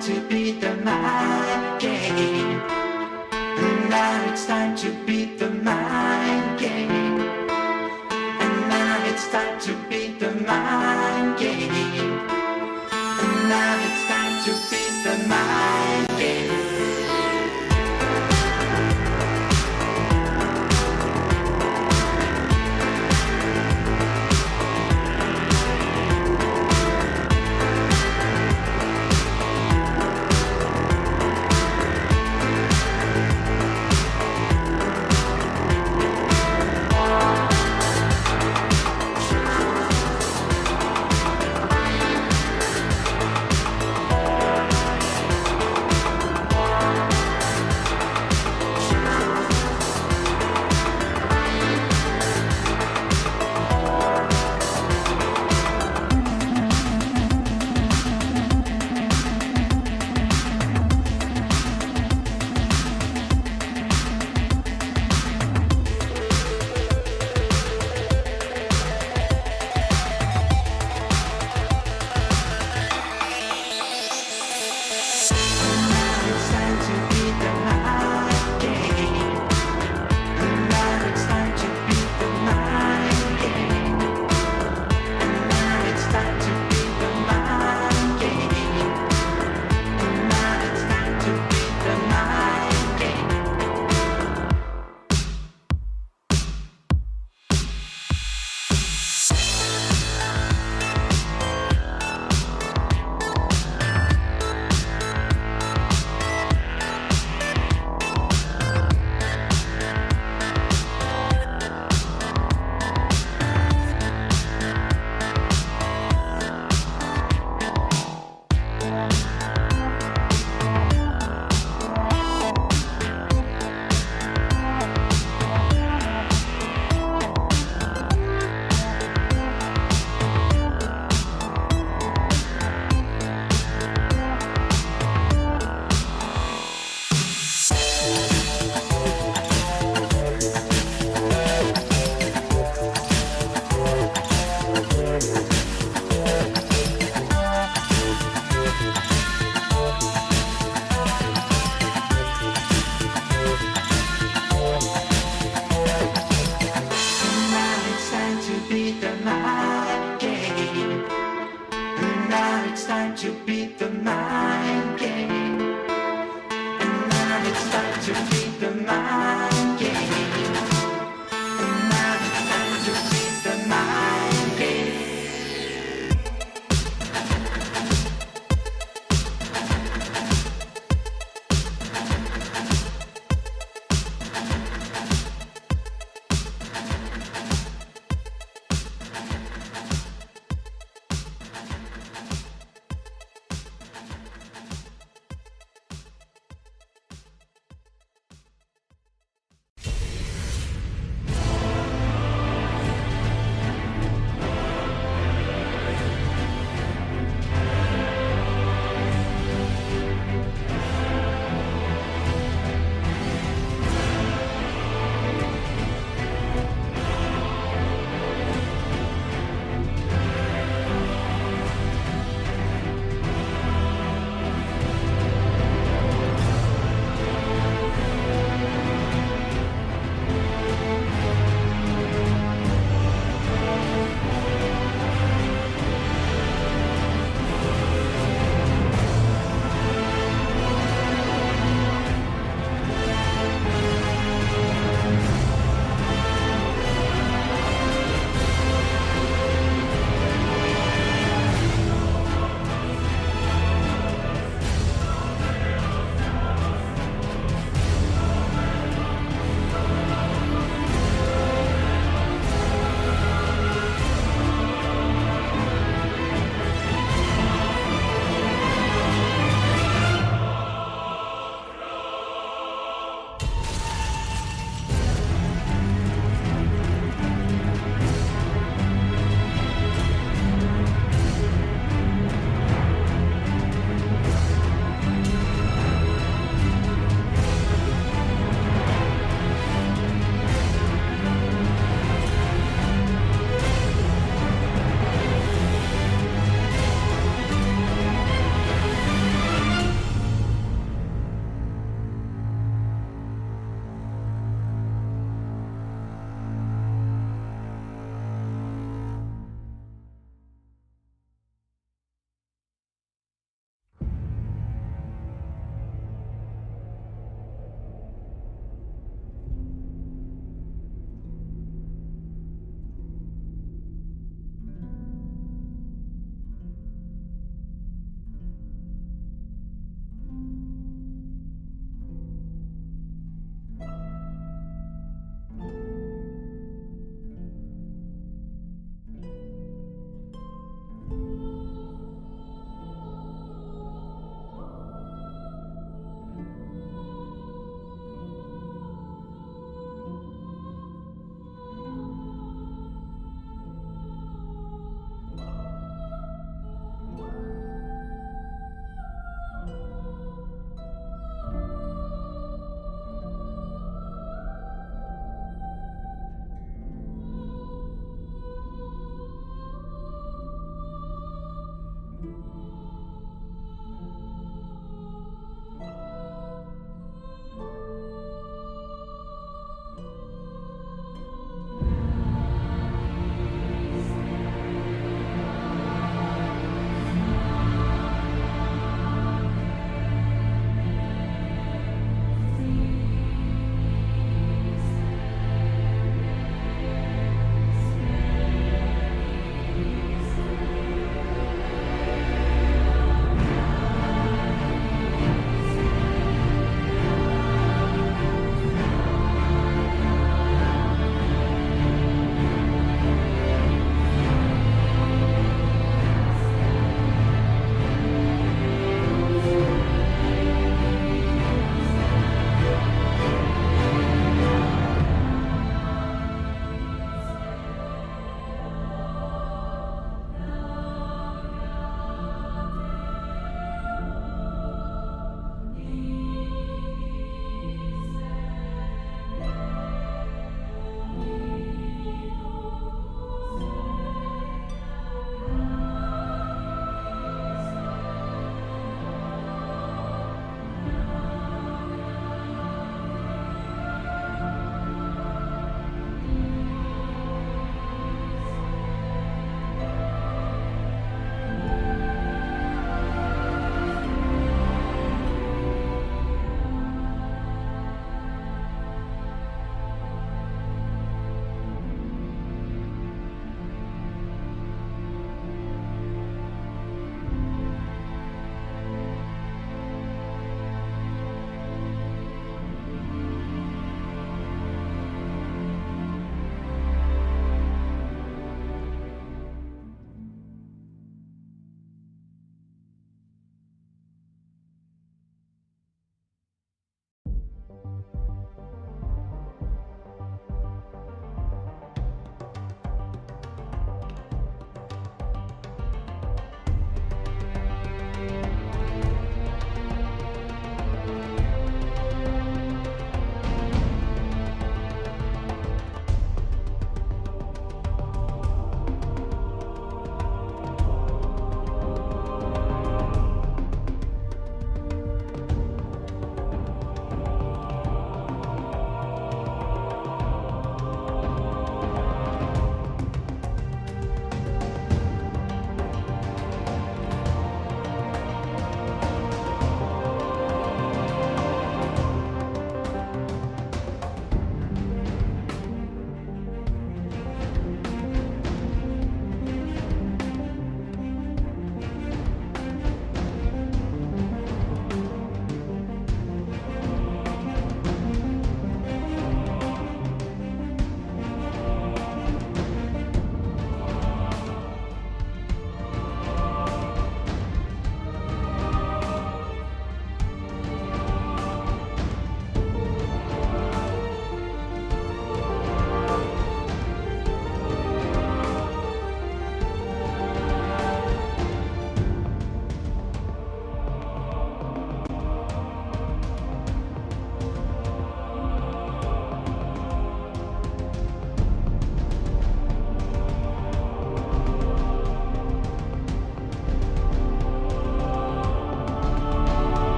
time to beat the mind game. And now it's time to beat the mind game. And now it's time to beat the mind game. And now it's time to beat the mind game.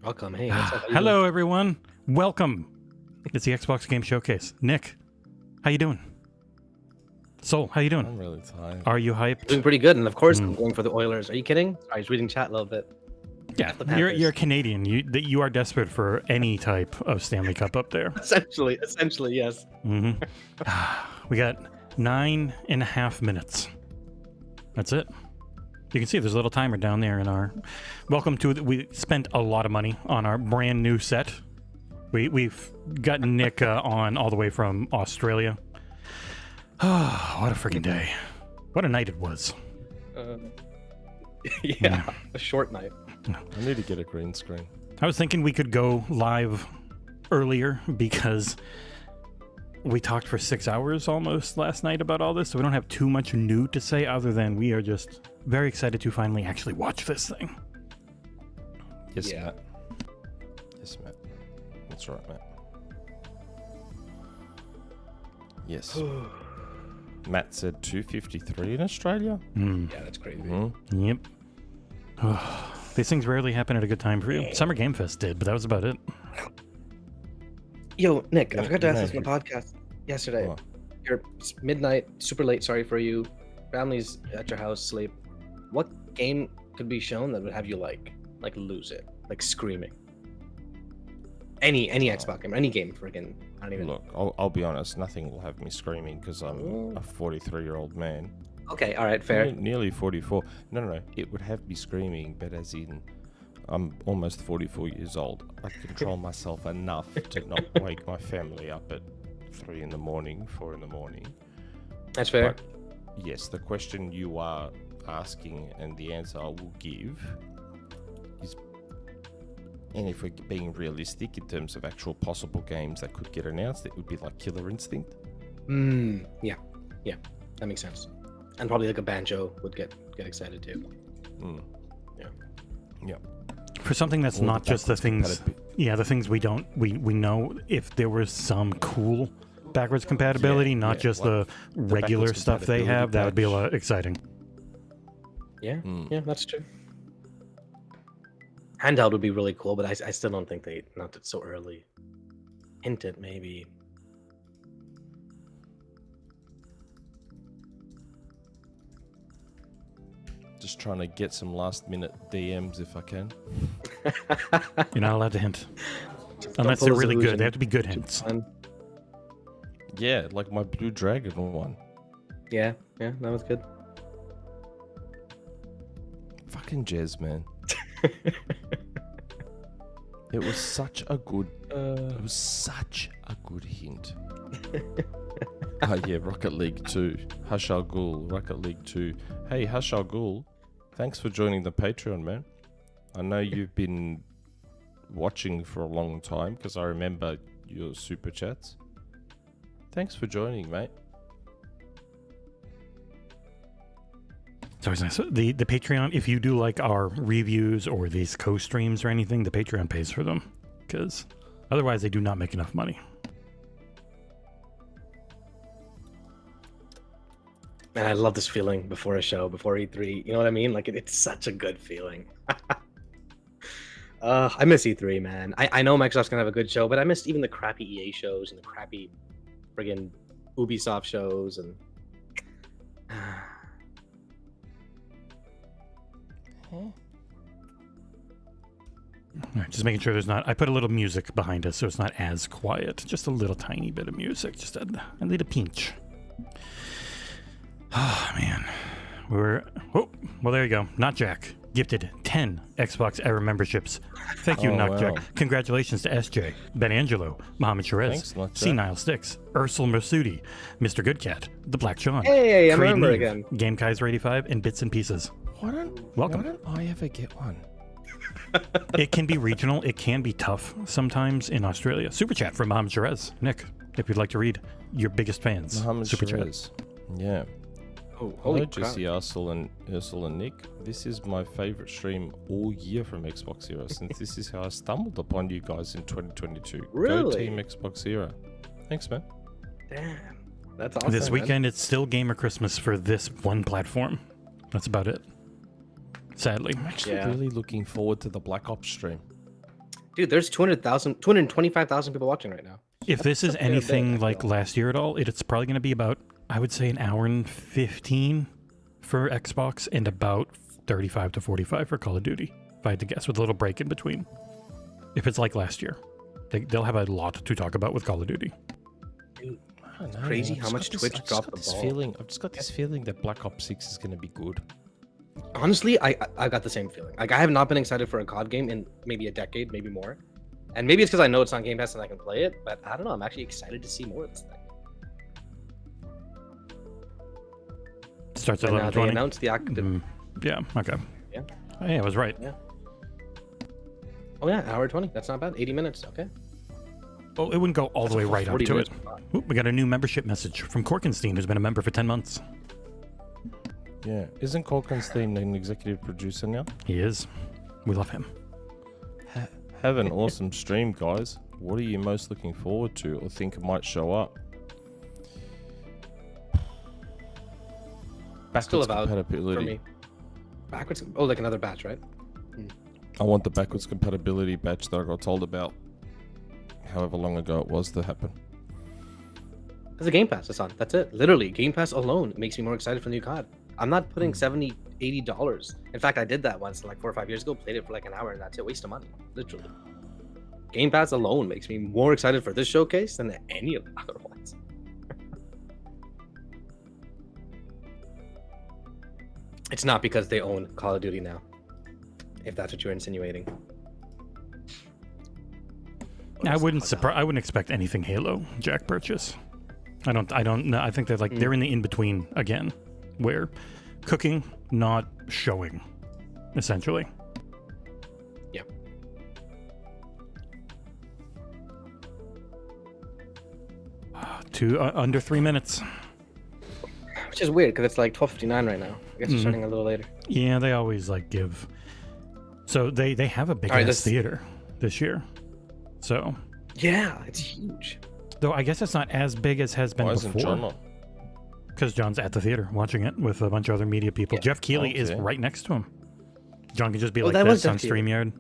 Welcome. Hey, what's up? Hello, everyone. Welcome. It's the Xbox Game Showcase. Nick, how you doing? Soul, how you doing? I'm really tired. Are you hyped? Doing pretty good, and of course, I'm going for the Oilers. Are you kidding? I was reading chat a little bit. Yeah, you're Canadian. You are desperate for any type of Stanley Cup up there. Essentially, yes. Mm-hmm. We got 9.5 minutes. That's it. You can see there's a little timer down there in our... Welcome to... We spent a lot of money on our brand new set. We've got Nick on all the way from Australia. Oh, what a freaking day. What a night it was. Yeah, a short night. I need to get a green screen. I was thinking we could go live earlier because we talked for 6 hours almost last night about all this, so we don't have too much new to say other than we are just very excited to finally actually watch this thing. Yes, Yeah. Matt. Yes, Matt. That's right, Matt. Yes. Matt said 253 in Australia. Yeah, that's crazy. Yep. These things rarely happen at a good time for you. Summer Game Fest did, but that was about it. Yo, Nick, I forgot to ask Yeah, this on the podcast yesterday. What? It's midnight, super late, sorry for you. Family's at your house, sleep. What game could be shown that would have you like lose it? Like screaming? Any Xbox game, any game freaking, I don't even know. Look, I'll be honest, nothing will have me screaming because I'm a 43-year-old man. Okay, alright, fair. Nearly 44. No. It would have me screaming, but as in, I'm almost 44 years old. I control myself enough to not wake my family up at 3 in the morning, 4 in the morning. That's fair. But yes, the question you are asking and the answer I will give is, and if we're being realistic in terms of actual possible games that could get announced, it would be like Killer Instinct. Yeah, that makes sense. And probably like a Banjo would get excited too. Yeah. For something that's Or not the just the backwards things... Yeah, the things we know, if there was some cool backwards compatibility, not just like the regular backwards stuff they have, that would be a patch. lot exciting. Yeah, that's true. Handheld would be really cool, but I still don't think not that so early. Hint it, maybe. Just trying to get some last-minute DMs if I can. You're not allowed to hint. Just Unless don't they're pull a really good. solution. They have to be good hints. Yeah, like my Blue Dragon one. Yeah, that was good. Fucking Jez, man. It was such a good. It was such a good hint. Oh yeah, Rocket League 2. Hush Al Ghul, Rocket League 2. Hey, Hush Al Ghul, thanks for joining the Patreon, man. I know you've been watching for a long time because I remember your super chats. Thanks for joining, mate. It's always nice. The Patreon, if you do like our reviews or these co-streams or anything, the Patreon pays for them. Because otherwise they do not make enough money. Man, I love this feeling before a show, before E3. You know what I mean? Like, it's such a good feeling. I miss E3, man. I know Microsoft's gonna have a good show, but I missed even the crappy EA shows and the crappy friggin' Ubisoft shows and... All right, just making sure there's not... I put a little music behind us so it's not as quiet. Just a little tiny bit of music. Just a little pinch. Oh, man. Oh, well, there you go. Not Jack. Gifted 10 Xbox Era memberships. Thank you, Not Jack. Congratulations to SJ, Ben Angelo, Mohammed Sherez, Senile Sticks, Ursula Masudi, Mr. Goodcat, The Black Sean, Hey, I Creed remember Neve, again. Game Kaiser 85, and Bits and Pieces. Welcome. Why don't I ever get one? It can be regional. It can be tough sometimes in Australia. Super chat from Mohammed Sherez. Nick, if you'd like to read your biggest fans. Mohammed Super Sherez. Yeah. Oh, Hello, holy crap. Jesse, Ursula and Nick. This is my favorite stream all year from Xbox Era, since this is how I stumbled upon you guys in 2022. Go Really? Team Xbox Era. Thanks, man. Damn. That's awesome, This man. weekend, it's still Gamer Christmas for this one platform. That's about it. Sadly. I'm actually really looking forward to the Black Ops stream. Dude, there's 225,000 people watching right now. If this is a fair bit, anything I like feel. last year at all, it's probably going to be about, I would say, an hour and 15 for Xbox and about 35 to 45 for Call of Duty, if I had to guess, with a little break in between. If it's like last year, they'll have a lot to talk about with Call of Duty. Dude, I don't know, crazy I've how just much got Twitch I've just dropped got the this ball. feeling. I've just got this feeling that Black Ops 6 is going to be good. Honestly, I got the same feeling. Like, I have not been excited for a COD game in maybe a decade, maybe more. And maybe it's because I know it's on Game Pass and I can play it, but I don't know. I'm actually excited to see more of this thing. Starts at And they 11:20. announced the active. Yeah, okay. Yeah. Oh, yeah, I was right. Yeah. Oh yeah, hour 20. That's not bad. 80 minutes. Okay. Oh, it wouldn't go all That's the way a full right up 40 to minutes. it. Ooh, we got a new membership message from Korkenstein, who's been a member for 10 months. Yeah. Isn't Korkenstein an executive producer now? He is. We love him. Have an awesome stream, guys. What are you most looking forward to or think might show up? Still Backwards Avowed for compatibility. me. Backwards. Oh, like another batch, right? I want the backwards compatibility batch that I got told about however long ago it was to happen. It's a Game Pass, Hassan. That's it. Literally, Game Pass alone makes me more excited for the new COD. I'm not putting $70, $80. In fact, I did that once, like 4 or 5 years ago. Played it for like an hour, and that's it. Waste of money, literally. Game Pass alone makes me more excited for this showcase than any of the other ones. It's not because they own Call of Duty now, if that's what you're insinuating. I wouldn't expect anything Halo Jack purchase. I don't know. I think they're like they're in the in between again, where cooking, not showing, essentially. Yeah. Under 3 minutes. Which is weird because it's like 12:59 right now. I guess we're starting a little later. Yeah, they always like give. So they have a big All right, ass let's- theater this year. So Yeah, it's huge. though I guess it's not as big as has been Why isn't John before. on? Because John's at the theater watching it with a bunch of other media people. Yeah. Jeff Keighley is Okay. right next to him. John can just be Oh, like that was this on Jeff Keighley. StreamYard.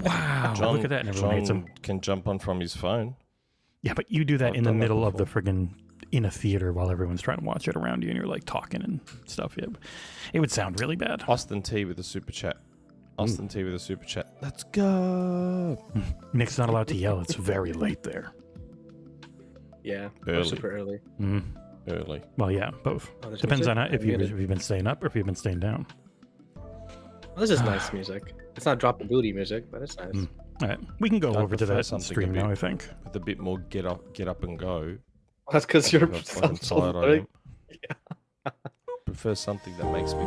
Wow, John, look at that, and everyone hates him. John can jump on from his phone. Yeah, but you do that I've in the done that middle of the before. friggin' in a theater while everyone's trying to watch it around you, and you're like talking and stuff. It would sound really bad. Austin T with a super chat. Austin T with a super chat. Let's go. Nick's not allowed to yell. It's very late there. Yeah, Early. super early. Early. Well, yeah, both. Oh, there's Depends music? on if I muted. you've been staying up or if you've been staying down. Well, this is nice music. It's not drop the booty music, but it's nice. All right, we can go I over to prefer that something a stream bit- now. I think. With a bit more get up and go. That's because you're How fucking so tired I like- am. Prefer something that makes me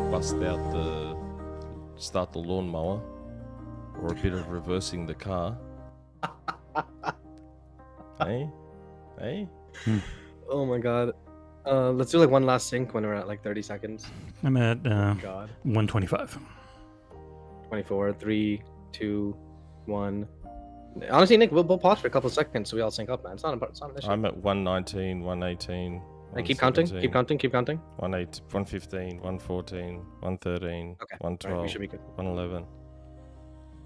start the lawnmower, or a bit of reversing the car. Hey, hey. Oh my god. Let's do like one last sync when we're at like 30 seconds. I'm at God. 125. 24, 3, 2, 1. Honestly, Nick, we'll pause for a couple of seconds so we all sync up, man. It's not an issue. I'm at 119, 118. Hey, keep counting. 117, Keep counting. Keep counting. 115, 114, 113, Okay. 112, Alright, we should be good. 111.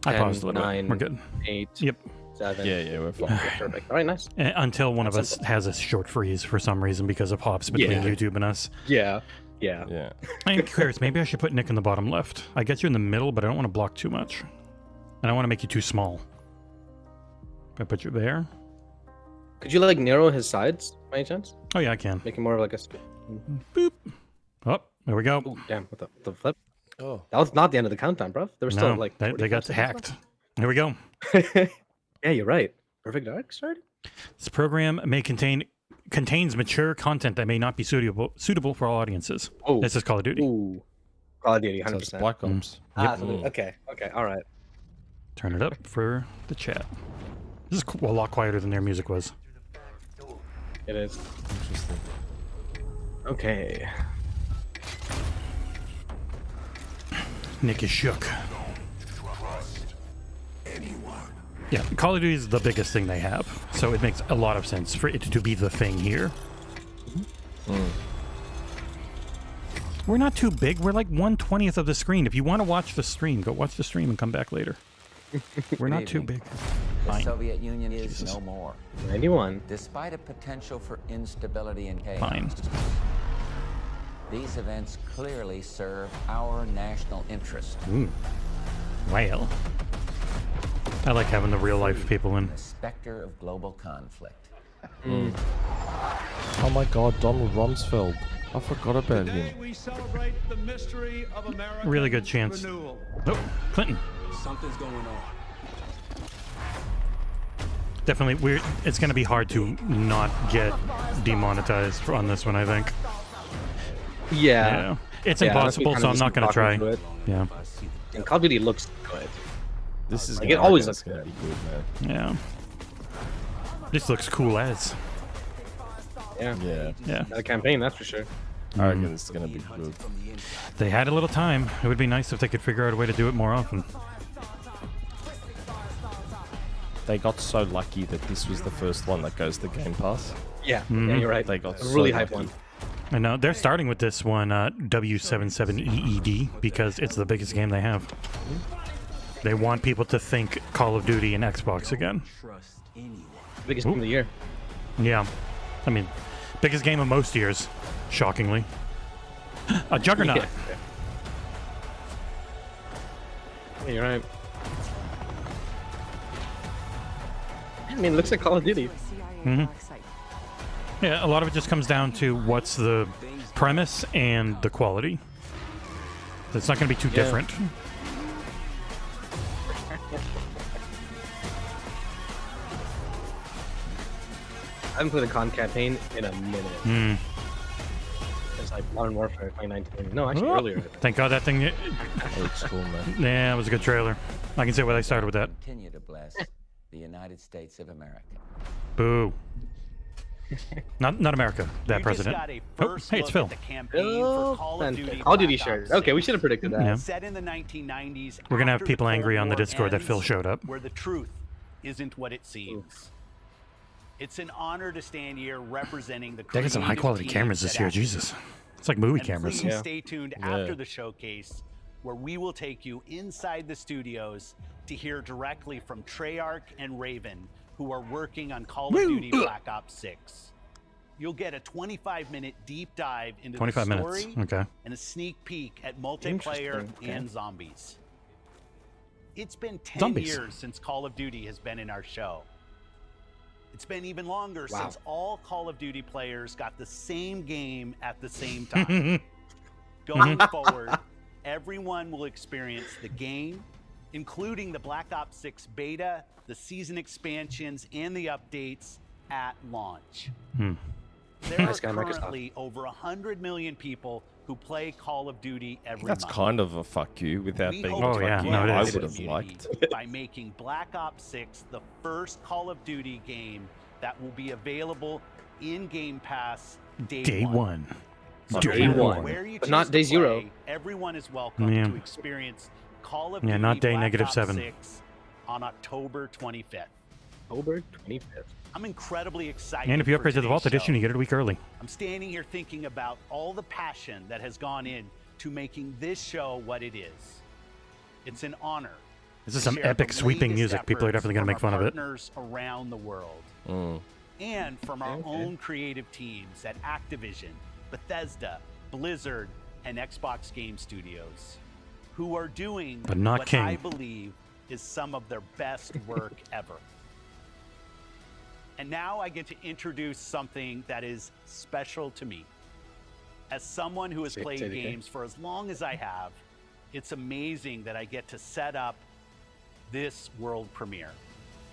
I 10, paused a little 9. bit. We're good. 8. Yep. 7. Yeah, we're fine. Okay, perfect. All right, nice. Until one of That's us has a short freeze for some reason because of hops between Yeah. YouTube and us. Yeah. Yeah. Yeah. I'm curious. Maybe I should put Nick in the bottom left. I get you in the middle, but I don't want to block too much. And I don't want to make you too small. If I put you there. Could you like narrow his sides by any chance? Oh, yeah, I can. Make him more of like a. Boop. Oh, there we go. Ooh, damn, what the flip? Oh. That was not the end of the countdown, bro. There was still No, like. they 45 got seconds hacked. There we go. left. Yeah, you're right. Perfect Dark started. This program contains mature content that may not be suitable for all audiences. Oh. This is Call of Duty. Ooh. Call of Duty, So it's 100%. Black Ops. Okay. All right. Turn it up for the chat. This is a lot quieter than their music was. It is. Interesting. Okay. Nick is shook. Yeah, Call of Duty is the biggest thing they have, so it makes a lot of sense for it to be the thing here. We're not too big. We're like 1/20th of the screen. If you want to watch the stream, go watch the stream and come back later. We're not too big. The Fine. Soviet Union is Jesus. no more. 91. Despite a potential for instability and chaos, Fine. these events clearly serve our national interest. Well. I like having the real life people in. The specter of global conflict. Oh my God, Donald Rumsfeld. I forgot about Today him. we celebrate the mystery of American Really good chance. renewal. Oh, Clinton. Something's going on. Definitely weird. It's going to be hard to not get demonetized on this one, I think. Yeah. It's Yeah, that's impossible, kind so of I'm just not going to try. talking to it. Yeah. And Call of Duty looks good. This is Like, it always looks gonna good. be good, man. Yeah. This looks cool as. Yeah. Yeah, Yeah. The campaign, that's for sure. I reckon this is gonna be good. They had a little time. It would be nice if they could figure out a way to do it more often. They got so lucky that this was the first one that goes to Game Pass. Yeah. Yeah, you're right. They got A really so hype lucky. one. I know they're starting with this one W77EED because it's the biggest game they have. They want people to think Call of Duty and Xbox again. Trust anyone. Biggest game of the year. Yeah. I mean, biggest game of most years, shockingly. A juggernaut. Yeah. Yeah, you're right. I mean, it looks like Call of Duty. Yeah, a lot of it just comes down to what's the premise and the quality. It's not going to be too different. I haven't played a COD campaign in a minute. It's like Modern Warfare 2019. No, actually earlier. I think. Thank God that thing. Looks cool, man. Yeah, it was a good trailer. I can say why they started with that. Continue to bless the United States of America. Boo. Not America. That You president. Just got a Oh, first hey, it's look Phil. at the campaign Oh, for Call of Duty. Call of Duty Black shirt. Ops Okay, we 6. should have predicted that. Yeah. Set in the 1990s. We're gonna have after people the angry Cold on the War Discord that Phil ends, showed up. Where the truth isn't what it seems. It's an honor to stand here representing the They got some high creative quality teams cameras this at year. Activision. Jesus. It's like movie And cameras. please stay tuned Yeah. after the showcase, where we will take you inside the studios to hear directly from Treyarch and Raven, who are working on Call of Duty Black Ops 6. You'll get a 25-minute deep dive into 25 the minutes. story Okay. and a sneak peek at multiplayer Interesting, okay. and zombies. It's been 10 Zombies. years since Call of Duty has been in our show. It's been even longer Wow. since all Call of Duty players got the same game at the same time. Going forward, everyone will experience the game, including the Black Ops 6 beta, the season expansions, and the updates at launch. There Nice are guy, Microsoft. currently over 100 million people who play Call of Duty every That's month. kind of a fuck you without We being hope a Oh, to fuck yeah, you. no, it I is. would have liked. by making Black Ops 6 the first Call of Duty game that will be available in Game Pass Day one. So Day no matter one. where you But choose not to day zero. play, everyone is welcome Yeah. to experience Call of Yeah, Duty not day Black negative Ops 7. 6 on October 25th. October 25th. I'm incredibly excited. And if you for upgrade to the Vault today's Edition, show. you get it a week early. I'm standing here thinking about all the passion that has gone in to making this show what it is. It's an honor. This is to some share epic the sweeping latest music. People are efforts definitely going to from make fun our of it. Partners around the world, Mm. and from our Okay. own creative teams at Activision, Bethesda, Blizzard, and Xbox Game Studios, who are doing But not what King. I believe is some of their best work ever. And now I get to introduce something that is special to me. As someone who has Say played it again. games for as long as I have, it's amazing that I get to set up this world premiere.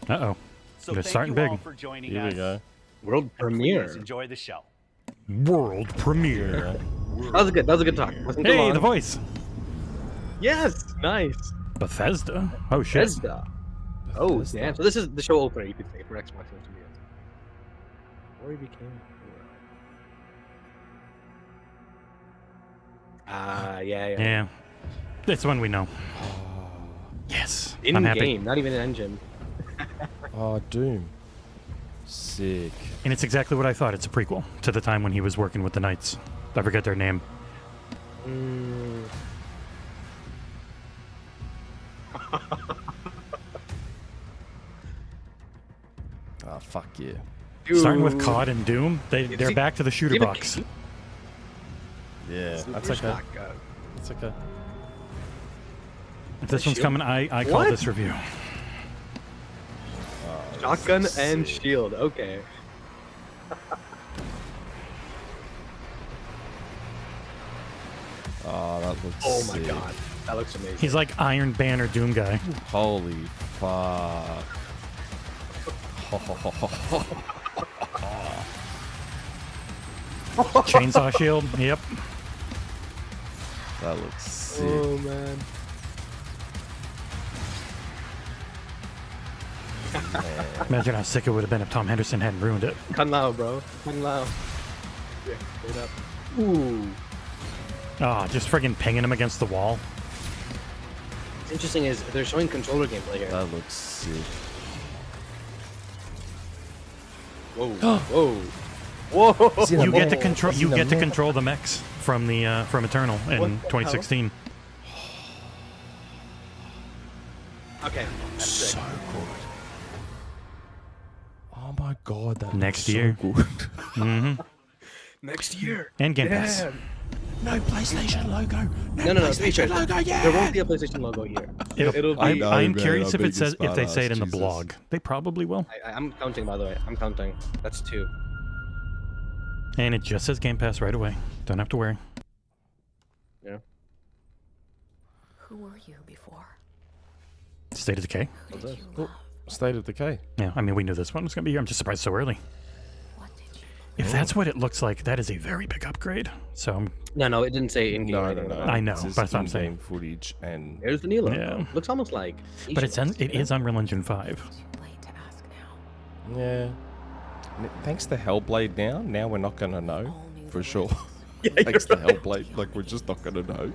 Uh-oh. So They're thank starting you big. all for joining Here us. we go. World And premiere. Please enjoy the show. World premiere. That was good. That was a good talk. Wasn't too Hey, long. the voice. Yes, nice. Bethesda. Oh, shit. Bethesda. Oh, damn. So this is the show opener, you could say, for Xbox Game Studios. Before he became a hero. Yeah. Yeah. It's one we know. Yes. In I'm happy. game, not even an engine. Oh, Doom. Sick. And it's exactly what I thought. It's a prequel to the time when he was working with the Knights. I forget their name. fuck yeah. Starting with COD and Doom, they're back to the shooter even box. Yeah, that's There's okay. shotgun. That's okay. If this one's Shield? coming, I call What? this review. Shotgun and shield. Okay. Oh, that looks Oh my sick. god, that looks amazing. He's like Iron Banner Doom guy. Holy fuck. Chainsaw shield. Yep. That looks sick. Oh man. Imagine how sick it would have been if Tom Henderson hadn't ruined it. Kung Lao, bro. Kung Lao. Yeah, straight up. Ooh. Ah, just friggin' pinging him against the wall. What's interesting is they're showing controller gameplay here. That looks sick. Whoa. Whoa. Whoa. Is he in a You get to mech? control. Is he You in a get to mech? control the mechs from the from Eternal in What the 2016. Okay. That's sick. So good. Oh my god, that Next looks year. so good. Mm-hmm. Next year. And Game Pass. Yeah. No PlayStation logo. No, to be fair, there won't be a PlayStation logo here. It'll be. I know, I'm man, curious I'm if it being says if they smart say it in ass, the Jesus. blog. They probably will. I'm counting, by the way. I'm counting. That's 2. And it just says Game Pass right away. Don't have to worry. Yeah. Who were you before? State of Decay. Who did you love? State of Decay. Yeah, I mean we knew this one was gonna be here. I'm just surprised so early. What did you If that's what it looks like, that is a very big upgrade. So No, it didn't say in game. No. I know, It's just but that's what I'm saying. in-game footage and There's the new logo. Yeah. Looks almost like. but it is Unreal Engine 5. too late to ask now? yeah. Thanks to Hellblade now we're not gonna know All new for sure. Yeah, Thanks to you're right. Hellblade, like we're just not gonna know.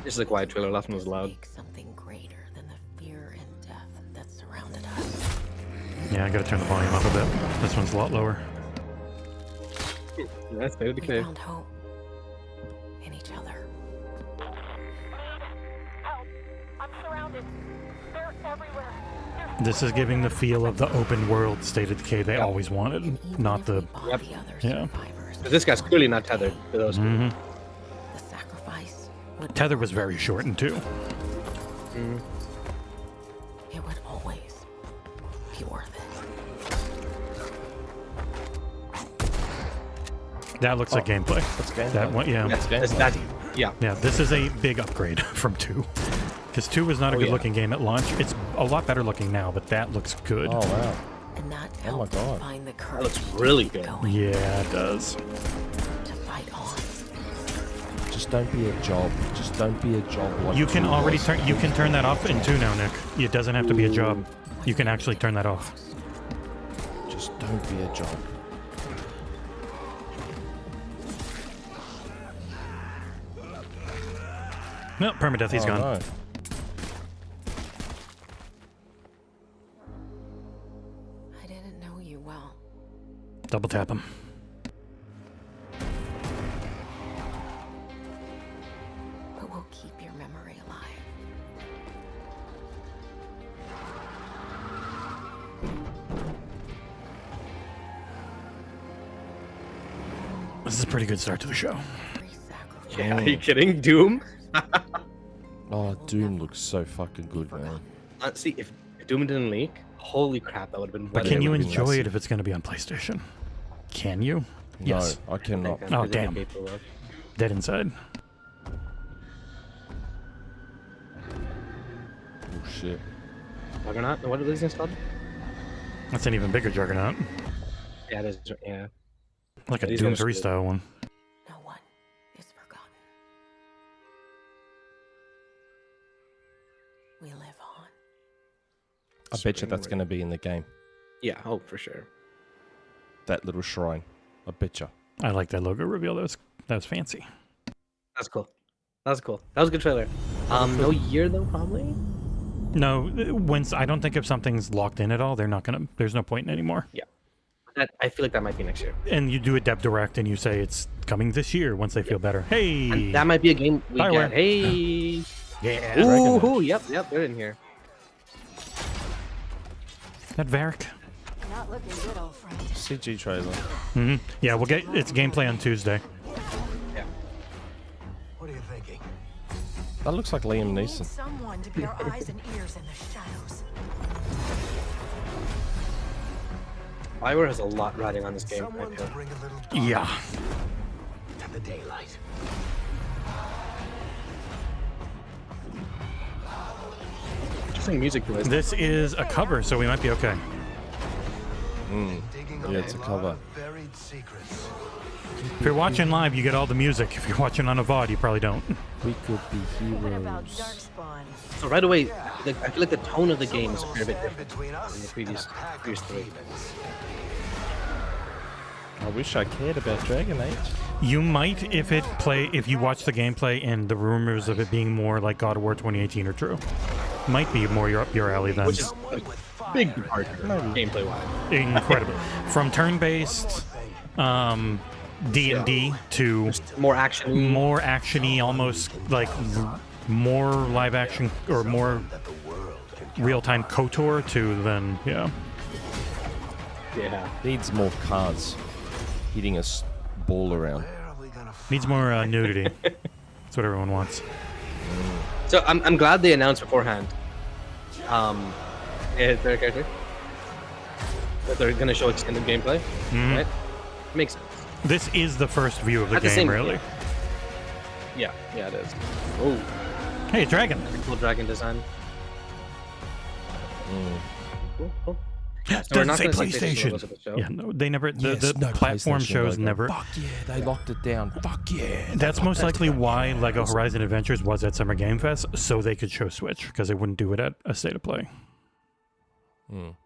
This is a quiet trailer. Last one was loud. Make something greater than the fear and death that surrounded us. Yeah, I gotta turn the volume up a bit. This one's a lot lower. That's State of We Decay. found hope in each other. Help! I'm surrounded. They're everywhere. This is giving the feel of the open world State of Decay they always wanted, And even not if the. we bought Yep. the other Yeah. survivors, But this guy's clearly not tethered to those. Mhm. the sacrifice would Tether was very shortened too. it would always be worth it. That looks like gameplay. That's gameplay. That one, yeah. That's yeah. Yeah, this is a big upgrade from 2. Because 2 was not a Oh, good yeah. looking game at launch. It's a lot better looking now, but that looks good. Oh wow. And that Oh my helped God. find the courage looks to really keep good. going, Yeah, it does. to fight on. Just don't be a job. Just don't be a job like You can 2 already was. turn. You can turn that off in 2 now, Nick. It doesn't have to be a job. You can actually turn that off. Just don't be a job. No, permadeath. He's Oh, gone. no. I didn't know you well. Double tap him. But we'll keep your memory alive. This is a pretty good start to the show. Every sacrifice Yeah, are you kidding? Doom? Oh, Doom looks so fucking good, man. See, if Doom didn't leak, holy crap, that would have been. But better. can you would be enjoy messy. it if it's going to be on PlayStation? Can you? Yes. No, I cannot. I'm Oh, physically damn. capable of. Dead inside. Oh shit. Juggernaut? What are these things called? That's an even bigger juggernaut. Yeah, it is. Yeah. Like a These Doom ones are 3 good. style one. no one is forgotten. We live on. I bet you that's going to be in the game. Yeah. Oh, for sure. That little shrine. I bet you. I like that logo reveal. That was fancy. That's cool. That was cool. That was a good trailer. No year though, probably. No, I don't think if something's locked in at all, they're not gonna. There's no point anymore. Yeah. I feel like that might be next year. And you do a dev direct and you say it's coming this year once they feel better. Hey, And that might be a game we Bioware. get. Hey. yeah, Ooh, yep, they're in here. That Varric. Not looking good, old friend. CG trailer. Yeah, we'll get its gameplay on Tuesday. What are you thinking? That looks like Liam We need Neeson. someone to be our eyes and ears in the shadows. Bioware has a lot riding on this game. I Someone to feel. bring a little Yeah. to the daylight. Interesting music choice. This is a cover, so we might be okay. Yeah, it's a cover. Buried secrets. If you're watching live, you get all the music. If you're watching on a VOD, you probably don't. We could be What about heroes. Darkspawn? So right away, I feel like the tone of the game is a fair bit different Between us than the previous three. I wish I cared about Dragon Age. You might if you watch the gameplay and the rumors of it being more like God of War 2018 are true. Might be more up your alley then. Which is a big departure gameplay-wise. Incredible. From turn-based D&D to More action. more actiony, almost like more live action or more real-time KOTOR to then, yeah. Yeah. Needs more cars hitting a ball around. Needs more nudity. That's what everyone wants. So I'm glad they announced beforehand. Their character that they're gonna show extended gameplay, right? Makes sense. This is the first view of the At the game, same- really. Yeah, it is. Oh, Hey, dragon. cool dragon design. Cool. Yeah, so we're Doesn't not say gonna see PlayStation. logos at the show. Yeah, no, they never. The Yes, no platform PlayStation shows logo. never. Fuck yeah, they locked it down. Fuck yeah. That's most likely why Lego Horizon Adventures was at Summer Game Fest, so they could show Switch, because they wouldn't do it at a State of Play. Ooh.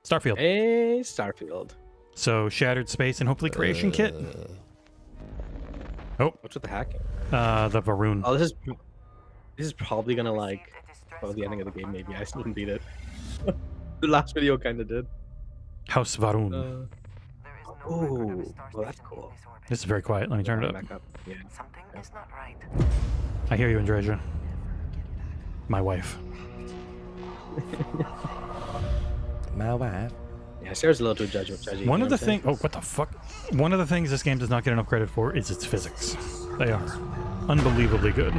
Starfield. Hey, Starfield. So Shattered Space and hopefully Creation Kit. Oh, What's with the hacking? the Varun. Oh, this is probably gonna like the ending of the game. Maybe I still didn't beat it. The last video kind of did. House Varun. Oh, well that's cool. This is very quiet. Let me turn it up. Back up. Yeah. Something is not right. I hear you, Andreja. My wife. My wife. Yeah, Sarah's a little too judgy. One of the things. Oh, what the fuck? One of the things this game does not get enough credit for is its physics. They are unbelievably good.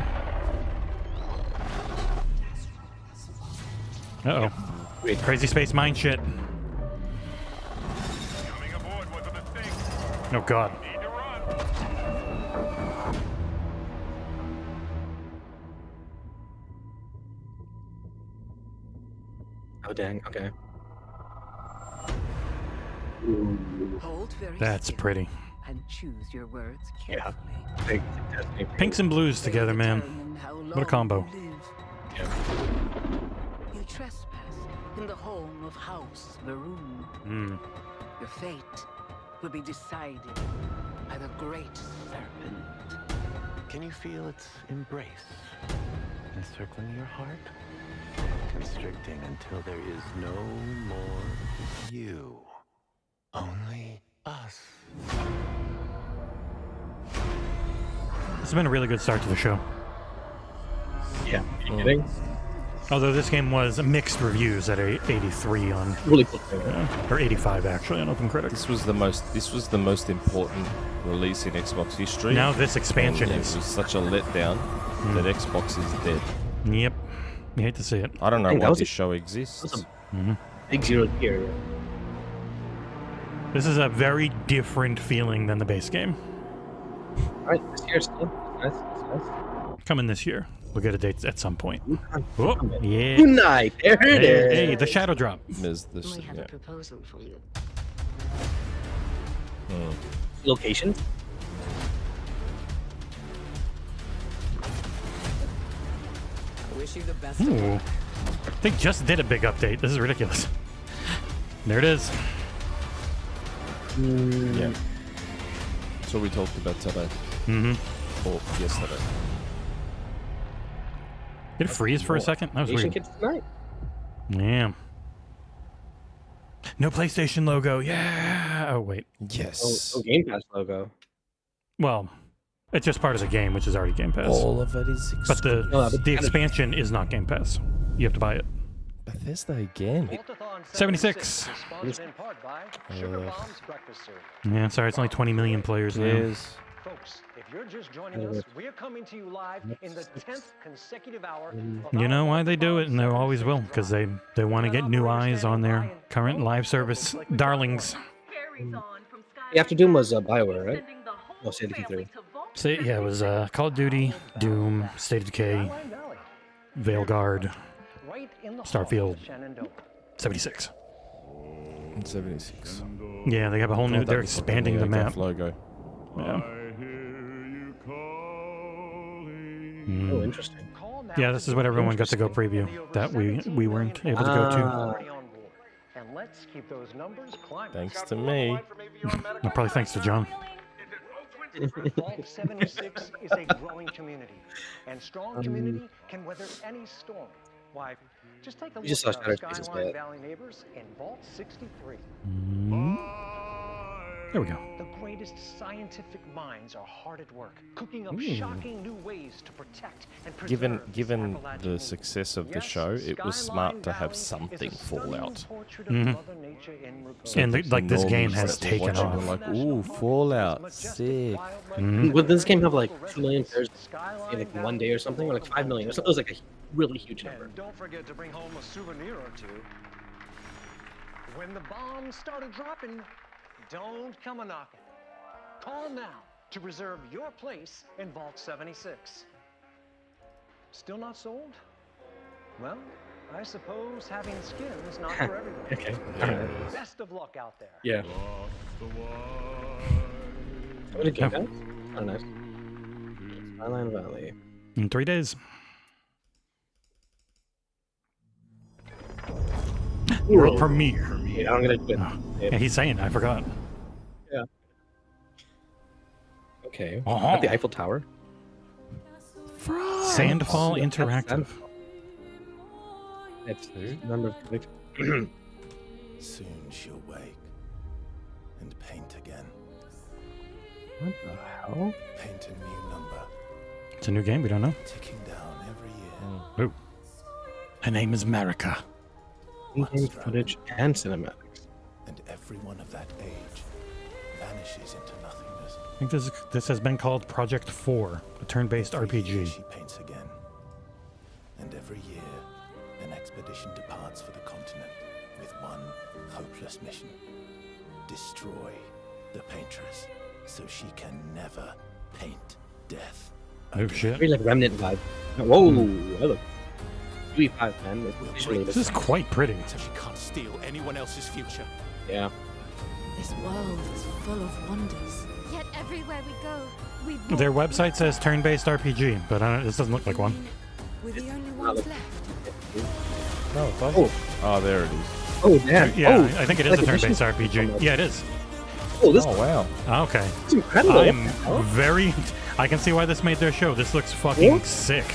Uh oh. Wait. Crazy space mine shit. Oh god. Oh dang. Okay. Hold very That's still pretty. and choose your words Yeah. carefully. Big Destiny. Pinks and blues together, man. Determine how What a long combo. you live. Yeah. You trespass in the home of House Varun. Mm. Your fate will be decided by the great serpent. Can you feel its embrace encircling your heart? Constricting until there is no more you. Only us. This has been a really good start to the show. Yeah. Are you kidding? Although this game was mixed reviews at 83 on, Really cool thing. or 85 actually on Open Critics. This was the most important release in Xbox history. Now this expansion and is. It was such a letdown that Xbox is dead. Yep. You hate to see it. I don't know Hey, that why was this a- show exists. Big zero here. This is a very different feeling than the base game. All right, this year's still nice. Nice. Coming this year. We'll get a date at some point. Wuchang. Oh, yeah. Good night. There it is. Hey, the shadow drop. There's this, We have yeah. a proposal for you. Location. Wish you the best. Ooh. They just did a big update. This is ridiculous. There it is. Yeah. That's what we talked about today. Or yesterday. Did it freeze for a second? That was Asian weird. kids tonight. Yeah. No PlayStation logo. Yeah. Oh, wait. Yes. Oh, Game Pass logo. Well, it's just part of the game, which is already Game Pass. All of it is But No, but the kind of- expansion is not Game Pass. You have to buy it. Bethesda again. 76. Yeah, sorry, it's only 20 million players now. Yes. Folks, if you're just joining us, we're coming to you live in the 10th consecutive hour. You know why they do it, and they always will, because they want to get new eyes on their current live service darlings. Yeah, after Doom was Bioware, right? Oh, State of Decay 3. Yeah, it was Call of Duty, Doom, State of Decay, Veilguard, Starfield, 76. 76. Yeah, they have a whole new. They're expanding the map. Logo. Yeah. Oh, interesting. Yeah, this is what everyone got to go preview that we weren't able to go to. And let's keep those numbers climbing. Thanks to me. Well, probably thanks to John. Vault 76 is a growing community, and strong community can weather any storm. Why, just take a look just saw at our Shattered Pieces, Skyline but- Valley neighbors in Vault 63. There we go. The greatest scientific minds are hard at work, cooking up shocking new ways to protect and preserve Given this the Appalachian success of the Yes, show, it was smart to have Skyline something Valley is a stunning Fallout. portrait of Mother Nature in repose. And like this game Normies has that were taken watching off. were like, ooh, Fallout, sick. Would this game have like 2 million players in like 1 day or something, or like 5 million? Or something? It was like a really huge number. And don't forget to bring home a souvenir or two. When the bombs started dropping, don't come a knocking. Call now to reserve your place in Vault 76. Still not sold? Well, I suppose having skin is not for everyone. Okay. Yeah. Best of luck out there. Yeah. What did you guys? Oh, nice. Skyline Valley. In 3 days. World premiere. Yeah, I'm gonna do it. Yeah, he's saying. I forgot. Yeah. Okay. Uh-huh. At the Eiffel Tower. Sandfall Interactive. It's number of conviction. Soon she'll wake and paint again. What the hell? Paint a new number, It's a new game. We don't know. ticking down every year. Ooh. Her name is Marika. In-game footage and cinematics. And everyone of that age vanishes into nothingness. I think this has been called Project 4, a turn-based Every year RPG. she paints again. And every year, an expedition departs for the continent with one hopeless mission. Destroy the paintress so she can never paint death. Oh shit. Very like Remnant vibe. Whoa, hello. UE5, man. Visually, This is quite pretty. So she can't steal anyone else's future. Yeah. This world is full of wonders. Yet everywhere we go, we Their website says turn-based RPG, but this doesn't look like one. We're the only ones left. No, it doesn't. Oh, there it is. Oh, damn. Yeah, Oh, I think it is like a turn-based mission. RPG. Yeah, it is. Oh, this Oh, wow. Okay. is incredible. I'm very... I can see why this made their show. This looks fucking Yeah. sick.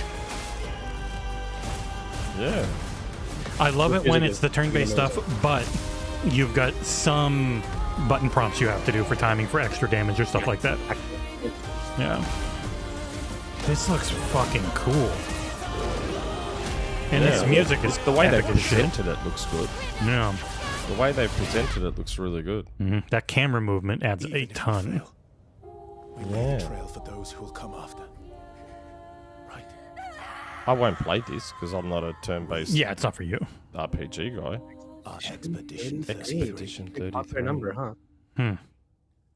Yeah. I love it when Music it's is the turn-based really stuff, but you've got some button prompts you have to do for timing for extra damage or stuff like that. Yeah. This looks fucking cool. And this Yeah. music is The way they epic as shit. presented it looks good. Yeah. The way they presented it looks really good. Mhm. That camera movement adds Even a if we ton. fail, we lay Yeah. the trail for those who will come after. Right. I won't play this because I'm not a turn-based Yeah, it's not for you. RPG guy. Our expedition 33. Popular number, huh? Hmm.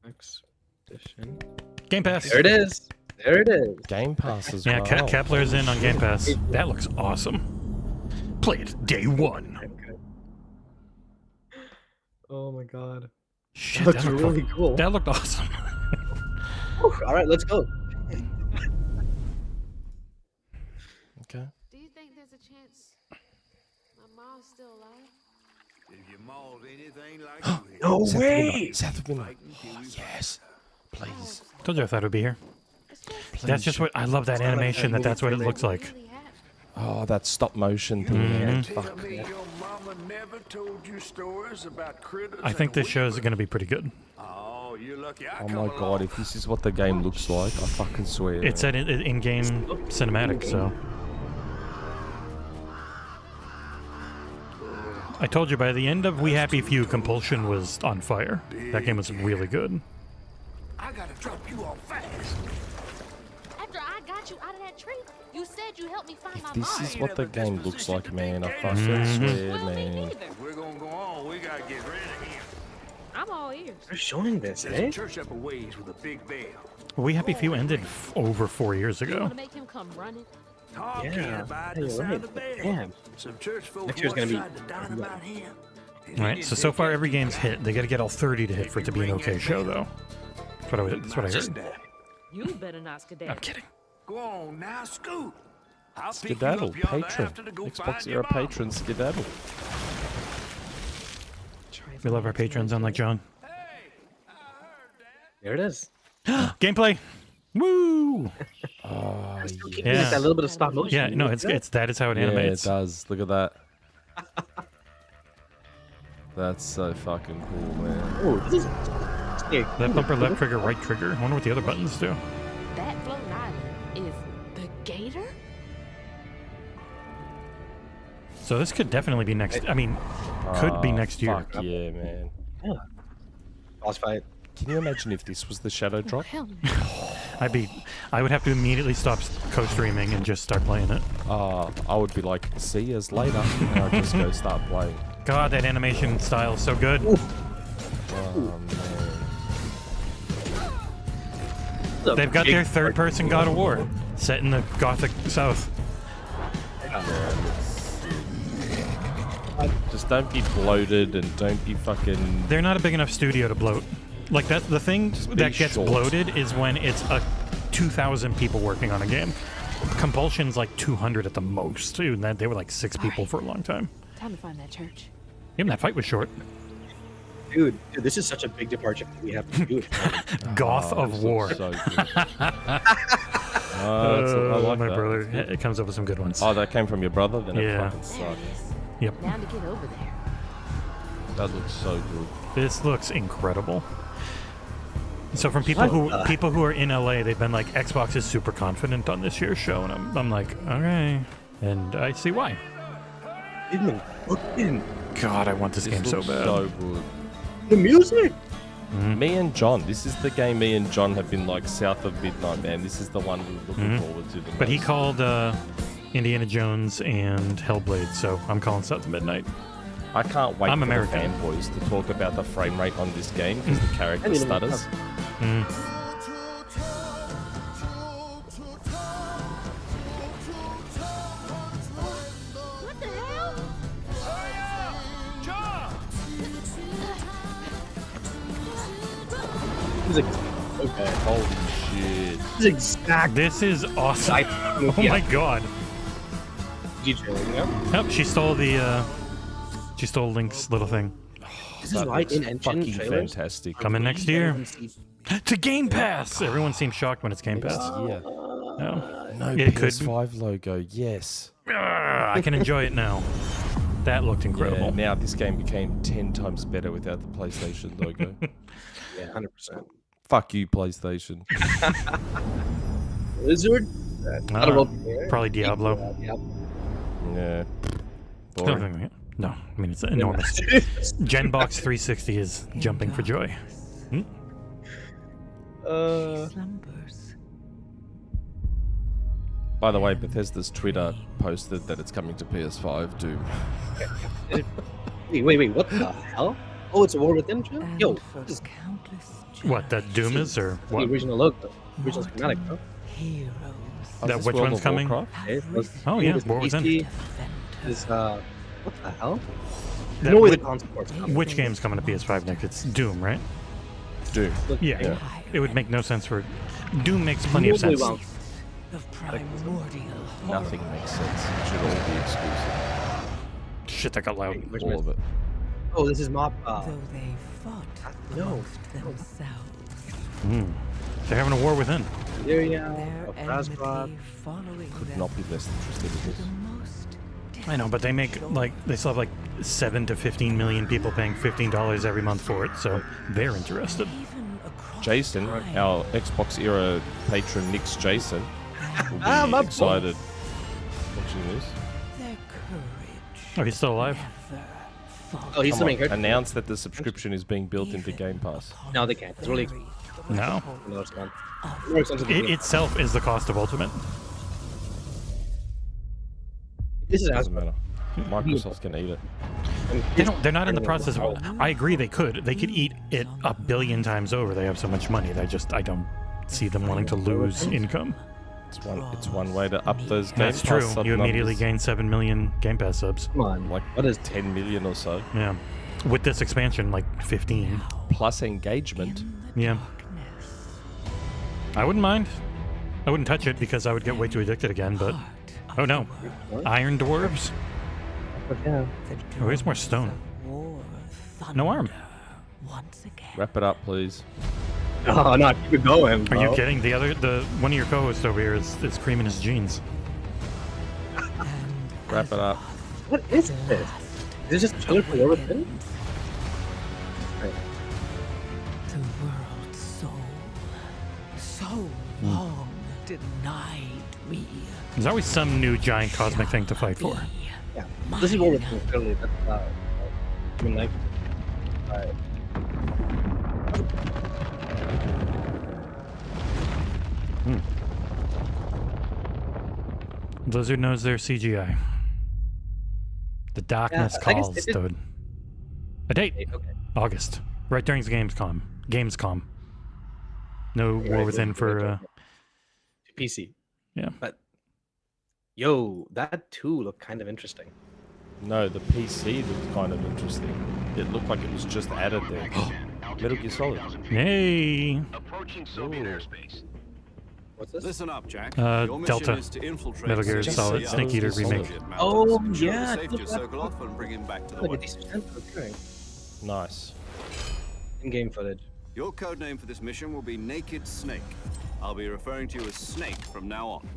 Expedition. Game Pass. There it is. There it is. Game Pass as Yeah, well. Kepler's in on Game Pass. That looks awesome. Play it day one. Okay. Oh my god. Shit, That's that looked really fucking- cool. That looked awesome. All right, let's go. Okay. Do you think there's a chance my mom's still alive? If your mauled anything like you No way. Seth Midnight. Oh, yes. Please. Told you I thought it would be here. That's just what I love. That animation. That's what it looks like. Oh, that stop motion thing. Mhm. Fuck. tell me your mama never told you stories about critters. I think this show is going to be pretty good. Oh, you're lucky I Oh come my along. god, if this is what the game looks like, I fucking swear. It's an in-game cinematic, so I told you by the end of We Happy Few, Compulsion was on fire. That game was really good. I gotta drop you off fast. After I got you out of that tree, you said you helped me find my This mom. is what the game looks like, man. I fucking swear, man. We're gonna go on. We gotta get rid of him. I'm all ears. They're showing this, There's eh? a church up a ways with a big veil. We Happy Few ended over 4 years You ago. want to make him come running? Talking Yeah, about you're the sound right. of bell. Damn. Some church folks Next year's once gonna be- tried to dynamite him. and All he right, didn't so take far it. every game's hit. They got to get all 30 to hit for it to be an okay show, though. That's what I heard. You better not skedaddle. I'm kidding. Go on now, scoot. I'll pick you Skedaddle, up yonder patron. after to go Xbox find your era mom. patron, skedaddle. We love our patrons, unlike John. There it is. Gameplay. Woo! Oh, Keeping, Yeah. like, that little bit of stop motion. Yeah, no, it's that is how it yeah, it animates. does. Look at that. That's so fucking cool, man. Oh, this is. Left bumper, left trigger, right trigger. I wonder what the other buttons do. That floating island is the gator? So this could definitely be next. I mean, could be next year. Fuck yeah, man. Yeah. Boss fight. Can you imagine if this was the Shadow Drop? Hell no. I would have to immediately stop co-streaming and just start playing it. I would be like, see you later, and I'd just go start playing. God, that animation style is so good. Oh, man. They've got their third-person God of War set in the Gothic South. Just don't be bloated and don't be fucking... They're not a big enough studio to bloat. Like, that's the thing that gets short. bloated is when it's 2,000 people working on a game. Compulsion's like 200 at the most. Dude, they were like 6 people for a long time. Time to find that church. Even that fight was short. Dude, this is such a big departure from what we have to do. Goth of War. So good. I like my that. brother. It comes up with some good ones. Oh, that came from your brother? Then Yeah. it fucking sucked. Yep. Now to get over there. That looks so good. This looks incredible. So from people who are in LA, they've been like, Xbox is super confident on this year's show, and I'm like, okay, and I see why. God, I want this game so looks bad. So good. The music. Me and John, this is the game me and John have been like south of midnight, man. This is the one we're looking forward to the But he most. called Indiana Jones and Hellblade, so I'm calling South of Midnight. I can't wait I'm for American. the fanboys to talk about the frame rate on this game because the character stutters. What the hell? Music. Okay. Holy shit. This is exact. This is awesome. Oh my god. DJ, you know? Yep, she stole Link's little thing. This is right in engine Fucking trailers. fantastic. Coming next year. To Game Pass! Everyone seems shocked when it's Game Pass. Yeah. No. No It could PS5 logo, yes. I can enjoy it now. That looked incredible. Yeah, now this game became 10 times better without the PlayStation logo. Yeah, 100%. Fuck you, PlayStation. Lizard? Not a role player. Probably Diablo. Yeah. Boring. No, I mean, it's enormous. Genbox 360 is jumping for joy. Slumbers. By the way, Bethesda's Twitter posted that it's coming to PS5 too. Wait, what the hell? Oh, it's a War Within trailer? Yo, this is What, that Doom is, or the what? original logo. Original schematic, bro. Heroes. That Is this which World one's of coming? Warcraft? Oh, yeah, War Within. Is, what the hell? That No way the which- console port's coming. Which game's coming to PS5 next? It's Doom, right? Doom. Yeah. It would make no sense for... Doom makes plenty of sense. Of primordial Nothing makes sense. It should all be exclusive. Shit, that got loud. All of it. Oh, this is Mop. though they fought No. amongst themselves. They're having a war within. Syria, Their Rasgrad. enmity following Could them not be less interested in this. the most I know, but they make, like, they still have, like, 7 to 15 million people paying $15 every month for it, so they're interested. even across Jason, time. our Xbox era patron Nick's Jason, will be my excited watching this. Their courage Oh, he's still alive? never Oh, he's the main character. Announce that the subscription is being built into Game Pass. No, they can't. It's really No. no, it's not. More expensive than It Game itself is the cost of Ultimate. This is Doesn't matter. Microsoft's gonna eat it. They're not in the process of. I agree. They could eat it 1 billion times over. They have so much money. I don't see them wanting to lose income. It's one way to up those Game That's Pass true. sub You immediately numbers. gain 7 million Game Pass subs. Come on. Like What is 10 million or so. Yeah. With this expansion, like 15. Plus engagement. Yeah. I wouldn't mind. I wouldn't touch it because I would get way too addicted again, but... Oh no. Iron Dwarves? Yeah. Oh, here's more stone. No arm. Wrap it up, please. Oh, no, keep it going, Are you bro. kidding? One of your co-hosts over here is creaming his jeans. Wrap it up. What is this? Is it just colorful over thin? The world's soul, so long denied me. There's always some new giant cosmic thing to fight for. Yeah. This is what we're doing, clearly. That's I mean, like... Alright. Blizzard knows their CGI. The darkness I guess calls, they did- dude. A date. Okay. August. Right during the Gamescom. No War Right, Within right, for... right. PC. Yeah. But, yo, that too looked kind of interesting. No, the PC looked kind of interesting. It looked like it was just added there. Metal Gear Solid. Hey! Approaching Soviet airspace. What's this? Listen up, Jack. Your Your Delta. mission is to infiltrate Metal Gear Solid CIA Snake Eater remake. Oh, Ensure yeah, the safety look, circle off and bring him back to the Like a West. decent chance of occurring. Nice. In-game footage. Your code name for this mission will be Naked Snake. I'll be referring to you as Snake from now on.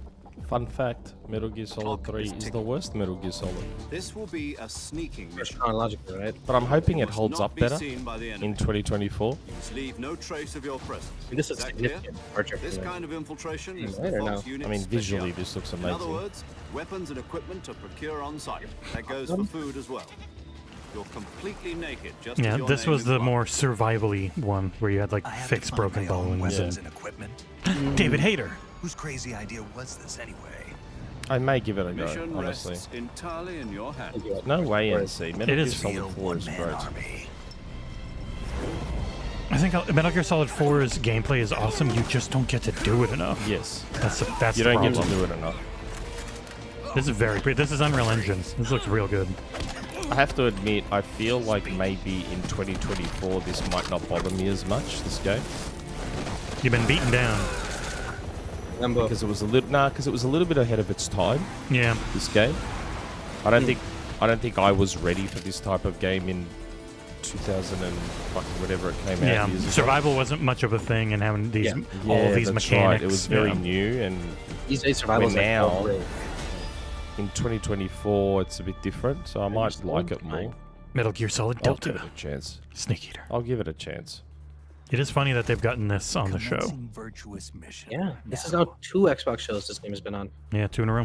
Fun fact, Metal Gear Solid 3 is the worst Metal Gear Solid. This will be a sneaking mission. Chronologically, right? But I'm hoping it Must holds not up be better seen by the enemy. in 2024. You must leave no trace of your presence. This is Is that significant departure This from kind of infiltration is Right the or Fox no? unit's I mean, visually, specialty. this looks In other amazing. words, weapons and equipment to procure on site. That goes for food as well. You're completely naked, just Yeah, as your this name was the implies. more survival-y one where you had like fixed broken bones and David Hayter. Whose crazy idea was this anyway? I may give it a go, Mission honestly. rests entirely in your hands. No way, NC. Metal It Gear is Solid 4 is great. I think Metal Gear Solid 4's gameplay is awesome. You just don't get to do it enough. Yes. That's You the don't problem. get to do it enough. This is very pretty. This is Unreal Engine. This looks real good. I have to admit, I feel like maybe in 2024 this might not bother me as much, this game. You've been beaten down. Because it was a little bit ahead of its time. Yeah. This game. I don't think I was ready for this type of game in 2000 and fucking whatever it came out. Yeah. Years ago. Survival wasn't much of a thing, and having these all Yeah, of these that's mechanics. right. It was very yeah. new, and These days, survival's like, now oh, great. in 2024 it's a bit different, so I might like it more. Metal Gear Solid I'll give Delta. it a chance. Snake Eater. I'll give it a chance. It is funny that they've gotten this on the show. Virtuous mission. Yeah, this is now 2 Xbox shows this game has been on. Yeah, 2 in a row.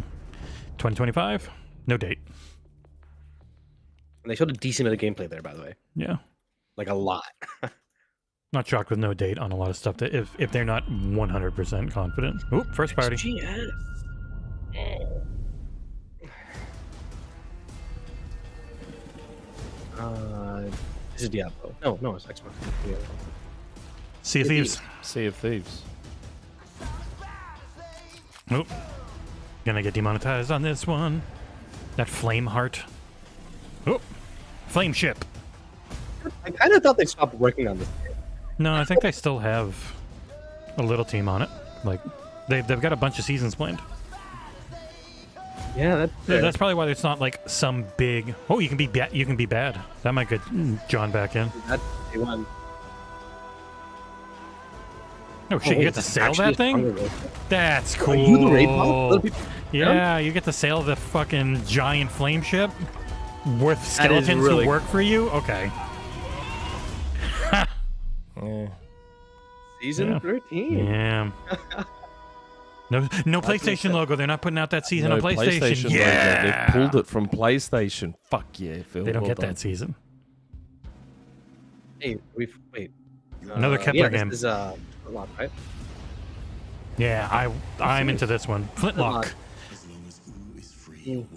2025. No date. And they showed a decent bit of gameplay there, by the way. Yeah. Like a lot. Not shocked with no date on a lot of stuff that if they're not 100% confident. Oop, first party. XGS. This is Diablo. No, it's Xbox. Yeah. Sea of Thieves. Sea of Thieves. Oop. Gonna get demonetized on this one. That flame heart. Oop. Flame ship. I kind of thought they stopped working on this game. No, I think they still have a little team on it. Like, they've got a bunch of seasons planned. Yeah, That's probably why it's not like some big. Oh, you can be you can be bad. That might get John back in. That's day one. Oh shit! You get to sail that thing? That's cool. Are you the raid boss? Other people- Yeah, you get to sail the fucking giant flame ship with skeletons really who work for you. Okay. Yeah. Season Yeah. 13. Yeah. No PlayStation logo. They're not putting out that season No on PlayStation. logo. Yeah. They've pulled it from PlayStation. Fuck yeah, Phil. They don't Well get done. that season. Hey, wait. Another Kepler this game. is Flintlock, right? Yeah, I'm into this one. Flintlock.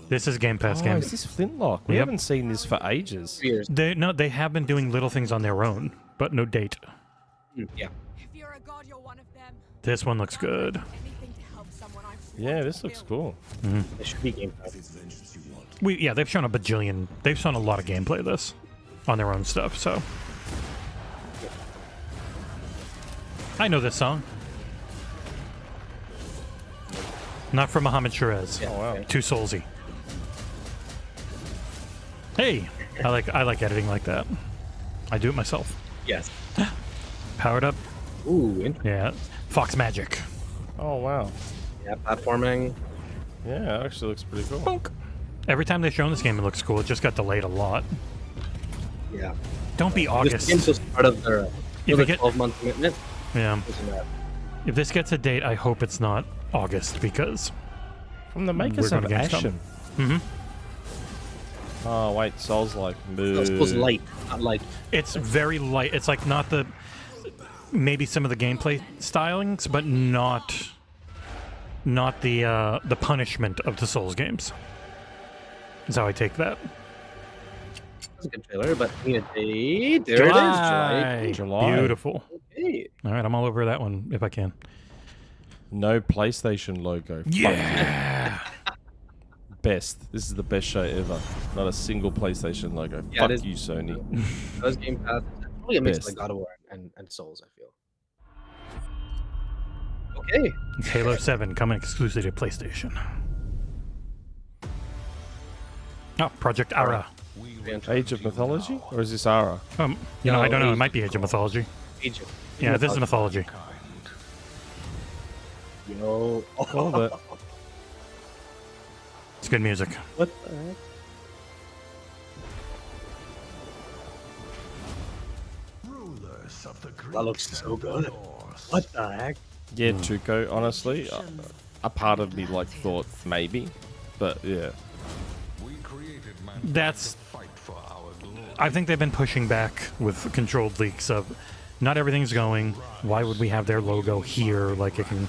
This is Game Pass game. Is this Flintlock? We Yep. haven't seen this for ages. They have been doing little things on their own, but no date. Yeah. This one looks good. Yeah, this looks cool. It should be Game Pass. They've shown they've shown a lot of gameplay of this on their own stuff, so. I know this song. Not from Mohammed Sherez. Yeah, wow. Too soulsy. Hey, I like editing like that. I do it myself. Yes. Powered up. Ooh, interesting. Yeah. Fox Magic. Oh, wow. Yeah, platforming. Yeah, it actually looks pretty cool. Bonk. Every time they've shown this game, it looks cool. It just got delayed a lot. Yeah. Don't be This August. game's just part of their If it get- 12-month commitment. Yeah. Isn't that? If this gets a date, I hope it's not August because From the makers we're of going to Gamescom. Ashen. Mm-hmm. Oh, wait, Souls-like. It's supposed to light, not light. It's very light. It's like not the maybe some of the gameplay stylings, but not the punishment of the Souls games. That's how I take that. That's a good trailer, but we need a date. There it is. July. Beautiful. Okay. All right, I'm all over that one if I can. No PlayStation logo. Yeah. Best. This is the best show ever. Not a single PlayStation logo. Yeah, Fuck it is. you, Sony. That was Game Pass. Probably a mix of Best. like God of War and Souls, I feel. Okay. It's Halo 7 coming exclusively to PlayStation. Oh, Project Ara. Age of Mythology? Or is this Ara? I don't know. It might be Age of Mythology. Egypt. Yeah, this is Mythology. Yo. Called it. It's good music. What the heck? That looks so good. What the heck? Yeah, Tuco, honestly, a part of me like thought maybe, but yeah. I think they've been pushing back with controlled leaks of not everything's going. Why would we have their logo here? Like it can.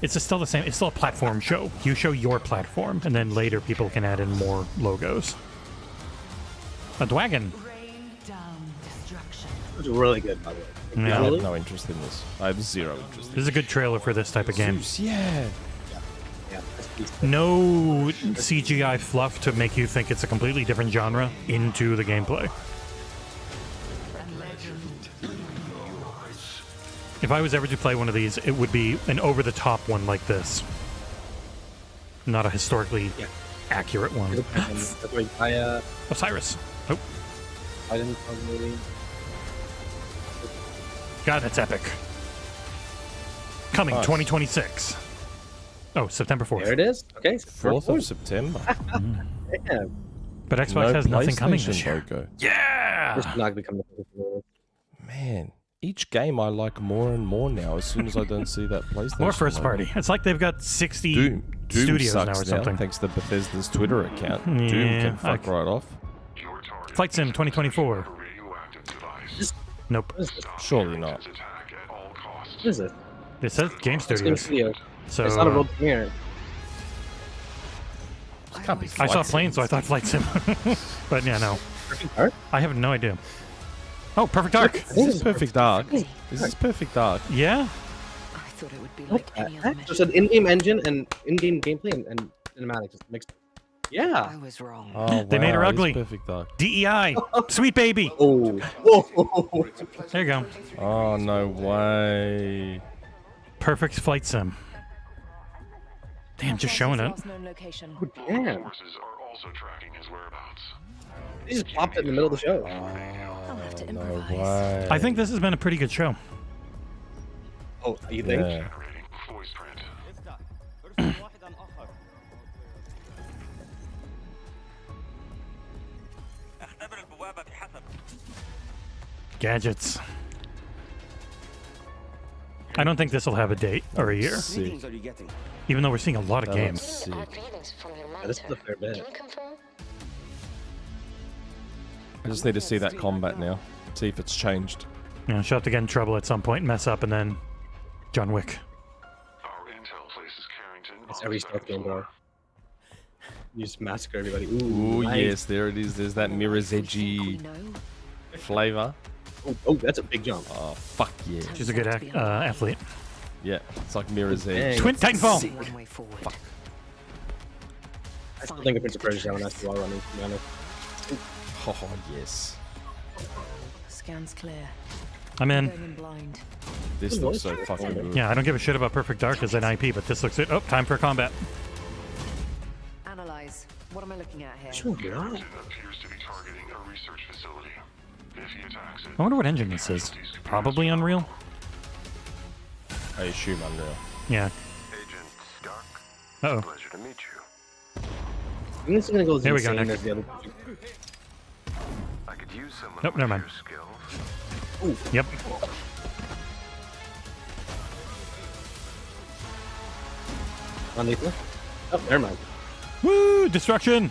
It's still the same. It's still a platform show. You show your platform, and then later people can add in more logos. A dragon. It was really good, by the way. Yeah. I have no interest in this. I have zero interest. This is a good trailer for this type of game. Zeus, yeah. Yeah. No CGI fluff to make you think it's a completely different genre into the gameplay. If I was ever to play one of these, it would be an over-the-top one like this. Not a historically accurate one. Osiris. Oh. I didn't probably. God, that's epic. Coming Nice. 2026. Oh, September 4th. There it is. Okay. 4th of September. Yeah. But Xbox No has nothing coming this PlayStation year. logo. Yeah! This is not become the Man, each game I like more and more now as soon as I don't see that PlayStation More first logo. party. It's like they've got 60 Doom studios now sucks or something. thanks to Bethesda's Twitter account. Doom Yeah, can fuck right off. Flight Sim 2024. Nope. Surely not. What is it? It says Game It's Game Studios. Studios. So It's not a world premiere. It can't be I saw Flight planes, so I thought Flight Sim. But yeah, no. Perfect Dark? I have no idea. Oh, Perfect Dark. Is this Perfect Dark? Is this Perfect Dark? Yeah. I thought it would be What like the any other heck? There's an in-game engine and in-game gameplay and cinematics mixed. Yeah. I was wrong. Oh, They made her wow, it is ugly. Perfect Dark. DEI. Sweet baby. Oh. Whoa. There you go. Oh, no way. Perfect Flight Sim. Damn, just showing it. Oh, damn. He just popped it in the middle of the show. No way. I think this has been a pretty good show. Oh, you think? Yeah. Gadgets. I don't think this will have a date or a year. Sick. Even though we're seeing a lot of That games. looks sick. Yeah, this is a fair bit. I just need to see that combat now. See if it's changed. Yeah, she'll have to get in trouble at some point, mess up, and then John Wick. It's every stealth game, bro. You just massacre everybody. Ooh, nice. yes, there it is. There's that mirror's edgy flavor. Oh, that's a big jump. Oh, fuck yeah. She's a good athlete. Yeah, it's like mirror's edge. Twin Titanfall! Fuck. I still think of Prince of Persia when that's wall running, to be honest. Oh, yes. Scans clear. I'm in. Going in blind. This looks so fucking good. Yeah, I don't give a shit about Perfect Dark as an IP, but this looks good. Oh, time for combat. Analyze. What am I looking at here? Sure, get on. I wonder what engine this is. Probably Unreal. I assume Unreal. Yeah. Uh-oh. Pleasure to meet you. I think this is gonna go as There we go, insane Nick. as the other. I could use someone Nope, never mind. skills. Yep. On Nathan? Oh, never mind. Woo! Destruction!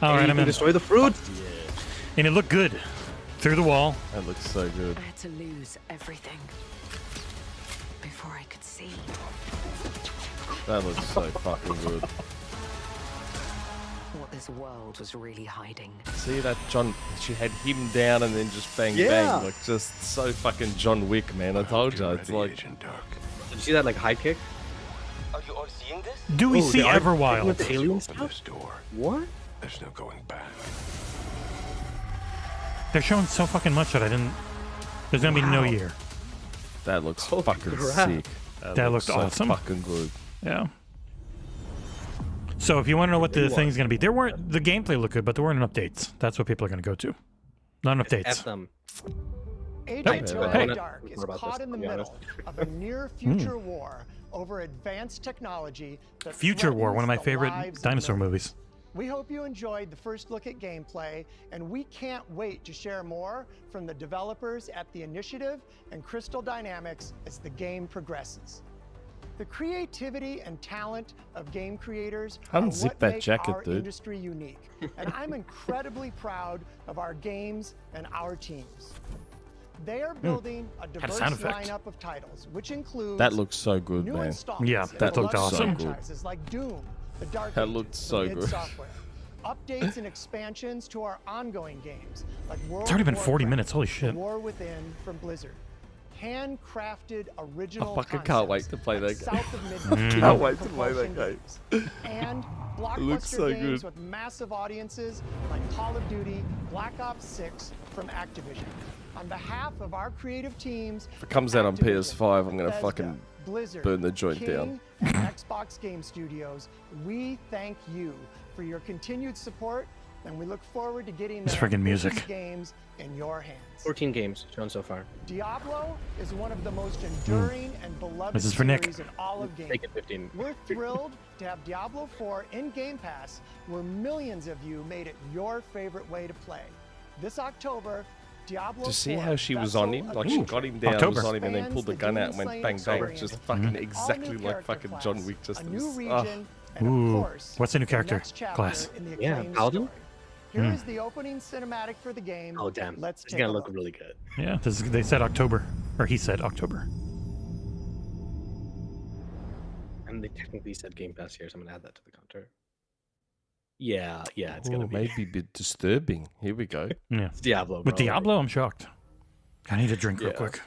All right, I'm in. Destroy the fruit. And it looked good. Through the wall. That looks so good. I had to lose everything before I could see. That looks so fucking good. What this world was really hiding. See that John? She had him down and then just bang Yeah. bang, like just so fucking John Wick, man. I told you, it's like. Did you see that like high kick? Are you all seeing this? Do we Oh, see they are Everwild? with the alien Open this stuff? door. What? There's no going back. They're showing so fucking much that I didn't. There's gonna be no year. That looks Holy fucking crap. sick. That looks looked so awesome. Fucking good. Yeah. So if you want to know what the thing's gonna be, there weren't the gameplay looked good, but there weren't updates. That's what people are gonna go to. Not updates. F them. Agent Hey. Joe Hey. Dark is More about caught this, in the to be middle of a near-future war over advanced technology that Future War, one of my threatens the favorite lives of dinosaur millions. movies. We hope you enjoyed the first look at gameplay, and we can't wait to share more from the developers at the Initiative and Crystal Dynamics as the game progresses. The creativity and talent of game creators are Unzip what that make jacket, our dude. industry unique, and I'm incredibly proud of our games and our teams. They are building a Had a diverse sound effect. lineup of titles, which includes That looks so good, new man. installments Yeah, in that looked beloved awesome. franchises like Doom, The Dark That Ages looked from so id good. Software. Updates and expansions to our ongoing games like World already been of 40 Warcraft, minutes, holy The shid. War Within from Blizzard. Handcrafted original I fucking can't wait concepts to play like that game. South of Midnight Can't wait to play Propulsion that game. games. And blockbuster looks so games good. with massive audiences like Call of Duty, Black Ops 6 from Activision. On behalf of our creative teams, If it comes out on Activision, PS5, I'm gonna Bethesda, fucking Blizzard, burn the joint King, down. and Xbox Game Studios, we thank you for your continued support, and we look forward to getting This the friggin' ambitious music. games in your hands. 14 games shown so far. Diablo is one of the most enduring and beloved This is for Nick. series in all of gaming. Take it 15. We're thrilled to have Diablo 4 in Game Pass, where millions of you made it your favorite way to play. This October, Diablo To see 4 how she was Vessel on him, of like she Truth got him down, October. was on him, and then pulled the gun out and went Expands bang the bang, Demon just Slayer fucking experience. exactly All new like character fucking class, John Wick. Just a new was, region, and Ooh, of course, what's the new character next chapter class? in the Yeah, acclaimed Paladin? story. Here is the opening cinematic for the game. Oh damn, Let's it's take gonna a look look. really good. Yeah, they said October. Or he said October. And they technically said Game Pass here, so I'm gonna add that to the counter. Yeah, it's Ooh, gonna be. maybe a bit disturbing. Here we go. Yeah. It's Diablo, bro. With Diablo, I'm shocked. I need a drink real Yeah. quick.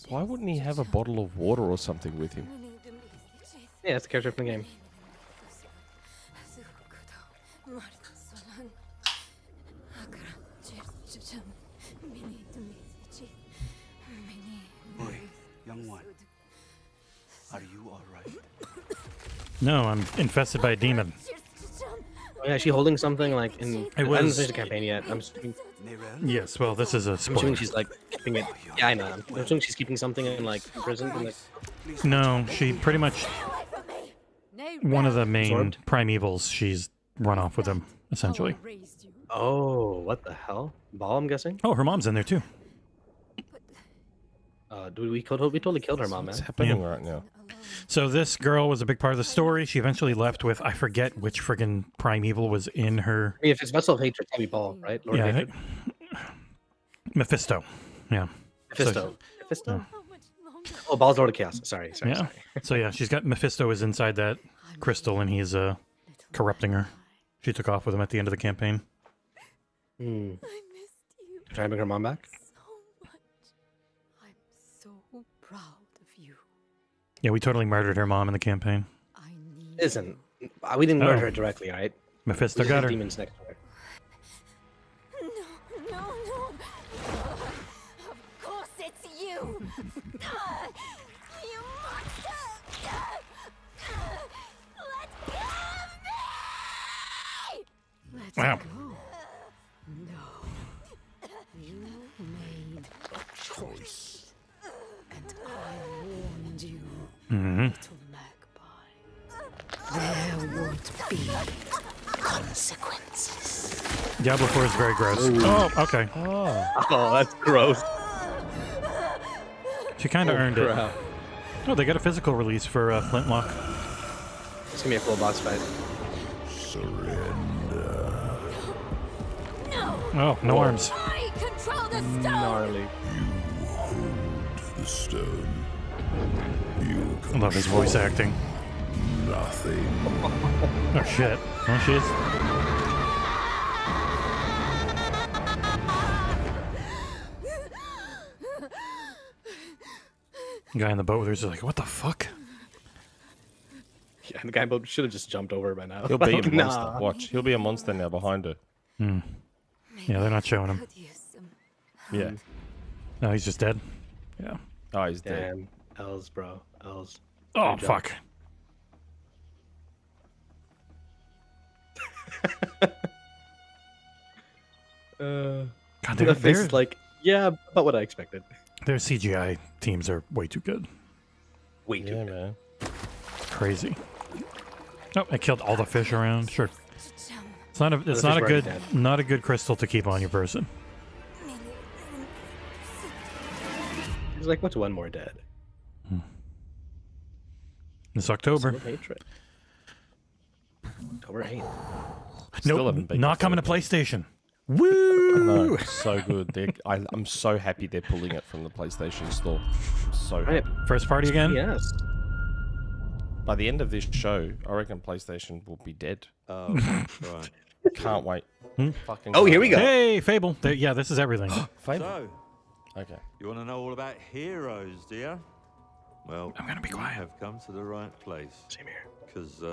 Why wouldn't he have a bottle of water or something with him? Yeah, it's the character from the game. Oi, young one. Are you alright? No, I'm infested by a demon. Oh, yeah, is she holding something like in? I haven't was- finished the campaign yet. I'm assuming, Yes, well, this is a I'm assuming spoiler. she's like keeping it. Yeah, I know. I'm assuming she's keeping something in like prison. And, like, No, she pretty much one of the main primevals. She's run off with him, essentially. oh, what the hell? Ball, I'm guessing. Oh, her mom's in there too. We totally killed her mom, man. What's happening right now? So this girl was a big part of the story. She eventually left with, I forget which friggin' primeval was in her. I mean, if it's Vessel of Hatred, Tabby Ball, right? Lord of Yeah, I Hatred? think Mephisto. Yeah. Mephisto. So, Mephisto? Oh, Balls Lord of Chaos. Sorry. yeah. So yeah, she's got Mephisto is inside that crystal, and he's corrupting her. She took off with him at the end of the campaign. Hmm. Try to bring her mom back? So proud of you. Yeah, we totally murdered her mom in the campaign. Isn't. We didn't murder her directly, right? Mephisto We just got had her. demons next to her. No. Of course it's you. You monster. Let go of me. Let Wow. go. No. You made a choice. And I warned you, little magpie. There would be consequences. Diablo 4 is very gross. Ooh. Oh, okay. Oh, that's gross. She kind of earned crap. it. Oh, they got a physical release for Flintlock. It's gonna be a cool boss fight. Oh, no arms. I control the stone. Gnarly. The stone. I love his voice acting. Nothing. Oh, shit. Oh, she is. The guy in the boat with her is like, what the fuck? Yeah, the guy should have just jumped over by now. He'll be a monster. Nah. Watch. He'll be a monster now behind her. Hmm. Yeah, they're not showing him. Yeah. No, he's just dead. Yeah. Oh, he's dead. Damn. L's, bro. L's. Oh, Good job. fuck. God, The face is like, yeah, about what I expected. their CGI teams are way too good. Way too Yeah, good. man. Crazy. Oh, I killed all the fish around. Sure. It's not a. It's The not a fish were good. already Not a good crystal to keep on your person. He's like, what's one more dead? It's October. Some hatred. October 8th. Still Nope, haven't beaten not coming to Flip. PlayStation. Woo! No, so good. I'm so happy they're pulling it from the PlayStation Store. I'm so Right. happy. First party again? Yes. By the end of this show, I reckon PlayStation will be dead. Oh, right. Can't wait. Fucking Oh, here we go. Hey, Fable. Yeah, this is everything. Fable. So, Okay. you want to know all about heroes, do you? Well, I'm gonna be quiet. You have come to the right place. Same here. Because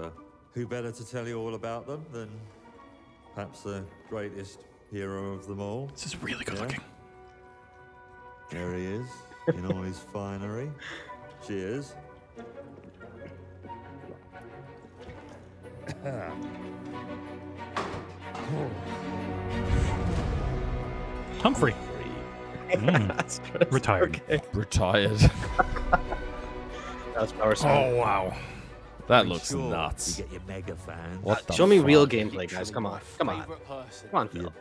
who better to tell you all about them than perhaps the greatest hero of them all? This is really good looking. There he is, in all his finery. Cheers. Humphrey. That's gross. Retired. Okay. Retired. That's power Oh, stone. wow. That looks Sure, nuts. You get your mega fans. What the Show me real fuck? gameplay, guys. Come on. Come on. Come on, Phil.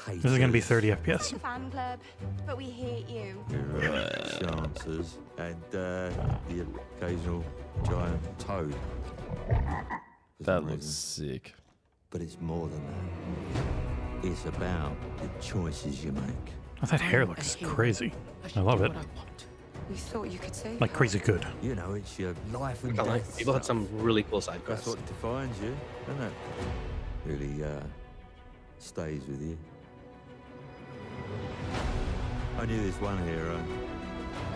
This is going to be 30 FPS. Fan club, but we hate you. Chances and the occasional giant toad. That looks sick. But it's more than that. It's about the choices you make. Oh, that hair looks crazy. I love it. We thought you could say. Like crazy good. You know, it's your life and Kinda like- death. People had stuff. some really cool side That's quests. what defines you, doesn't it? Really stays with you. I knew this one hero.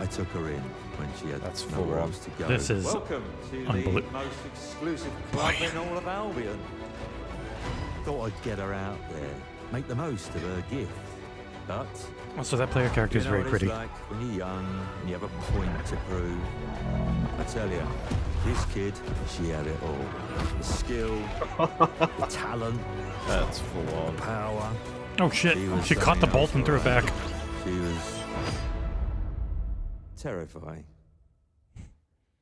I took her in when she had That's nowhere full on. else to go. This is Welcome to the unbelie- most exclusive club in all of Albion. Thought I'd get her out there, make the most of her gift. But Also, that player character is you know very what it's pretty. like when you're young and you have a point to prove. I tell you, this kid, she had it all. The skill, the talent, That's full on. power. Oh, shit. was She caught the something bolt else, and threw it all right. back. She was terrifying.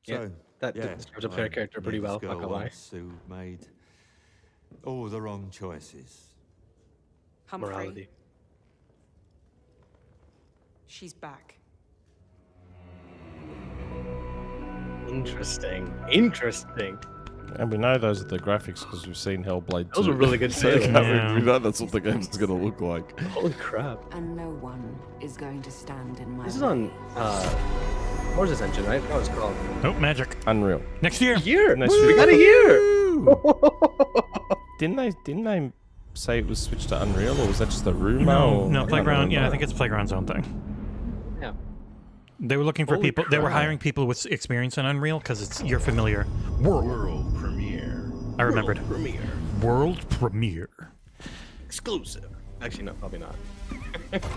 Yeah, So, that yeah, describes a player I character pretty knew well, this not girl gonna lie. once who made all the wrong choices. Humphrey. Morality. She's back. Interesting. Interesting. And we know those are the graphics because we've seen Hellblade 2. Those are really good So too. we know that's what the game's going to look like. Holy crap. And no one is going to stand in my This is on Wars Ascension, right? That was called. Oh, magic. Unreal. Next year. Next We year. got a year. Didn't they say it was switched to Unreal, or was that just a rumor? No, Playground. Yeah, I think it's Playground's own thing. Yeah. They were looking for Holy people. They were crap. hiring people with experience in Unreal because it's you're familiar. World premiere. I remembered. Premiere. World premiere. Exclusive. Actually, no, probably not.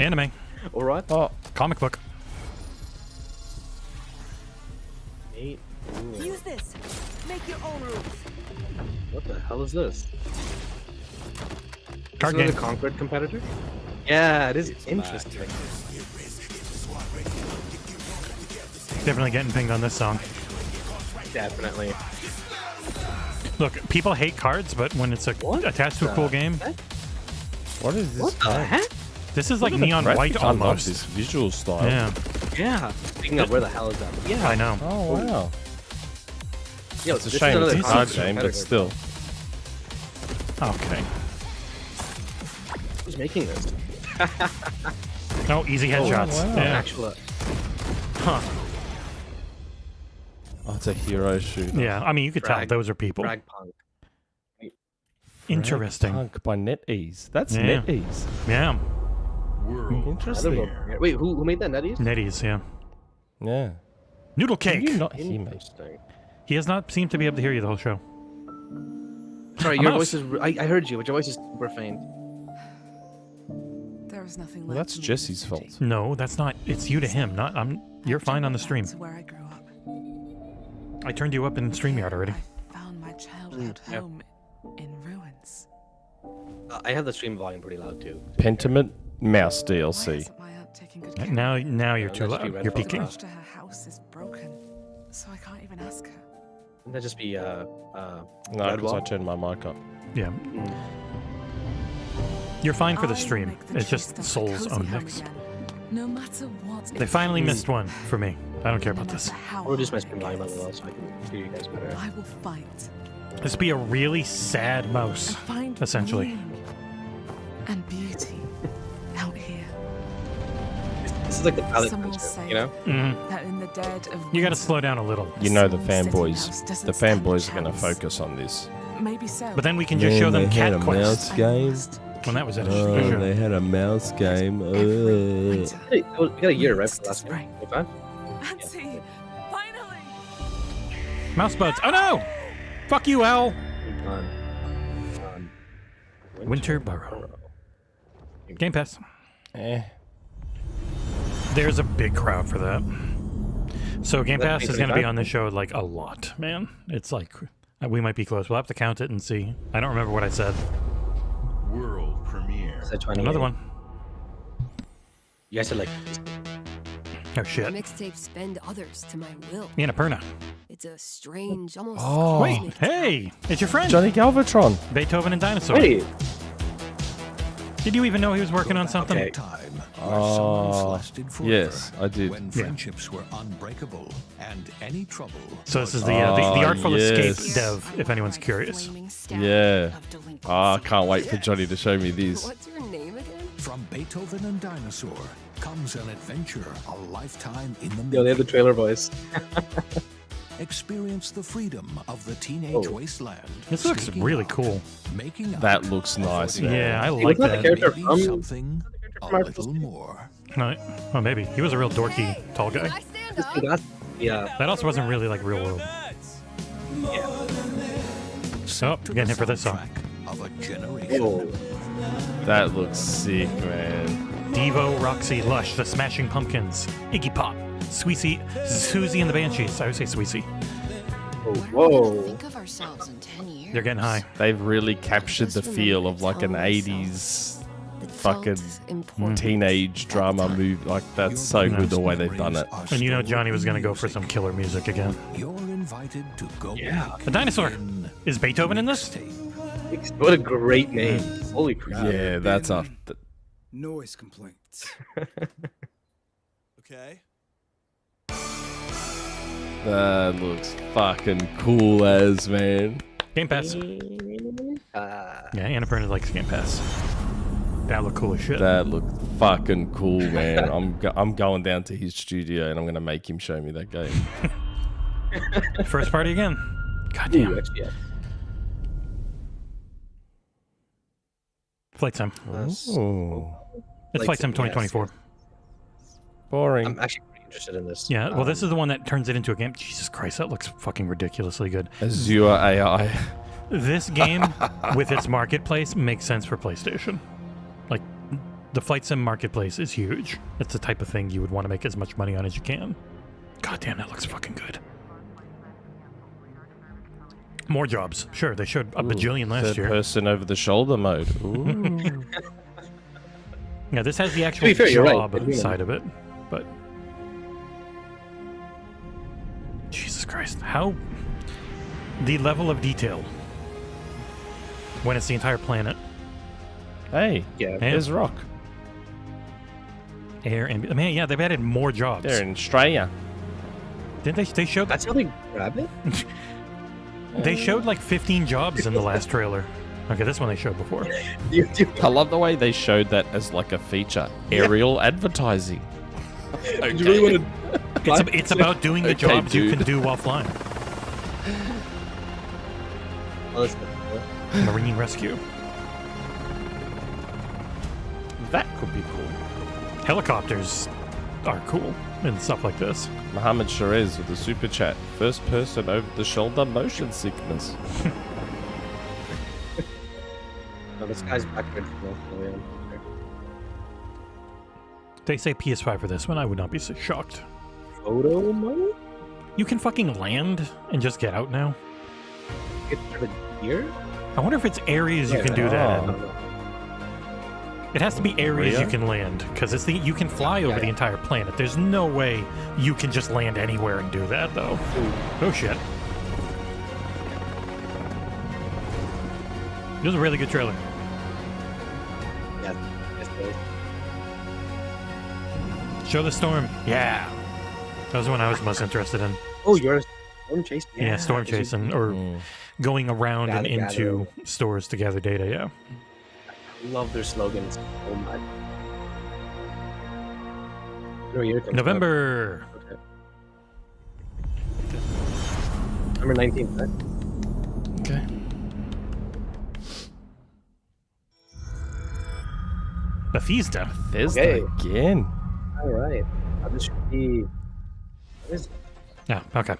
Anime. Or what? Oh, Comic book. Eight. Ooh. Use this. Make your own rules. What the hell is this? Card Is this game. a Conquered competitor? Yeah, it is interesting. Definitely getting pinged on this song. Definitely. Look, people hate cards, but when it's attached to a cool game, what is this? What the heck? this is like Look at the neon graphics. white I love almost. this visual style. Yeah, Yeah. Speaking of, where the hell is that? Yeah. I know. Oh wow. Yo, It's a this is shame another it's a card Conquered game, but competitor. still. Okay. Who's making this? Oh, easy headshots. wow. Yeah. Actual. Huh. Oh, it's a hero shooter. Yeah. I mean, you could tell Frag- those are people. Frag Punk. Interesting. Punk by NetEase. That's Yeah. NetEase. Yeah. World Interesting. premiere. Wait, who made that? NetEase? NetEase. Yeah. Yeah. Noodle Can cake. you not hear me? Interesting. He has not seemed to be able to hear you the whole show. Sorry, A your mouse. voice is. I heard you, but your voice is super faint. There is nothing Well, left that's for me in Jesse's the fault. city. No, that's not. It's you to him. Not. You're fine on the stream. That's where I grew up. I turned you up in StreamYard already. I found my childhood yeah. home in ruins. I have the stream volume pretty loud too. Pentiment Mouse Why DLC. isn't my aunt taking good care of Now me? you're too let's do loud. red You're phone peeking. first. To her house is broken, so I can't even ask her. Wouldn't that just be No, Red because I wall? turned my mic up. Yeah. You're fine for the I will stream. make the It's tree just stump a Soul's cozy own home mix. again, no matter what. They finally missed one for me. I don't care about this. Or reduce my stream volume as well, so I can hear you guys better. I will fight This would be a really sad mouse, and find essentially. meaning and beauty out here. This is like the pilot Some will concert, say you know? that in the dead of You got to winter, slow down a little. You know the Small city fanboys. house doesn't The stand a fanboys are going to chance. focus on this. Maybe so. But then we can just show them Cat Quest. game. When that was it. they had a mouse game. Every winter. Hey, we got a year, right? For the It's last game? spring. 25? Auntie, finally! Mouse buds. Oh no! Fuck you, Al. On Winter Burrow. Game Pass. Eh. There's a big crowd for that. So Game That Pass is going to be 25? on this show like a lot, man. It's like we might be close. We'll have to count it and see. I don't remember what I said. World premiere. Is that 28? Another one. You guys said like. Oh shit. Mixtapes bend others to my will. Annapurna. It's a strange, almost Oh. Wait, cosmic hey, it's your friend. Johnny Galvatron. Beethoven and Dinosaur. Wait! Did you even know he was working on something? Okay. Time Oh, yes, I did. When friendships were unbreakable and any trouble. So this is the Artful Escape dev, if anyone's curious. flaming staff Yeah. of delinquency. Oh, I can't wait for Johnny to show me this. What's your name again? From Beethoven and Dinosaur comes an adventure, a lifetime in the Yo, they have the trailer voice. Experience the freedom of the teenage Oh. wasteland. This looks sneaking really out, cool. Making out, That looks nice, man. Yeah, I Hey, like wasn't that the that. character maybe from- something a from Artful little Escape? more. No, oh, maybe. He was a real dorky, tall guy. I stand up. Yeah. That also wasn't really like real world. Oh, To getting the hit for this song. soundtrack Of a generation. Whoa. That looks sick, man. Devo, Roxy, Lush, The Smashing Pumpkins, Iggy Pop, Sweetie, Susie and the Banshees. I would say Sweetie. Whoa. Think of ourselves in 10 years. They're getting high. They've really captured the feel of like an 80s fucking teenage drama movie. Like, that's so good the way they've done it. And you know Johnny was going to go for some killer music again. You're invited to go Yeah. back A dinosaur. in Is Beethoven in this? What a great name. Holy crap. Yeah, that's a. Noise complaints. Okay. That looks fucking cool as, man. Game Pass. Yeah, Annapurna likes Game Pass. That look cool as shit. That looked fucking cool, man. I'm going down to his studio and I'm gonna make him show me that game. First party again. God damn. Ooh, actually, yeah. Flight Sim. Ooh. It's Flight Sim 2024. Yes. Boring. I'm actually pretty interested in this. Yeah, well, this is the one that turns it into a game. Jesus Christ, that looks fucking ridiculously good. Azure AI. This game, with its marketplace, makes sense for PlayStation. Like, the Flight Sim marketplace is huge. It's the type of thing you would want to make as much money on as you can. God damn, that looks fucking good. More jobs. Sure, they showed a bajillion last year. Person over the shoulder mode. Ooh. Yeah, this has the actual fair, job right. side of it, but Jesus Christ, how the level of detail when it's the entire planet. Hey, Yeah. there's Rock. Air and man, yeah, they've added more jobs. They're in Australia. Didn't they? They showed That's how they grab it? they showed like 15 jobs in the last trailer. Okay, this one they showed before. I love the way they showed that as like a feature. Aerial advertising. Okay. Do you really want to... It's about doing the Okay, jobs you dude. can do while flying. Oh, that's good. Marine rescue. That could be cool. Helicopters are cool and stuff like this. Mohammed Sharez with the super chat. First person over the shoulder motion sickness. No, this guy's backwards. They say PS5 for this one. I would not be so shocked. Photo mode? You can fucking land and just get out now. Get for the gear? I wonder if it's areas you can do that in. Oh. It has to be areas Rio? you can land, because it's you can fly over the entire planet. There's no way you can just land anywhere and do that, though. Oh shit! It was a really good trailer. Yeah. Yes, it is. Show the storm. Yeah, that was the one I was most interested in. Oh, you're a storm chase? Yeah, storm chasing or going around and into stores to gather data. Yeah. I love their slogans so much. No, year comes November. up. Okay. November 19th, right? Okay. Bethesda. Bethesda Okay. again. All right. This should be. What is it? Yeah. Okay.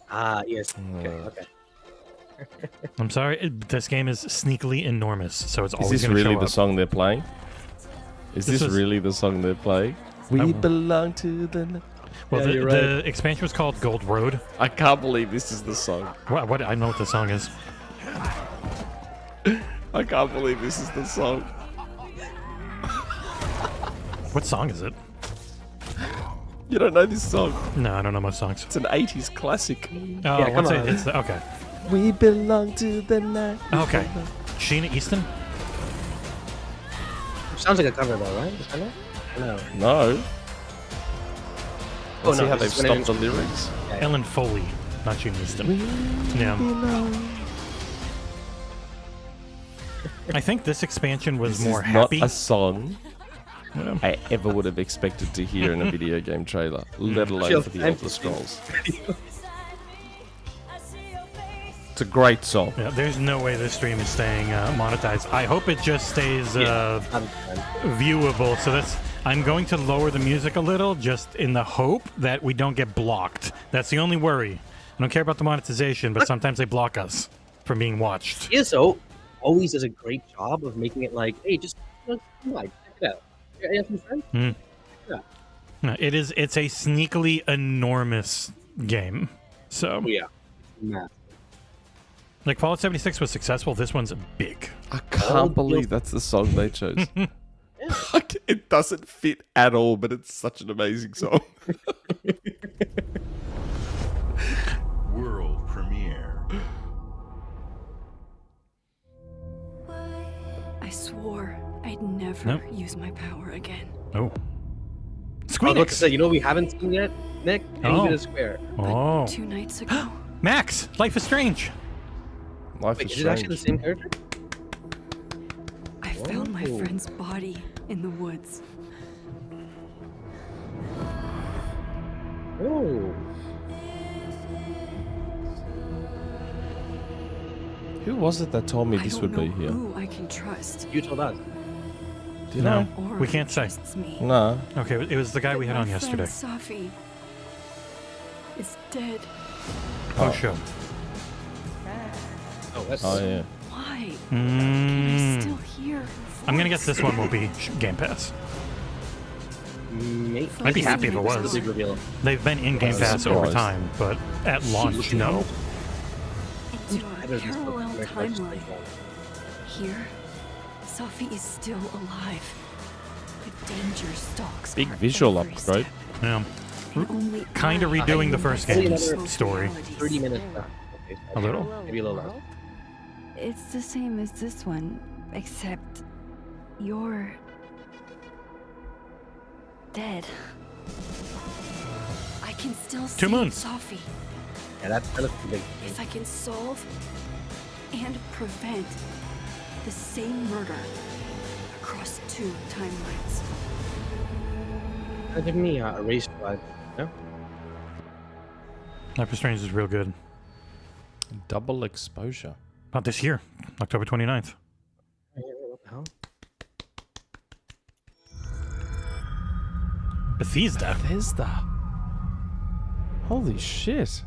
Ah, yes. Okay. Okay. I'm sorry. This game is sneakily enormous, so it's Is always this going to really show the up. song they're playing? Is This this is- really the song they're playing? We belong to the... Well, Yeah, the, you're right. the expansion was called Gold Road. I can't believe this is the song. What? I know what the song is. I can't believe this is the song. What song is it? You don't know this song? No, I don't know most songs. It's an 80s classic. Oh, Yeah, what's come it? on. It's the, okay. We belong to the night. Okay. Sheena Easton? Sounds like a cover, though, right? Is that it? No. No. Oh, See no, how this they've is when stopped it- the lyrics? Yeah. Ellen Foley, not Sheena Easton. Yeah. I think this expansion was This more is happy. not a song Yeah. I ever would have expected to hear in a video game trailer, let alone Chill. for the Elder Scrolls. It's a great song. Yeah, there's no way this stream is staying monetized. I hope it just stays viewable. So I'm going to lower the music a little, just in the hope that we don't get blocked. That's the only worry. I don't care about the monetization, but sometimes they block us from being watched. ESO always does a great job of making it like, hey, just come on, check it out. You have some friends? Mm. Yeah. No, it's a sneakily enormous game. So Oh, yeah. Massive. like Fallout 76 was successful. This one's big. I can't believe that's the song they chose. It doesn't fit at all, but it's such an amazing song. World premiere. I swore I'd never Nope. use my power again. Oh. I was about to say, you know what we haven't seen yet, Nick? King of Square. Oh. 2 nights ago. Max, Life is Strange. Life Wait, is is it actually the strange. same character? I found my friend's body in the woods. Oh. Who was it that told me this would be here? Who I can trust. You told us. Did No, I? we can't say. Me. No. Okay, it was the guy we had on My friend yesterday. Sophie is dead. Oh, sure. Oh, that's. Oh yeah. Why? Mm. Still here. I'm gonna guess this one will be Game Pass. I'd be happy if it was. Big reveal. They've been in Game Pass over time, but at launch, no. Into a parallel timeline. Here, Sophie is still alive. The danger stalks. Big her visual every upgrade. step. Yeah. And only Kind of I redoing the first Only game's another story. 30 minutes left. Okay, A little? Maybe a little less. It's the same as this one, except you're dead. I can still Two save moons. Sophie Yeah, that's big. if I can solve and prevent the same murder across 2 timelines. Give me a race vibe. No? Life is Strange is real good. Double exposure. Not this year, October 29th. What the hell? Bethesda. Bethesda. Holy shit.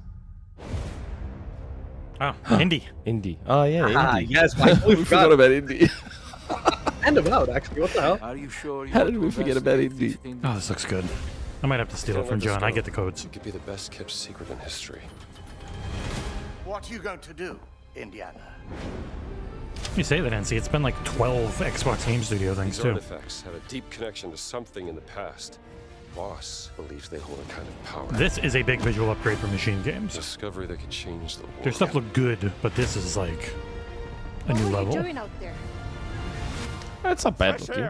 Oh, Indie. Indie. Oh yeah, Indie. Yes, I totally we forgot about Indie. And Avowed, actually. What the hell? Are you sure you How want did to we forget about investigate Indie? Oh, this looks good. I might have to steal it from John. I get the codes. It could be the best kept secret in history. What are you going to do, Indiana? You say that, NC. It's been like 12 Xbox Game Studio things, These too. artifacts have a deep connection to something in the past. Boss believes they hold a kind of power. This is a big visual upgrade for machine games. Discovery that can change the world. Their stuff looked good, but this is like a new level. out there? That's not bad looking.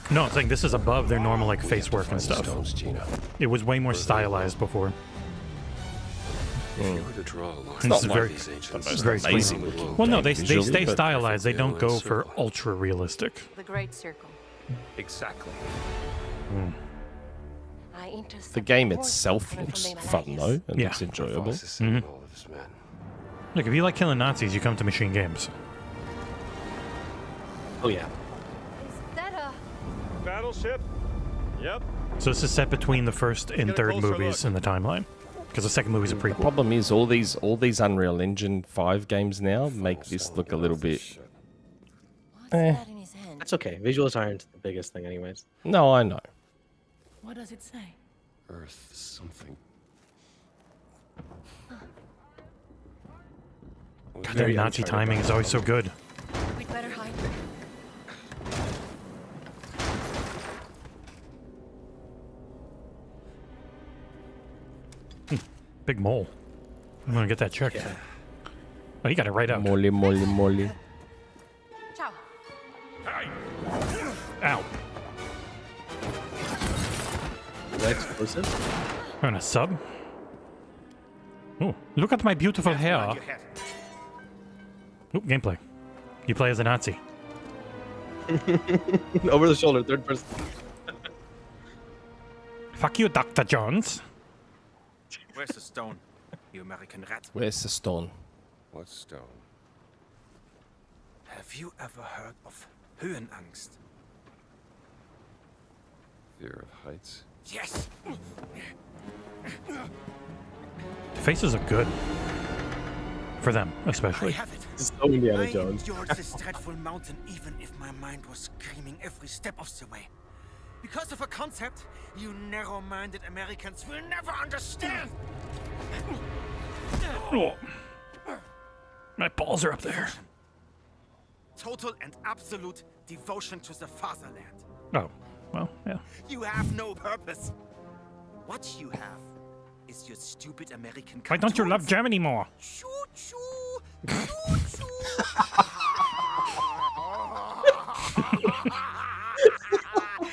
No, I'm saying this is above their normal like face work and stuff. Stones, Gina. It was way more stylized before. If you were to draw a line, And this is very, these ancients, most very amazing clean. looking Well, no, they visually, stay but- stylized. They don't go Alien for circle. ultra realistic. The Great Circle. Exactly. The game itself looks fun though, and Yeah. it's enjoyable. Boss is saving all of his men. Look, if you like killing Nazis, you come to machine games. Oh, yeah. Is that a... Battleship? Yep. So this is set between the first and get a third closer movies look. in the timeline, because the second movie's a The prequel. problem is all these Unreal Engine 5 games now make this look a little bit. That's okay. Visuals aren't the biggest thing, anyways. No, I know. What does it say? Earth something. God, their Nazi timing is always so good. We'd better hide. Big mole. I'm gonna get that checked. Yeah. Oh, you got it right out. Molly, molly, molly. Ciao. Ow. Is that exclusive? We're on a sub. Oh, look at my beautiful hair. Oh, gameplay. You play as a Nazi. Over the shoulder, third person. Fuck you, Dr. Jones. Where's the stone, you American rat? Where's the stone? What stone? Have you ever heard of Höhenangst? Fear of heights. Yes! The faces are good. For them, I especially. have it. So Indiana I Jones. endured this dreadful mountain even if my mind was screaming every step of the way. Because of a concept you narrow-minded Americans will never understand. Oh. My balls are up there. Total and absolute devotion to the fatherland. Oh, well, yeah. You have no purpose. What you have is your stupid American Why don't you love cartoons. Germany more? Choo choo, choo choo.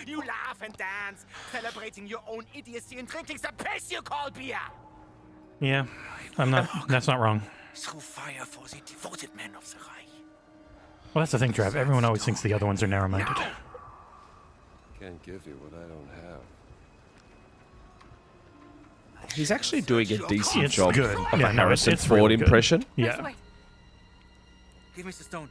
You laugh and dance, celebrating own idiocy and drinking some piss you call beer. Yeah, I'm not. That's not wrong. Through fire for the devoted men of the Reich. Well, that's the thing, Trav. Everyone always thinks the other ones are narrow-minded. Can't give you what I don't have. He's actually doing a decent It's job good. of Yeah, a no, Harrison it's Ford really good. impression. Yeah. Give me the stone.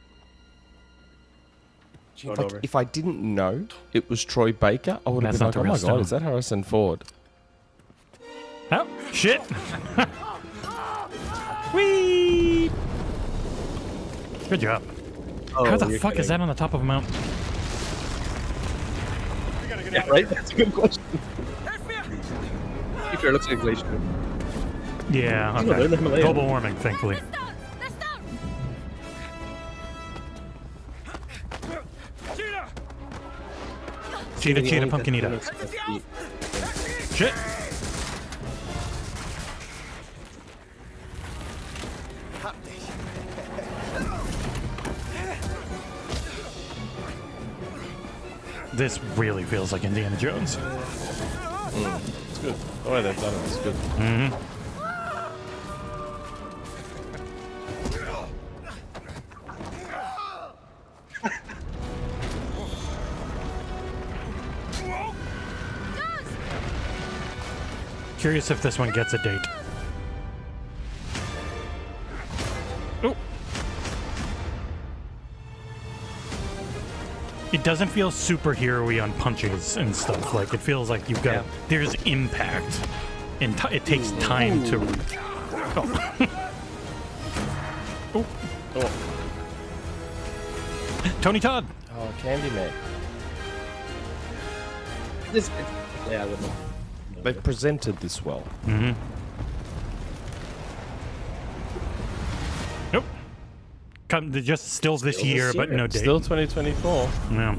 Like, if I didn't know it was Troy Baker, I would have That's been not like, the oh real my stone. god, is that Harrison Ford? Oh, shit. Whee! Good job. Oh, How the you're fuck is that kidding. on the top of a mountain? Yeah, right? That's a good question. If it looks like a glacier. Yeah, You know, they're in the okay. Himalayas. Global warming, thankfully. Cheetah, pumpkin eater. Shit. This really feels like Indiana Jones. It's good. The way they've done it is good. Mm-hmm. Curious if this one gets a date. Oh. It doesn't feel superhero-y on punches and stuff. Like, it feels like you've got... There's impact. And it takes time to... Oh. Oh. Oh. Tony Todd! Oh, Candyman. Yeah, I would know. They presented this well. Mm-hmm. Nope. Just still this year, but no date. Still 2024. Yeah.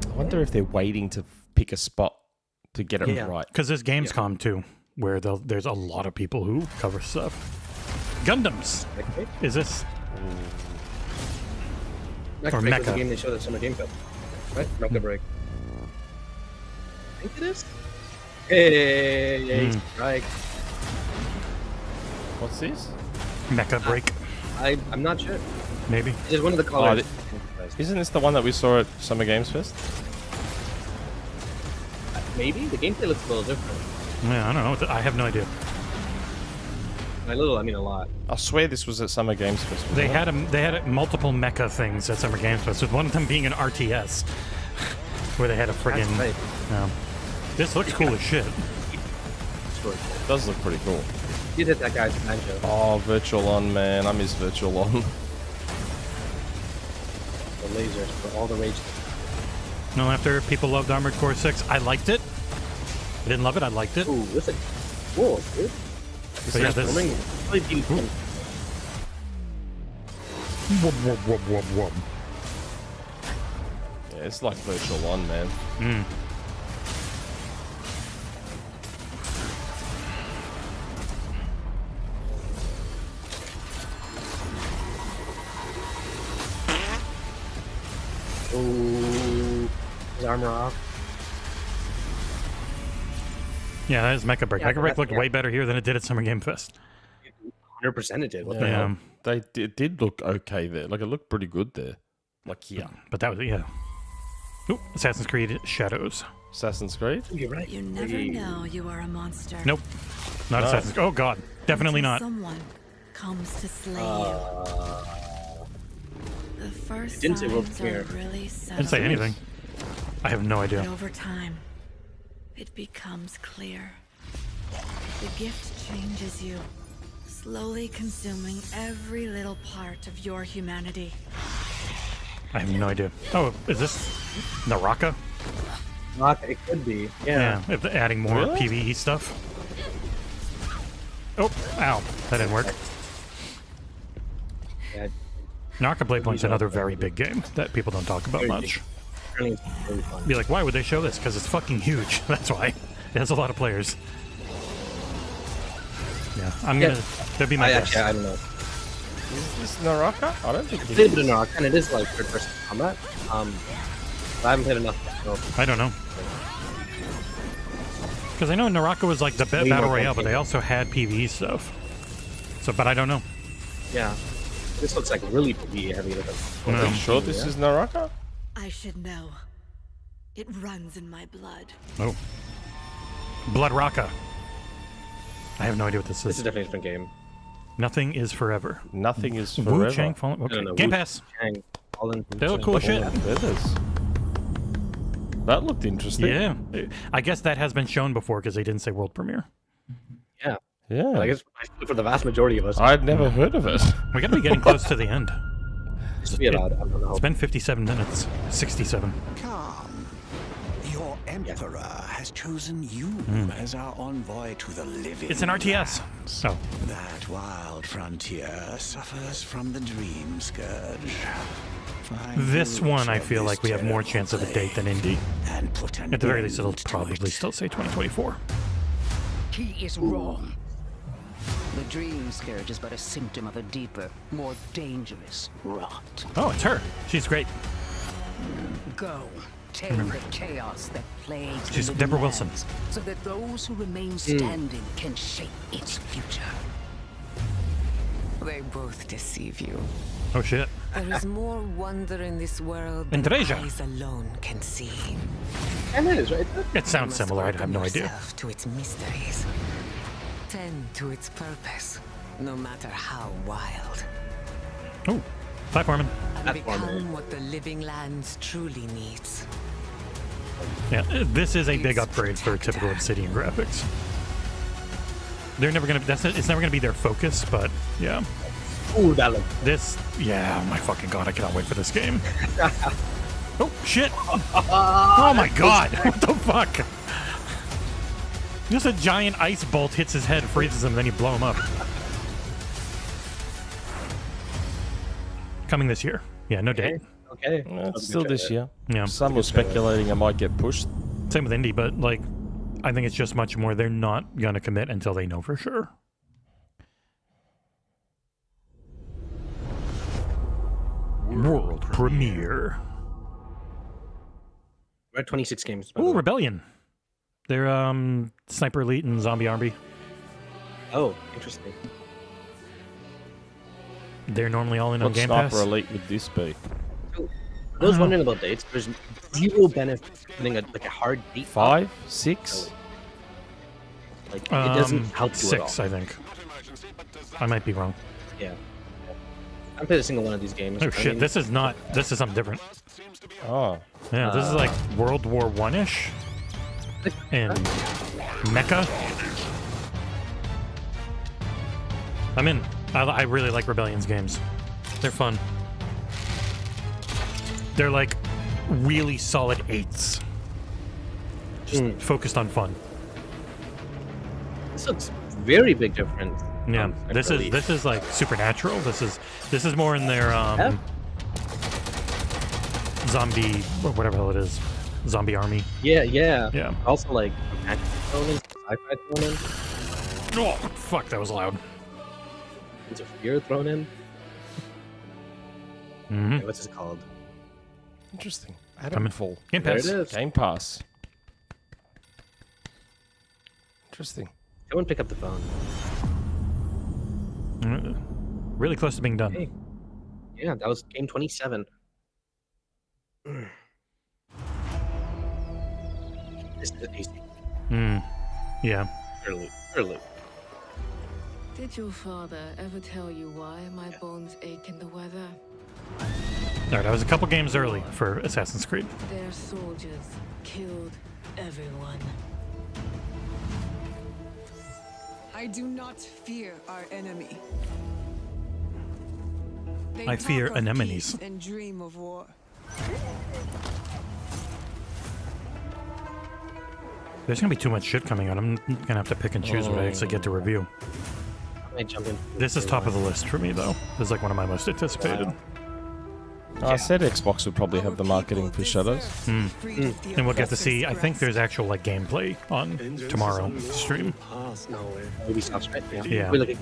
I wonder if they're waiting to pick a spot to get it right. Because there's Gamescom too, where there's a lot of people who cover stuff. Gundams. Is this? Mecha Or Break was the Mecha. game they showed at Summer Game Fest, right? Mecha Break. I think it is. Hey, strike. What's this? Mecha Break. I'm not sure. Maybe. It's one of the colors. Isn't this the one that we saw at Summer Games Fest? Maybe the gameplay looks a little different. Yeah, I don't know. I have no idea. By little, I mean a lot. I swear this was at Summer Games Fest. They had multiple mecha things at Summer Games Fest, with one of them being an RTS, where they had a friggin'. That's right. This looks cool as shit. It does look pretty cool. You did that guy's banjo. Oh, Virtual On, man. I miss Virtual On. The lasers for all the rage. No, after people loved Armored Core 6, I liked it. I didn't love it, I liked it. Ooh, listen. Cool, dude. But yeah, this... Yeah, it's like Virtual On, man. Mm. Ooh, his armor off. Yeah, that is Mecha Break. Yeah, Mecha Break looked yeah. way better here than it did at Summer Game Fest. 100% it did. What the hell? It did look okay there. Like, it looked pretty good there. Like, yeah. But that was, yeah. Ooh, Assassin's Creed Shadows. Assassin's Creed? You're right. You never know you are a monster. Nope. Not Assassin's Creed. Oh, God. Definitely Until not. Someone comes to slay you. The first didn't say World signs Premiere. are really Didn't say anything. I have no But idea. over time, it becomes clear. The gift changes you, slowly consuming every little part of your humanity. I have no idea. Oh, is this Naraka? It could be. Yeah. If they're adding more Really? PvE stuff. Oh, ow. That didn't work. Yeah. Naraka Blade Point's another very big game that people don't talk about much. Be like, why would they show this? Because it's fucking huge. That's why. It has a lot of players. Yeah, I'm gonna. That'd be my guess. I don't know. Is this Naraka? I don't think It's a little bit of Naraka, and it is like third-person combat. I haven't played enough. So. I don't know. Because I know Naraka was like the battle royale, but they also had PvE stuff. So, but I don't know. Yeah. This looks like really PvE heavy. Are you sure this is Naraka? I should know. It runs in my blood. Oh. Blood Raka. I have no idea what this is. This is definitely a different game. Nothing is forever. Nothing is forever. Wuchang fallen. Okay. No, Game Pass. Wuchang fallen. They look cool as shit. Feathers. That looked interesting. Yeah. I guess that has been shown before because they didn't say world premiere. Yeah. Yeah. I guess for the vast majority of us. I'd never heard of it. We gotta be getting close to the end. It's been 57 minutes. 67. Come. Your emperor has chosen you as our envoy to the living. It's an RTS. Oh. That wild frontier suffers from the dream scourge. This one, I feel like we have more chance of a date than Indie. At the very least, it'll probably still say 2024. He is wrong. The dream scourge is but a symptom of a deeper, more dangerous rot. Oh, it's her. She's great. Go. Tame the chaos that plagues She's the Deborah lands, Wilson. so that those who remain standing can shape its future. They both deceive you. Oh, shit. There is more wonder in this world And than Treasure. eyes alone can see. And it is, right? It sounds similar. I have no idea. Yourself to its mysteries. Tend to its purpose, no matter how wild. Oh, platforming. And become what the living lands truly needs. Yeah, this is a big upgrade for typical Obsidian graphics. They're never gonna. It's never gonna be their focus, but yeah. Ooh, that looks. This, yeah. Oh my fucking god! I cannot wait for this game. Oh shit! Oh my god! What the fuck? Just a giant ice bolt hits his head, freezes him, and then you blow him up. Coming this year. Yeah, no date. Okay. It's still this year. Yeah. Some were speculating it might get pushed. Same with Indie, but like, I think it's just much more. They're not gonna commit until they know for sure. World premiere. We're at 26 games. Ooh, Rebellion. They're Sniper Elite and Zombie Army. Oh, interesting. They're normally all in on What Game Sniper Pass. Elite would this be? So, I was wondering about dates. There's zero benefit putting a hard date. 5, 6. Like it doesn't help you 6, at all. I think. I might be wrong. Yeah. I haven't played a single one of these games. Oh I shit! mean, This is not. This is something different. Oh. Yeah, this is like World War One-ish. And Mecha. I'm in. I really like Rebellion's games. They're fun. They're like really solid 8s. Just focused on fun. This looks very big difference. Yeah, this is like Supernatural. This is more in their zombie or whatever the hell it is, Zombie Army. Yeah. Also like thrown in, sci-fi thrown in. Oh fuck, that was loud. Is there fear thrown in? Mm-hmm. Okay, what's this called? Interesting. Atomfall. Game Pass. There it is. Game Pass. Interesting. Someone pick up the phone. Really close to being done. Hey. Yeah, that was game 27. This is easy. Yeah. Early. Did your father ever tell you why my bones ache in the weather? Alright, I was a couple games early for Assassin's Creed. Their soldiers killed everyone. I do not fear our enemy. They I fear talk of anemones. peace and dream of war. There's gonna be too much shit coming out. I'm gonna have to pick and choose what I actually get to review. I might jump in. This is top of the list for me, though. This is like one of my most anticipated. I said Xbox would probably have the marketing for Shadows. And we'll get to see. I think there's actual like gameplay on tomorrow stream. Ubisoft's right. Yeah. We're looking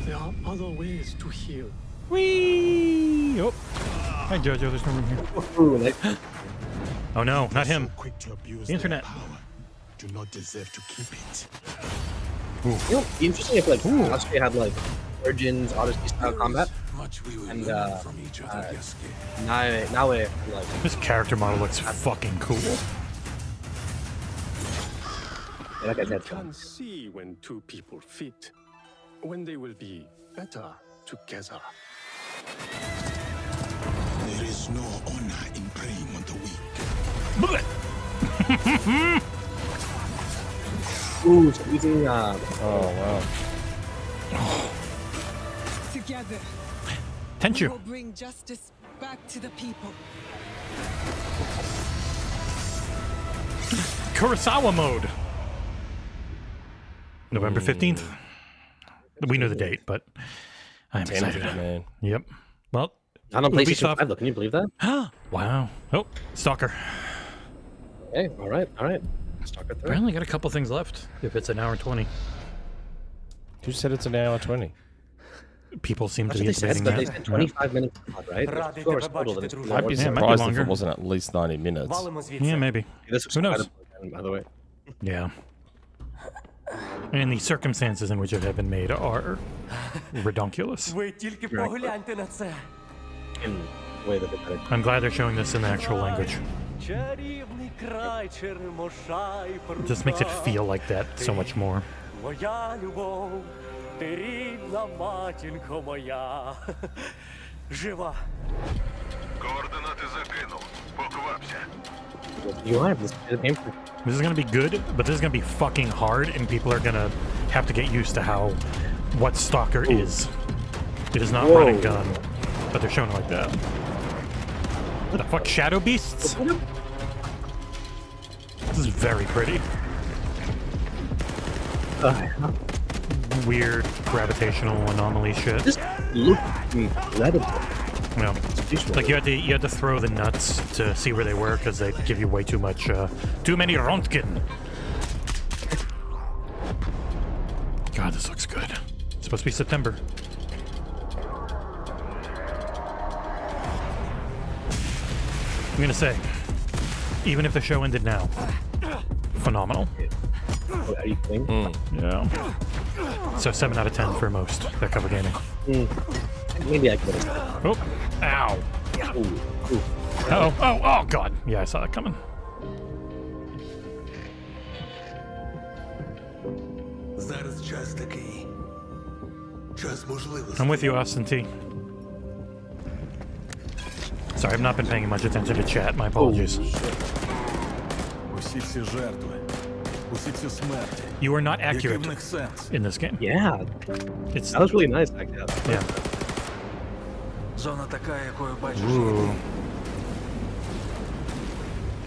There are other ways to heal. Whee! Oh. Hi, Jojo. There's no room here. Ooh, nice. Oh no, not him. So quick to abuse The internet. their power. Do not deserve to keep it. You know, it'd be interesting if like Austria had like Origins Odyssey style combat, and now it like This character model looks fucking cool. yeah, that guy's You head can see when two people fit, when they will be better together. There is no honor in preying on the weak. Ooh, so using Oh wow. Together, we Tenchu. will bring justice back to the people. Kurosawa mode. November 15th. We know the date, but I'm excited. Man. Yep. Well, not on PlayStation Ubisoft- 5 though. Can you believe that? Wow. Oh, Stalker. Hey, all right. Stalker 3. I only got a couple things left. If it's an hour and 20, Who said it's an hour 20? people seem That's to what be they said. admitting They that. said 25 minutes, right? It's 2 hours total, then it's I'd be Yeah, it might be surprised if longer. it wasn't at least 90 minutes. Yeah, maybe. This was Who knows? incredible, by the way. Yeah. And the circumstances in which it had been made are redonkulous. Ви тільки погляньте на це. In the way that they put it. I'm glad they're showing this in the actual language. Чарівний край Черемоша і It just makes it feel like that so much more. Моя любов, ти рідна матінко моя. Жива. Координати закинув. Поквапся. You are this game for This is gonna be good, but this is gonna be fucking hard, and people are gonna have to get used to what Stalker is. It is not Whoa. run and gun, but they're showing it like that. What the fuck, Shadow Beasts? This is very pretty. Weird gravitational anomaly shit. This looks incredible. Yeah. Like you had to throw the nuts to see where they were because they give you way too much, too many Röntgen. God, this looks good. It's supposed to be September. I'm gonna say, even if the show ended now, phenomenal. What are you doing? Yeah. So 7 out of 10 for most that cover gaming. Maybe I could have. Oh, ow. Oh, God. Yeah, I saw that coming. Зараз час такий. Час можливостей. I'm with you, Austin T. Sorry, I've not been paying much attention to chat. My apologies. Усі ці жертви, усі ці смерті. You are not Який в accurate них сенс? in this game. Yeah. It's That was really nice, actually. yeah. Зона така, якою бачиш. Ooh.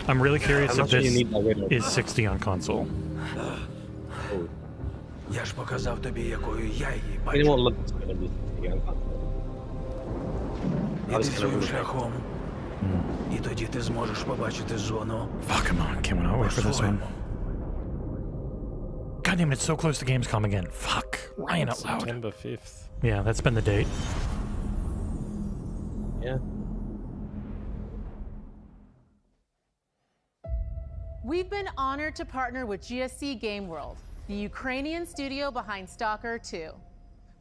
I'm really curious I'm if not sure you this need that way to- is 60 on console. Я ж показав тобі, якою я її I mean, it бачу. won't look as good on the Іди Obviously, своїм really шляхом. І тоді ти зможеш побачити зону. Fuck, come on. Can't wait for this one. God damn it, it's so close to Gamescom again. Fuck. Ryan out loud. September 5th. Yeah, that's been the date. Yeah. We've been honored to partner with GSC Game World, the Ukrainian studio behind Stalker 2.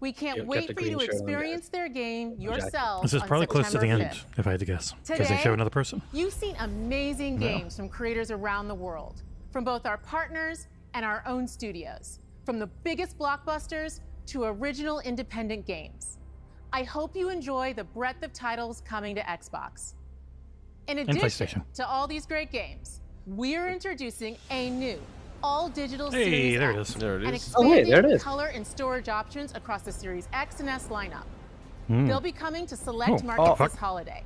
We can't Yeah, wait kept the for you to green shirt on, experience their game yourself. This is on probably close to the September end, 5th. if I had to guess. Because they Today, show another person. You've seen amazing Yeah. games from creators around the world, from both our partners and our own studios, from the biggest blockbusters to original independent games. I hope you enjoy the breadth of titles coming to Xbox. In addition PlayStation. to all these great games, we're introducing a new all-digital Hey, Series there it X is. There it and is. Oh, hey, there it expanding is. color and storage options across the Series X and S lineup. Mm. They'll be coming to select Oh, markets fuck. this holiday.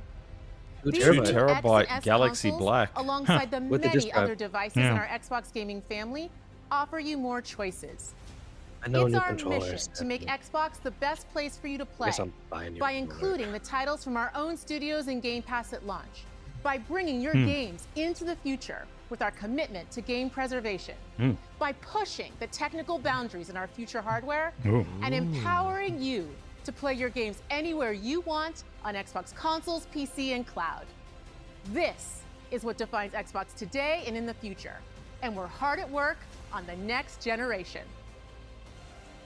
2 These terabyte. new terabyte X and S Galaxy consoles, Black. alongside the With the many disk drive. other devices in Yeah. our Xbox gaming family, offer you more choices. I know It's new our controllers. mission to make Xbox the best place for you to play Guess I'm buying new by controller. including the titles from our own studios and Game Pass at launch, by bringing your games into the future with our commitment to game preservation, by pushing the technical boundaries in our future hardware, Ooh. and empowering you to play your games anywhere you want on Xbox consoles, PC, and cloud. This is what defines Xbox today and in the future. And we're hard at work on the next generation.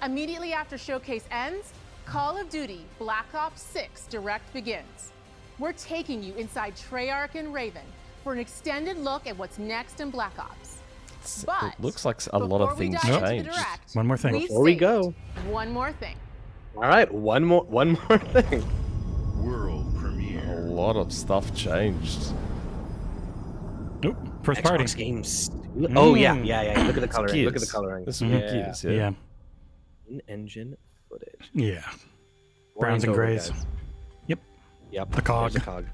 Immediately after Showcase ends, Call of Duty Black Ops 6 Direct begins. We're taking you inside Treyarch and Raven for an extended look at what's next in Black Ops. But it looks like a lot of things changed. One more thing. Before we go. One more thing. All right, one more thing. World premiere. A lot of stuff changed. Nope. First Xbox party. games. Oh yeah. Look at the It's coloring. Look at the Gears. coloring. This would be Gears, yeah. In-engine footage. Yeah. Browns and grays. Guys. Yep. The cog. There's a cog.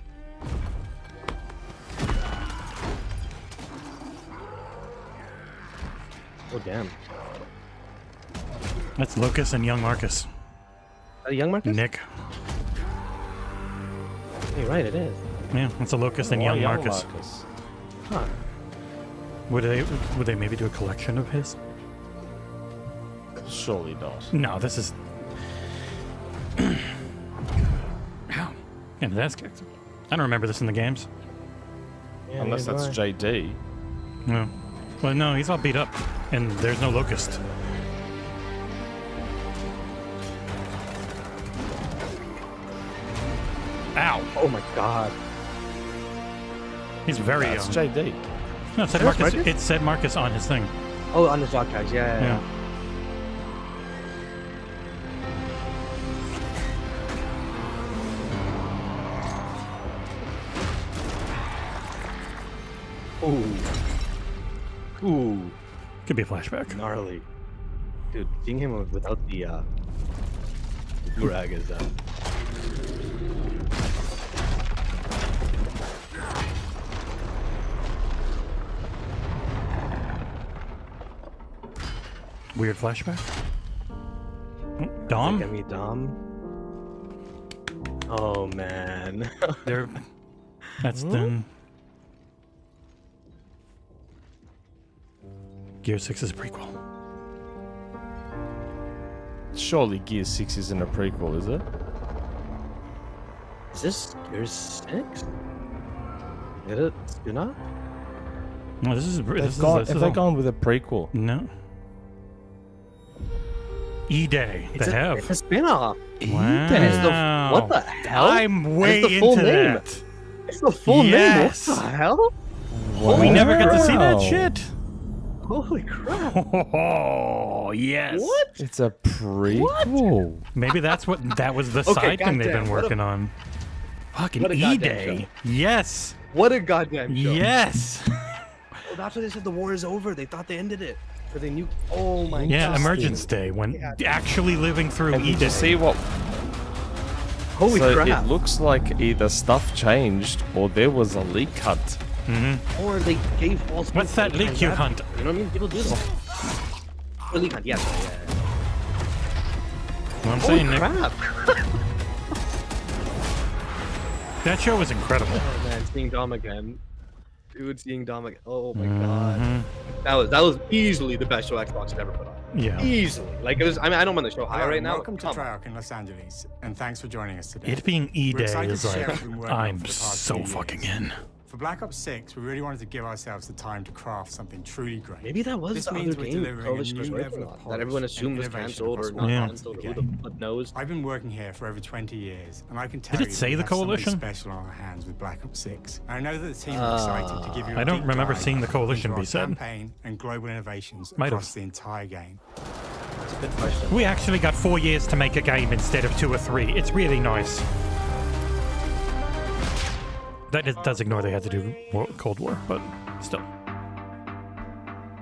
Oh damn. That's Lucas and young Marcus. Are young Marcus? Nick. You're right, it is. Yeah, that's a Lucas and young Marcus. Huh. Would they maybe do a collection of his? Surely not. No, this is. Ow. And that's kicked. I don't remember this in the games. Yeah, Unless that's JD. No. Well, no, he's all beat up, and there's no Locust. Ow! Oh my god. He's very That's young. JD. No, it said That's Marcus. Marcus? It said Marcus on his thing. Oh, on the dog tags. Yeah. Ooh. Could be a flashback. Gnarly. Dude, seeing him without the durag is Weird flashback. Dom? Give me Dom. Oh man. There. That's the. Gear 6 is a prequel. Surely Gear 6 isn't a prequel, is it? Is this Gear 6? Did it spin-off? No, this is. Have they gone with a prequel? No. E-Day. They have. It's a spin-off. Wow. What the hell? I'm way It's the full into name. that. It's the full Yes. name. What the hell? We never got to see that shit. Holy crap. Oh, yes. What? It's a prequel. Maybe that was the Okay, side thing they've goddamn, been what a- working on. Fucking what a goddamn E-Day. show. Yes. What a goddamn show. Yes. Oh, that's why they said the war is over. They thought they ended it. Because they knew. Oh my god. Yeah, Emergence Day, when actually living through And did E-Day. you see what? Holy so crap. it looks like either stuff changed or there was a leak hunt. Or they gave false. What's that leak you hunt? You know what I mean? People do that. Or leak hunt, yes. What I'm Holy saying, Nick. crap. That show was incredible. Oh man, seeing Dom again. Dude, seeing Dom again. Oh my god. That was easily the best show Xbox had ever put on. Yeah. Easily. Like it was. I mean, I don't want the show high Hello, right now. Welcome to Come on. Treyarch in Los Angeles, and thanks for joining us today. It being We're E-Day excited is to share like, what we've been working on I'm for the past so few fucking years. in. For Black Ops 6, we really wanted to give ourselves the time to craft something truly great. Maybe that was this the means other we're game delivering a Coalition was new working level of on. That polish everyone and assumed was innovation cancelled or across not all Yeah. cancelled. the Who game. the fuck knows? I've been working here for over 20 years, and I can tell Did it you say that we the have something Coalition? special on our hands with Black Ops 6. And I know that the team are excited to give you a I don't deep remember dive seeing the Coalition into be our said. campaign and global innovations Might across have. the entire game. That's a good question. We actually got 4 years to make a game instead of 2 or 3. It's really nice. Does ignore they had to do Cold War, but still.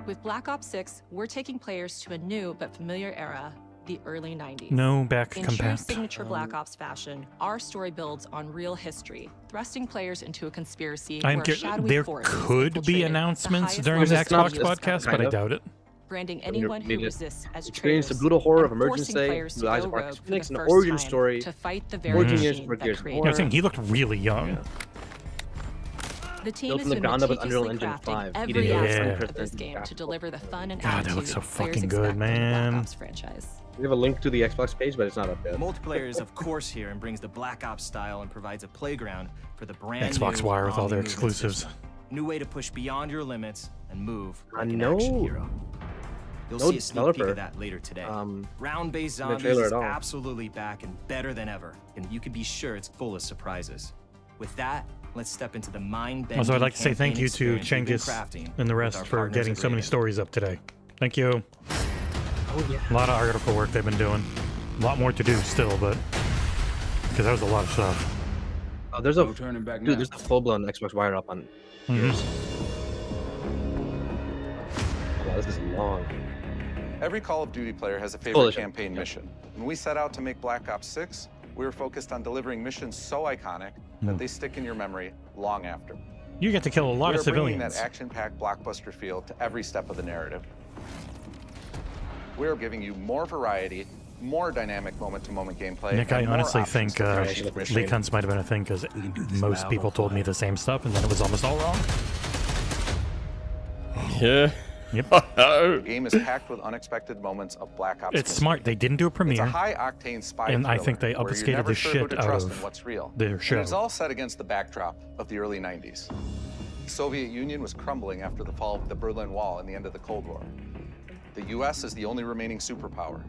With Black Ops 6, we're taking players to a new but familiar era, the early 90s. No back In true compat. signature Black Ops fashion, our story builds on real history, thrusting players into a conspiracy I'm where shadowy there forces could be infiltrated the announcements highest during the levels of Xbox government, podcast, but I doubt it. branding When you're anyone who needed. resists as Experience the traitors brutal horror of and Emergence forcing Day, players the to Rise go of Marcus rogue for Phoenix, the an first origin time story. to fight the very 14 years machine for that Gears of created I was saying War. he looked really young. The team Built has from the been ground up with Unreal meticulously Engine crafting 5, every eating aspect Yeah. of this game to deliver the fun and God, that attitude looks so players fucking good, expect from the man. Black Ops franchise. We have a link to the Xbox page, but it's not up yet. Multiplayer is of course here and brings the Black Ops style and provides a playground for the brand Xbox new Wire with all their all-new movements. exclusives. New way to push beyond your limits and move like an no, action hero. You'll no see a sneak peek developer, of that later today. Round-based in the zombies trailer is at all. absolutely back and better than ever, and you can be sure it's full of surprises. With that, let's step into the mind-bending Also, I'd like to say thank campaign you to experience we've been Cengiz crafting and the with rest our for partners getting at so many Redacted. stories up today. Thank you. Oh, yeah. A lot of article work they've been doing. A lot more to do still, but because that was a lot of stuff. Oh, there's a No turning back dude. now. There's a full-blown Xbox wire up on. Gears. Wow, this is long. Every Call of Duty player has a favorite Coalition. campaign mission. When we set out to make Black Ops 6, we were focused on delivering missions so iconic that they stick in your memory long after. You get to kill a lot of We are bringing civilians. that action-packed blockbuster feel to every step of the narrative. We're giving you more variety, more dynamic moment-to-moment gameplay. Nick, I and more honestly options think to finish the mission. leak hunts might have been a thing because most people told me the same stuff, and then it was almost all wrong. Yeah. Yep. The game is packed with unexpected moments of Black Ops. It's smart. They didn't do a It's premiere. a high-octane spy And I thriller think they where you're obfuscated never the sure who shit to out trust of and what's real. their And show. it's all set against the backdrop of the early 90s. The Soviet Union was crumbling after the fall of the Berlin Wall and the end of the Cold War. The U.S. is the only remaining superpower.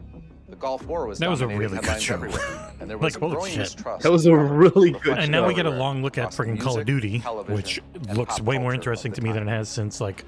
The Gulf War was That was a dominating really good headlines show. everywhere, and there was Like, a holy growing shit. mistrust. That was a really good And now we show. get a long look at Across the freaking Call of music, Duty, television, which and looks pop way more culture interesting of to the me than it time. has since like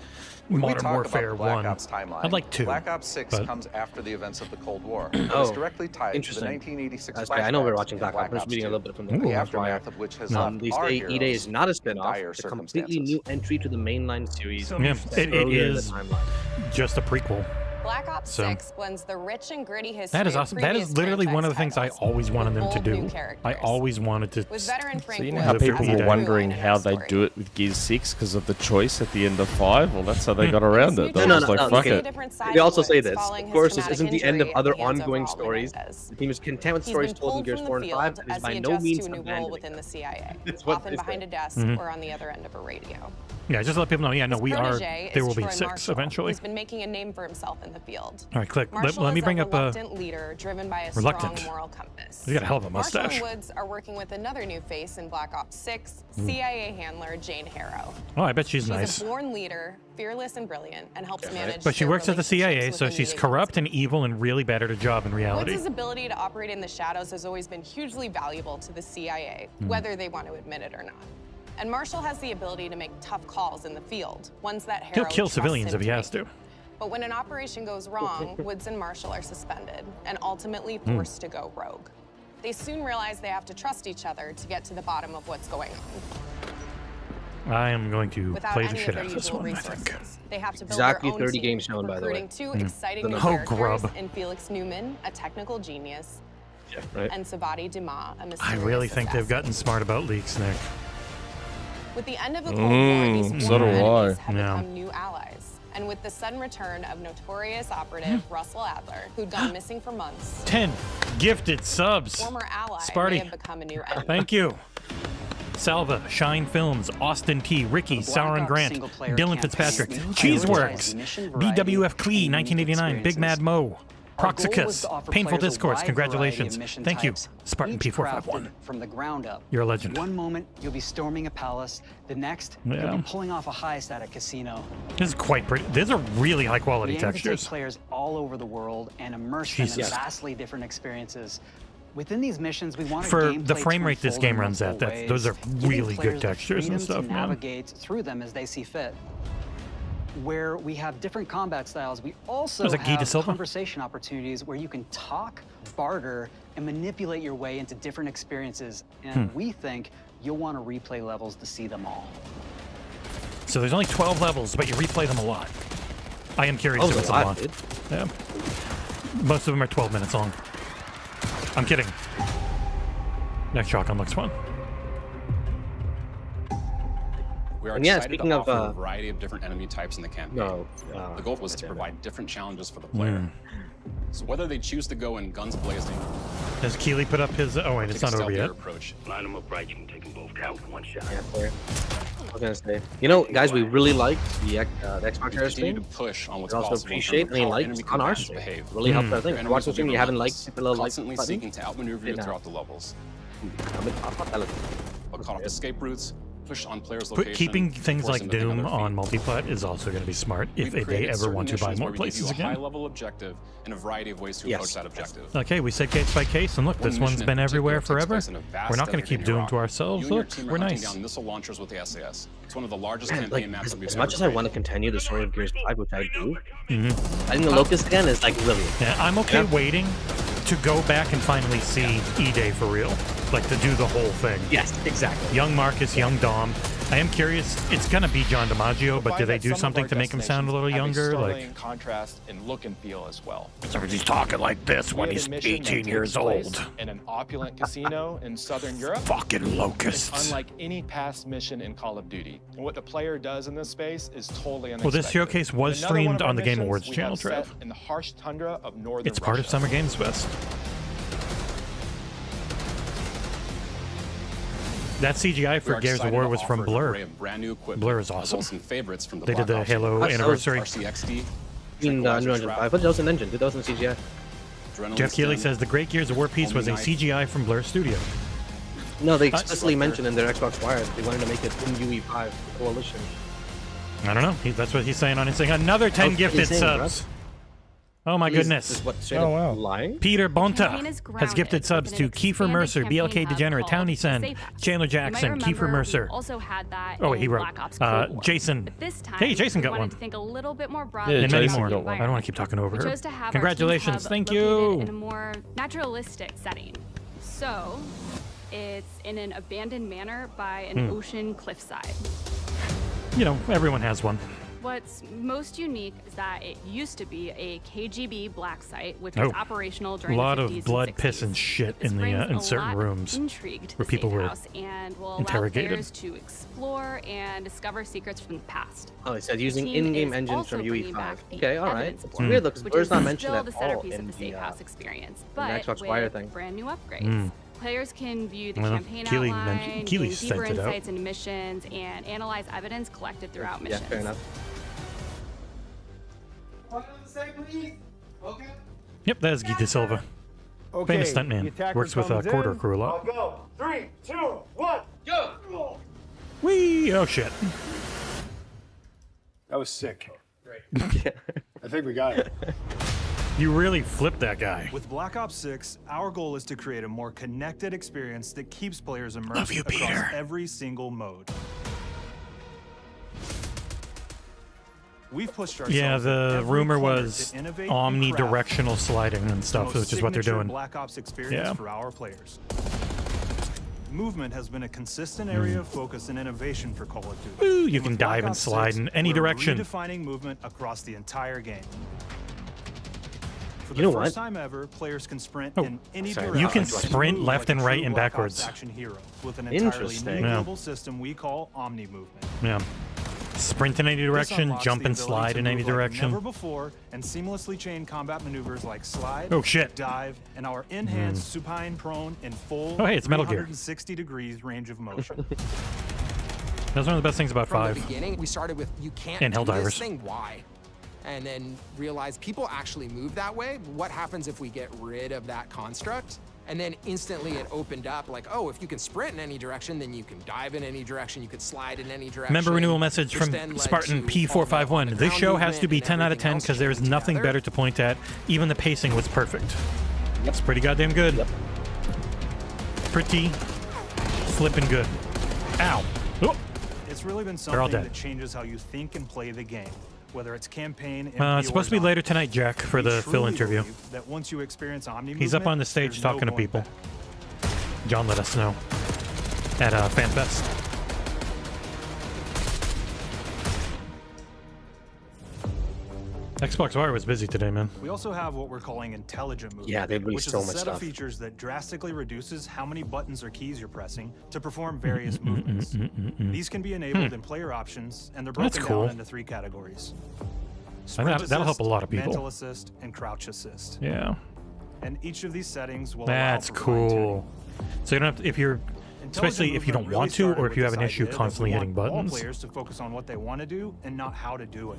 When we Modern talk Warfare about the Black 1. Ops timeline, I'd like 2. Black Ops 6 but- comes after the events of the Cold War. Oh, It's directly tied to the interesting. 1986 That's great. I know we were flashbacks watching in Black Ops. I'm just reading a 2, little bit from the the aftermath of which has left They our say EA heroes is not a in spin-off. dire It's a completely circumstances. new entry to the mainline series. Yeah, it earlier in the is timeline. just a prequel. Black Ops So- 6 blends the rich and gritty history That is of awesome. That is previous literally one of the franchise things I always wanted them to bold new do. I characters. always wanted to. With veteran Frank So you know Woods how as people the were through wondering line of how the they story. do it with Gears 6 because of the choice at the end of 5? Well, that's how they got around it. They No, were no, just like, no. fuck okay. it. different side They of also say Woods this. following Of his course, this traumatic isn't the end of injury other at the hands of ongoing Raul stories. Menendez. The team is content with He's stories been told in pulled Gears from 4 the and field 5. It is as by he no adjusts means to a new role abandoning within the CIA, It's what often they behind say. a desk Mhm. or on the other end of a radio. Yeah, just let people know. Yeah, no, His we are. protege There is will be Troy 6 Marshall, eventually. who's been making a name for himself in the field. All right, click. Marshall Let me is bring a up a. reluctant leader driven by a Reluctant. strong moral compass. He's got a hell of a Marshall mustache. and Woods are working with another new face in Black Ops 6, Mm. CIA handler Jane Harrow. Oh, I bet she's She's nice. a born leader, fearless and brilliant, and helps manage. But she their works at the CIA, relationships so within she's the corrupt and evil and really bad at her job in reality. Woods' ability to operate in the shadows has always been hugely valuable to the CIA, Mm. whether they want to admit it or not. And Marshall has the ability to make tough calls in the field, ones that He'll Harrow kill trusts civilians him if he to has make. to. But when an operation goes wrong, Woods and Marshall are suspended and ultimately Mm. forced to go rogue. They soon realize they have to trust each other to get to the bottom of what's going on. I am going to Without play the any shit of their out of this usual one, I think. resources, they have to build Exactly their own 30 team, games shown, by the way. recruiting two Mm. exciting The new numbers. Oh, characters grub. in Felix Newman, a technical genius, Yeah, right. and Savati Dumas, a I mysterious really think they've assassin. gotten smart about leaks, Nick. With the end of the Cold War, these so do former I. enemies have Yeah. become new allies. And with the sudden return of notorious operative Russell Adler, who'd gone missing for months, 10 gifted subs. former ally Sparty. may have become a new enemy. Thank you. Salva, Shine Films, Austin T, Ricky, Sauron Grant, Dylan Fitzpatrick, Cheeseworks, BWF Clee, 1989, Big Mad Mo, Proxicus, Painful Discourse, congratulations. Thank you, Spartan P451. From the ground up. You're a legend. One moment you'll be storming a palace, the next you'll Yeah. be pulling off a heist at a casino. This is quite pretty. These are really high quality We aim to take textures. players all over the world and immerse them in Jesus. vastly different experiences. Within these missions, we want For gameplay the to frame rate this unfold game in runs at, multiple that's, those are ways, giving really players good the textures and freedom stuff, to man. navigate through them as they see fit. Where we have different combat styles, we also Was it Guy de have Silva? conversation opportunities where you can talk, barter, and manipulate your way into different experiences. And we think you'll want to replay levels to see them all. So there's only 12 levels, but you replay them a lot. I am curious Oh, if it's a a lot, lot. dude. Yeah. Most of them are 12 minutes long. I'm kidding. Next shotgun looks fun. We are And yeah, excited speaking to of, offer a variety of different enemy types in the campaign. No, the goal was to provide different challenges for the player. So whether they choose to go in guns blazing, Has Keeley put up his... Oh, wait, it's take a not over stealthier yet. approach. Line them up right, you can take them both down with one shot. Yeah, player. I was gonna say, you know, guys, we really liked the Xbox We Share continue stream. to push on what's We also possible in appreciate terms of any how likes enemy on our combatants stream. behave. Really helps our thing. Your If you watch enemies the will stream, be you haven't relentless, liked the little like constantly button. seeking to outmaneuver you Hit now. throughout the levels. I'll pop that. They'll cut off escape routes, push on players' location. Keeping things force like them to think on Doom their feet. on multiplat is also going to be smart if We've they created ever certain want to buy missions more where we give places you a again. high-level objective and a variety of ways to approach that objective. Okay, we said case by case, and look, One this one's mission been in everywhere particular takes forever. place in a vast We're not going to desert keep in Doom Iraq. to ourselves. You and your Look, team are we're hunting nice. down missile launchers with the SAS. It's one of the largest Man, campaign like, maps that we've as ever much as I want to continue the story of Gears 5, which I do, I think the Locust again is like really. Yeah, I'm okay waiting to go back and finally see E-Day for real. Like, to do the whole thing. Yes, exactly. Young Marcus, young Dom. I am curious. It's going to be John DiMaggio, but do they do something to make him sound a little younger? Like, contrast in look and feel as well. so he's talking like this when We have he's a mission that 18 takes years place old. in an opulent casino in southern Europe. Fucking locusts. It's unlike any past mission in Call of Duty. And what the player does in this space is totally unexpected. Well, this showcase was Another one streamed of our on the Game missions Awards we channel, have set Trev. in the harsh tundra of northern It's part of Russia. Summer Games Fest. That CGI for Gears of War was from Blur. Blur is awesome. They did the Halo anniversary. RCXD. In Unreal Engine 5, but that was an engine, 2000 CGI. Jeff Keighley says the Great Gears of War piece was a CGI from Blur Studio. No, they explicitly mentioned in their Xbox Wire that they wanted to make it in UE5 Coalition. I don't know. That's what he's saying on Instagram. Another 10 gifted subs. Oh my goodness. Lying? Peter Bonta has gifted subs to Kiefer Mercer, BLK Degenerate, Townie Sen, Chandler Jackson, Kiefer Mercer. Also had that Oh, wait, he in wrote. Black Ops Cold War. Jason. But this time, Hey, Jason we got wanted one. to think a little bit more broadly And many about more. the I don't want to keep talking over We her. chose to have our Congratulations. team hub Thank located you. in a more naturalistic setting. So, it's in an abandoned manor by an ocean cliffside. You know, everyone has one. What's most unique is that it used to be a KGB black site, which was operational during a lot the 50s of and blood, 60s. piss, and shit This in the brings in a certain lot rooms of intrigue to where the people safe were house and will allow interrogated. players to explore and discover secrets from the past. Oh, it said using The team in-game is engines also from bringing UE5. back the Okay, all right. evidence It's board, weird though, because which Blur's is not mentioned still at the all centerpiece in of the safe the house experience, the but Xbox with Wire thing. brand new upgrades. Mm. Players can view the Well, campaign Keighley outline, Keighley gain sent deeper it out. insights into missions, and analyze evidence collected throughout Yeah, missions. fair enough. Yep, that is Guy De Silva. Famous stuntman. Works with Corridor Crew a lot. Go. 3, 2, 1, go! Whee! Oh shit. That was sick. Great. I think we got it. You really flipped that guy. With Black Ops 6, our goal is to create a more connected experience that keeps players immersed Love you, across Peter. every single mode. We've pushed ourselves Yeah, in the every rumor corner was to innovate and craft omnidirectional sliding and the stuff, most which is what they're signature doing. Black Ops experience Yeah. for our players. Movement has been a consistent area of focus and innovation for Call of Duty. Ooh, you And can with Black dive and Ops slide 6, in any we're direction. redefining movement across the entire game. For You the know first what? time ever, players can sprint Oh, in any sorry. direction. You can and sprint move left like a and right true and Black Ops backwards. action hero with an entirely Interesting. new Yeah. global system we call Omni Movement. Yeah. Sprint in any This direction, unlocks jump the and ability slide to in any move like direction. never before, and seamlessly chain combat maneuvers like slide, Oh, shit. dive, and our enhanced supine prone in full Oh, hey, it's Metal Gear. 360 degrees range of motion. That's one of the best things about From 5. the beginning, we started with you can't And do Helldivers. this thing. Why? And then realized people actually move that way. What happens if we get rid of that construct? And then instantly it opened up like, oh, if you can sprint in any direction, then you can dive in any direction, you could slide in any direction. Member renewal message which from then led Spartan to P451. This ground show has to be movement 10 and out of 10 everything because there is else nothing together. better to point at. Even the pacing was perfect. It's pretty goddamn good. Pretty flipping good. Ow. Oh. It's really been They're all something dead. that changes how you think and play the game, whether it's campaign, It's supposed to be later tonight, Jack, for the Phil interview. That once you experience Omni He's up movement, on the stage there's no talking to going people. back. John let us know at FanFest. Xbox Wire was busy today, man. We also have what we're calling intelligent movement, Yeah, they released which is so a much set stuff. of features that drastically reduces how many buttons or keys you're pressing to perform various movements. These can be enabled in player options, and they're That's broken cool. down into 3 categories. And Sprint that'll help a assist, lot of people. Mental assist, and crouch assist. Yeah. And each of these settings will That's allow for fine-tuning. cool. So you don't have to, if you're, especially if you don't Intelligent want to, movement or really if you have an started issue with this constantly idea that hitting we want buttons. all players to focus on what they want to do and not how to do it.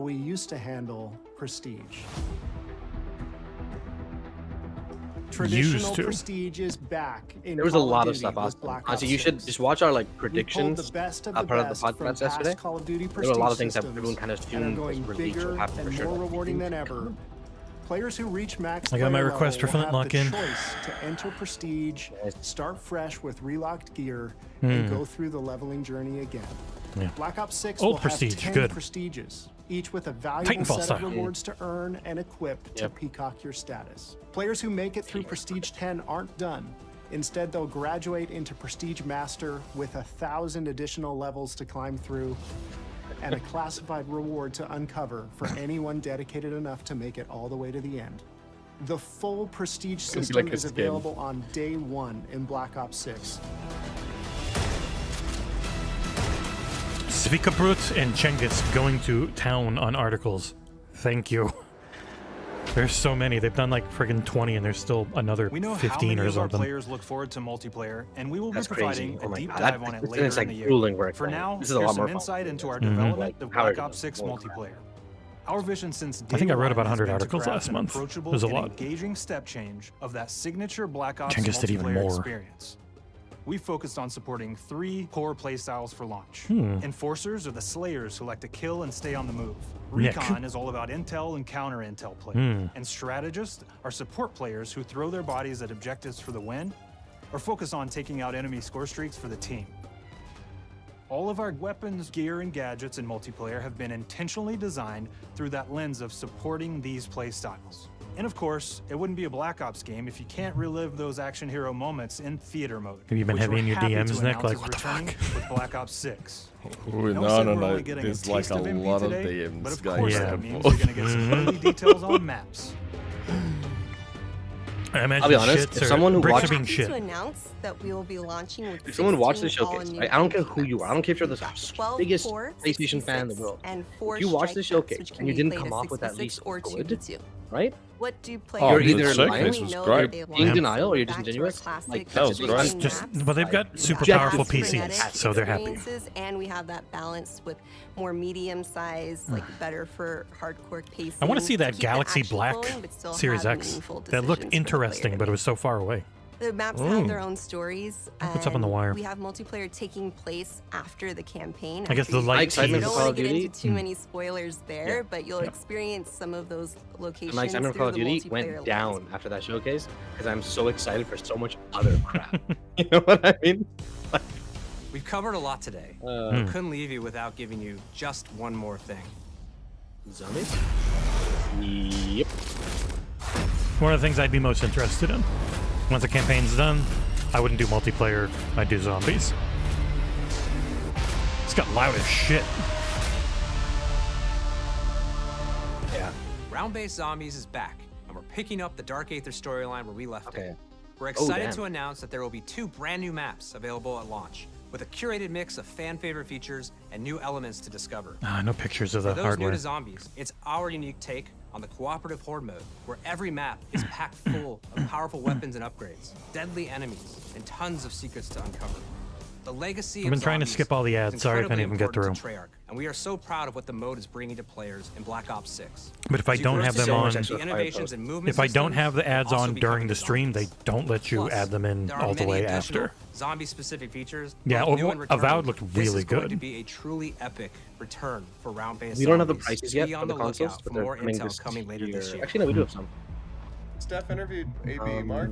we used to handle prestige. Traditional to. prestige is back. In There was a Call of lot of Duty stuff. with Awesome. Black Ops Honestly, you should 6. just watch our like We pulled predictions. the best of part the of the best from podcast past yesterday. Call of Duty There prestige were a lot of things that systems, everyone kind of and are assumed going was released bigger will happen for and sure. more like, rewarding than ever. Players who reach max I got my player request level for will have Flintlock the in. choice to enter prestige, start fresh with relocked gear, Hmm. and go through the leveling journey again. Yeah. Black Ops 6 Old will prestige, have 10 good. prestiges, each with a valuable Titanfall set style. of rewards to earn and equip to peacock your status. Players who make it through Prestige 10 aren't done. Instead, they'll graduate into Prestige Master with 1,000 additional levels to climb through and a classified reward to uncover for anyone dedicated enough to make it all the way to the end. The full Prestige It's gonna be system like a is skin. available on day 1 in Black Ops 6. Svikabrut and Cengiz going to town on articles. Thank you. There's so many. They've done like friggin' 20 and there's still another We know 15 how many or of our something. players look forward to multiplayer, and we will That's be providing crazy. Oh a my deep God. dive on it It's later like in the grueling year. work, For man. now, This is a here's lot some more fun. insight into our Mhm. development Like, of how Black are Ops 6 you- multiplayer. Our vision since I think I day wrote about one has 100 been to articles craft last an month. approachable There's a and lot. engaging step change of that signature Black Ops Cengiz did even multiplayer more. experience. We focused on supporting 3 core playstyles for launch. Hmm. Enforcers are the slayers who like to kill and stay on the move. Nick. Recon is all about intel and counter-intel play. Hmm. And strategists are support players who throw their bodies at objectives for the win or focus on taking out enemy score streaks for the team. All of our weapons, gear, and gadgets in multiplayer have been intentionally designed through that lens of supporting these playstyles. And of course, it wouldn't be a Black Ops game if you can't relive those action hero moments in theater mode. Have you been which heavy we're in your happy to DMs, Nick? announce Like, is what the returning with Black Ops 6. Ooh, No no, said no, we're no. only getting There's a like taste a of MP lot of today, DMs but of going course back that and means forth. you're gonna get some early details on maps. I imagine I'll be honest, shits if are- someone who bricks watched are being Happy shit. to announce that we will be launching with If someone watched the 16 showcase, all-new right? I don't care campaign who you are. I don't care if you're the 12 biggest core, PlayStation fan in the 66, world. and 4 If you watched the strike maps, showcase which and can you be didn't played come as off with at 66 least or good, 2v2. right? What do Oh, players You're the either showcase lying, was know great. that they being want denial, or you're back just to our ingenuous. classic Like, That was traditional great. Just, maps, well, they've got like super Objective powerful frenetic PCs, so they're happy. experiences, and we have that balance with more medium-sized, like better for hardcore pacing. I want to see that keep the Galaxy action Black flowing, but still Series have X. meaningful That looked decisions for the interesting, player but to it was so far away. The maps have their own stories. That puts up on the and wire. We have multiplayer taking place after the campaign. I guess after the you light finish. tease- You don't want Call to of get Duty? into too many spoilers there, Yeah. but you'll experience some of those locations My excitement for Call through of the Duty went multiplayer down lens. after that showcase because I'm so excited for so much other crap. You know what I mean? We've covered a lot today. Hmm. Couldn't leave you without giving you just one more thing. Zombies? Yep. One of the things I'd be most interested in. Once the campaign's done, I wouldn't do multiplayer, I'd do zombies. It's got loud as shit. Yeah. Round-based Zombies is back, and we're picking up the Dark Aether storyline where we left it. We're Oh, excited damn. to announce that there will be 2 brand new maps available at launch, with a curated mix of fan-favorite features and new elements to discover. No pictures of For the those hardware. new to Zombies, it's our unique take on the cooperative horde mode, where every map is packed full of powerful weapons and upgrades, deadly enemies, and tons of secrets to uncover. The legacy I've been of trying to Zombies skip all the ads. is Sorry, I can't incredibly even get important through. to Treyarch, and we are so proud of what the mode is bringing to players in Black Ops 6. But if I As you don't grow have to them on, the innovations and movement if I don't systems have the ads will also on be during coming the to stream, they Zombies. don't let you Plus, add them in there are all the many way additional after. zombie-specific features. Yeah, both new and returning. Avowed looked This really is going good. to be a truly epic return for round-based We don't have the zombies. prices Be yet on for the lookout consoles, for but they're more coming intel this coming later this year. year. Actually, no, we do have some. Steph interviewed AB Mark.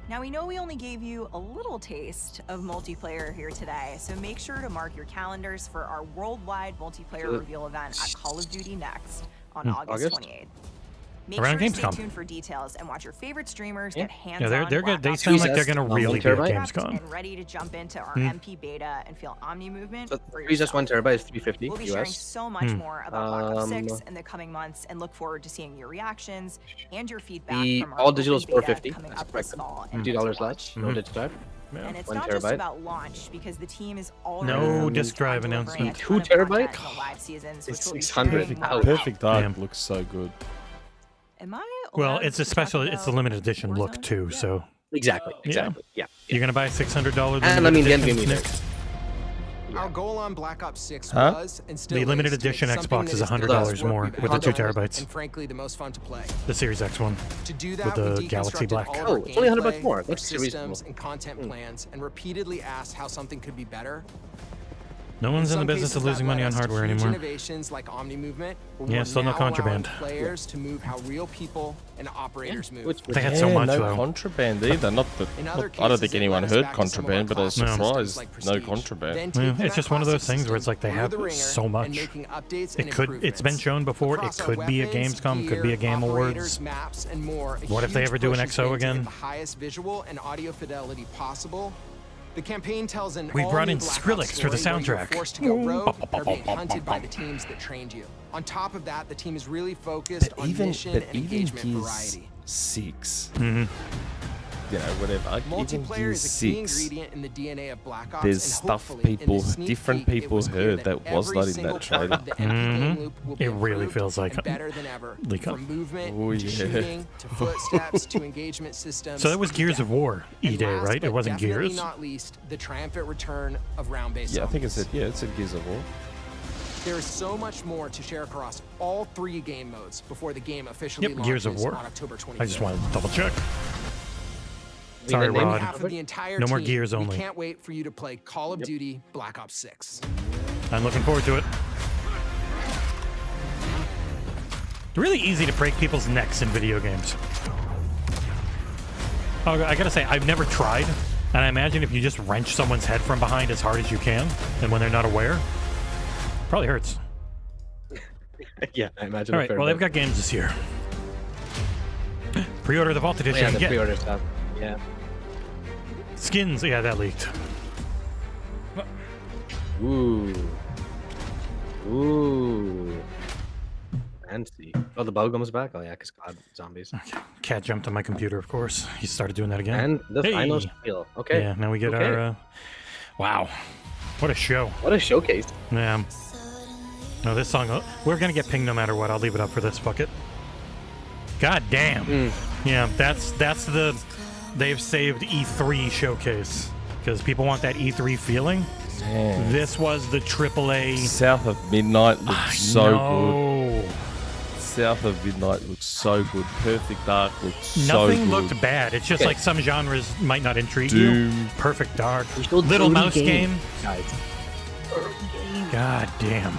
Now we know we only gave you a little taste of multiplayer here today, so make sure to mark your calendars for our worldwide multiplayer So- reveal event at Call of Duty Next on August? August 28th. Make Around sure to stay Gamescom. tuned for details and watch your favorite streamers Yeah. get hands-on. Yeah, they're Black good. They Ops sound like 6 they're gonna really be at Gamescom. and ready to jump into our Hmm. MP beta and feel Omni movement So for 3's yourself. 1 terabyte is 350 We'll be sharing US. so much more about Black Ops 6 Um, in the coming months and look forward to seeing your reactions and your feedback The from our all digital is open beta 450. coming That's up this correct. fall and $50 to less. watch. No disk drive. And it's 1 not just terabyte. about launch because the team is already No focused disk drive on delivering announcement. a 2 ton of content terabyte? in the live seasons, It's which will be 600. streaming Ouch. more Perfect Dark Damn. looks so good. Am I Well, allowed it's a to special. talk It's the about limited edition look Warzone? too. So Exactly. Yeah. You're gonna buy $600 And I mean, the limited NVMe edition, there. Our goal on Black Ops 6 Huh? was and still The limited is to make edition something Xbox that is is the $100 best work more we've with the ever 2 done, terabytes. and frankly the most fun to play. The Series X one. To do with that, the we Galaxy deconstructed Black. all of Oh, our it's only $100 gameplay, more. our That's systems reasonable. and content plans, and repeatedly asked how something could be better. No one's in the some business cases, of losing that money led on us to hardware huge anymore. Innovations like Omni Movement, where Yeah, we're still no now allowing contraband. Players to move how real people and operators move. They had so much no though. contraband either. Not that. In other I don't cases, think it anyone led us heard back to some of our contraband, but I was classic surprised systems like no Prestige. contraband. Then Yeah, taking it's that just one of those classic things where it's like they system have through the ringer so and much. making updates It and could. It's been shown before. It Across our could be a weapons, Gamescom. Could be a gear, Game operators, Awards. maps, and more. What if they ever do an XO again? The highest visual and audio fidelity possible. The campaign tells an We brought all-new in Black Skrillex Ops for the story where you're soundtrack. forced to go rogue or being hunted by the teams that trained you. On top of that, the team is really focused on mission and engagement variety. 6. Mm-hmm. You know, whatever. Even Multiplayer Gears is a key 6. ingredient in the DNA of Black Ops, There's and stuff hopefully, in people, this sneak different peek, it people was clear heard that was every not in single that part trailer. of the MP game loop will be It really improved feels like and better than ever. Leak From up. movement Oh, to yeah. shooting to footsteps to engagement systems. So that was Gears of War And E-Day, last right? It but wasn't definitely Gears. not least, the triumphant return of round-based Yeah, I think it zombies. said, it said Gears of War. There is so much more to share across all 3 game modes before the game officially Yep, Gears of launches War. on October 25th. I just wanted to double check. We Sorry, didn't name Rod. Half of the entire No more team, Gears we only. can't wait for you to play Call of Duty Black Ops 6. I'm looking forward to it. It's really easy to break people's necks in video games. Oh, I gotta say, I've never tried, and I imagine if you just wrench someone's head from behind as hard as you can, and when they're not aware, probably hurts. Yeah, I imagine. All right, well, they've got games this year. Pre-order the Vault Edition. Yeah, the Get pre-order stuff. Yeah. skins. Yeah, that leaked. Ooh. Ooh. Fancy. Oh, the bow comes back? Oh, yeah, because God, zombies. Okay. Cat jumped on my computer, of course. He started doing that again. And the Hey! final spiel. Okay. Yeah, now we get Okay. our... wow. What a show. What a showcase. Yeah. No, this song... we're going to get pinged no matter what. I'll leave it up for this. Fuck it. God damn. Yeah, that's the... They've saved E3 showcase. Because people want that E3 feeling. Man. This was the AAA... South of Midnight looks so no. good. South of Midnight looks so good. Perfect Dark looks so Nothing good. looked bad. It's just like some genres might not intrigue Doom. you. Perfect Dark. still Little early Mouse game. Game. Guys. God damn.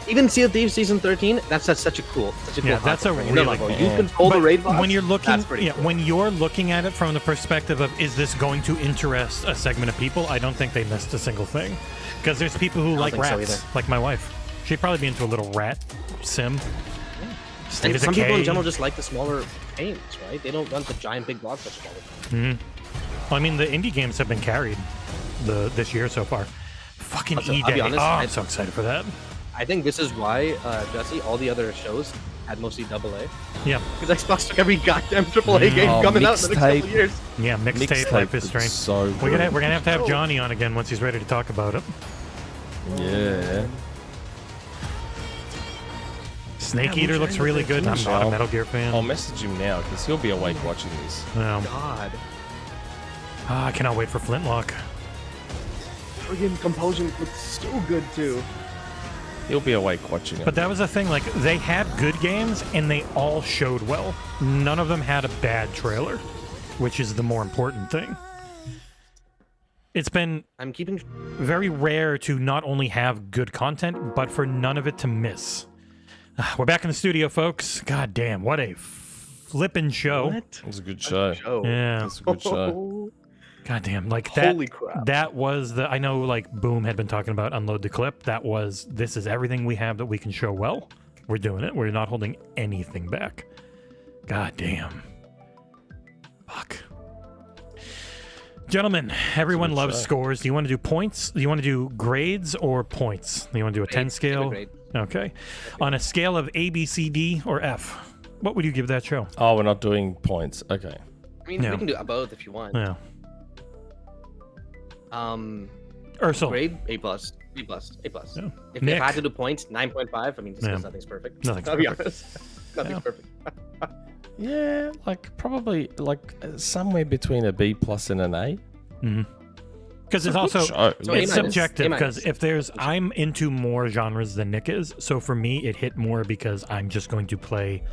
Even Sea of Thieves Season 13, that's such a cool Yeah, that's a concept. really level. cool. You control the But raid boss. when you're looking, that's pretty cool. when you're looking at it from the perspective of is this going to interest a segment of people, I don't think they missed a single thing. Because there's people who like think so rats, either. like my wife. She'd probably be into a little rat sim. State And of some people in Decay. general just like the smaller games, right? They don't want the giant big blockbusters all the time. Well, I mean, the indie games have been carried this year so far. Fucking Also, I'll E-Day. be honest, I'm so excited for that. I think this is why, Jesse, all the other shows had mostly AA. Yeah. Because Xbox took every goddamn AAA game coming out in the next couple of years. Yeah, Mixtape, Life is Strange. So We're gonna good. have to have Johnny on again once he's ready to talk about it. Yeah. Snake Eater looks really good. I'm not a Metal Gear fan. I'll message him now because he'll be awake watching this. No. God. I cannot wait for Flintlock. Friggin' Compulsion looks so good too. He'll be awake watching it. But that was the thing, like, they had good games, and they all showed well. None of them had a bad trailer, which is the more important thing. It's been very rare to not only have good content, but for none of it to miss. We're back in the studio, folks. God damn, what a flippin' show. It was a good show. Yeah. It's a good show. God damn, like that. Holy crap. That was I know, like, Boom had been talking about Unload the Clip. This is everything we have that we can show well. We're doing it. We're not holding anything back. God damn. Fuck. Gentlemen, everyone loves scores. Do you want to do points? Do you want to do grades or points? Do you want to do a 10 scale? grade. Okay. On a scale of A, B, C, D, or F, what would you give that show? Oh, we're not doing points. Okay. I mean, Yeah. we can do both if you want. Yeah. Ursula. Grade A+, B+, A+. Yeah. If Nick. I had to do points, 9.5. I mean, just because Yeah. nothing's perfect. Nothing's I'll be perfect. honest. Nothing's Yeah. perfect. Yeah, like probably like somewhere between a B+ and an A. Mm-hmm. Because it's also show. it's subjective. Because A-. if there's, I'm into more genres than Nick is, so for me it hit more because I'm just going to play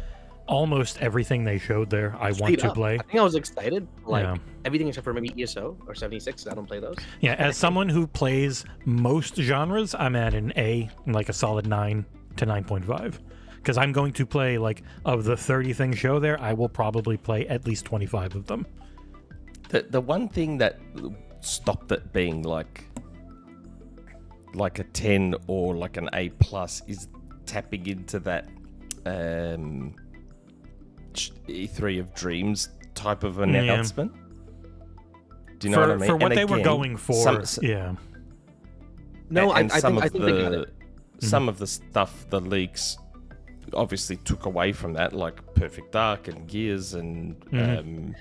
almost everything they showed there. I want to play. I think I was excited, like Yeah. everything except for maybe ESO or 76. I don't play those. Yeah, as someone who plays most genres, I'm at an A, like a solid 9 to 9.5. Because I'm going to play, like, of the 30 things show there, I will probably play at least 25 of them. The one thing that stopped it being like a 10 or like an A plus is tapping into that E3 of Dreams type of announcement. Do you know what I mean? For what And they were again, going for, yeah. No, and I think they got it. Some of the stuff, the leaks, obviously took away from that, like Perfect Dark and Gears and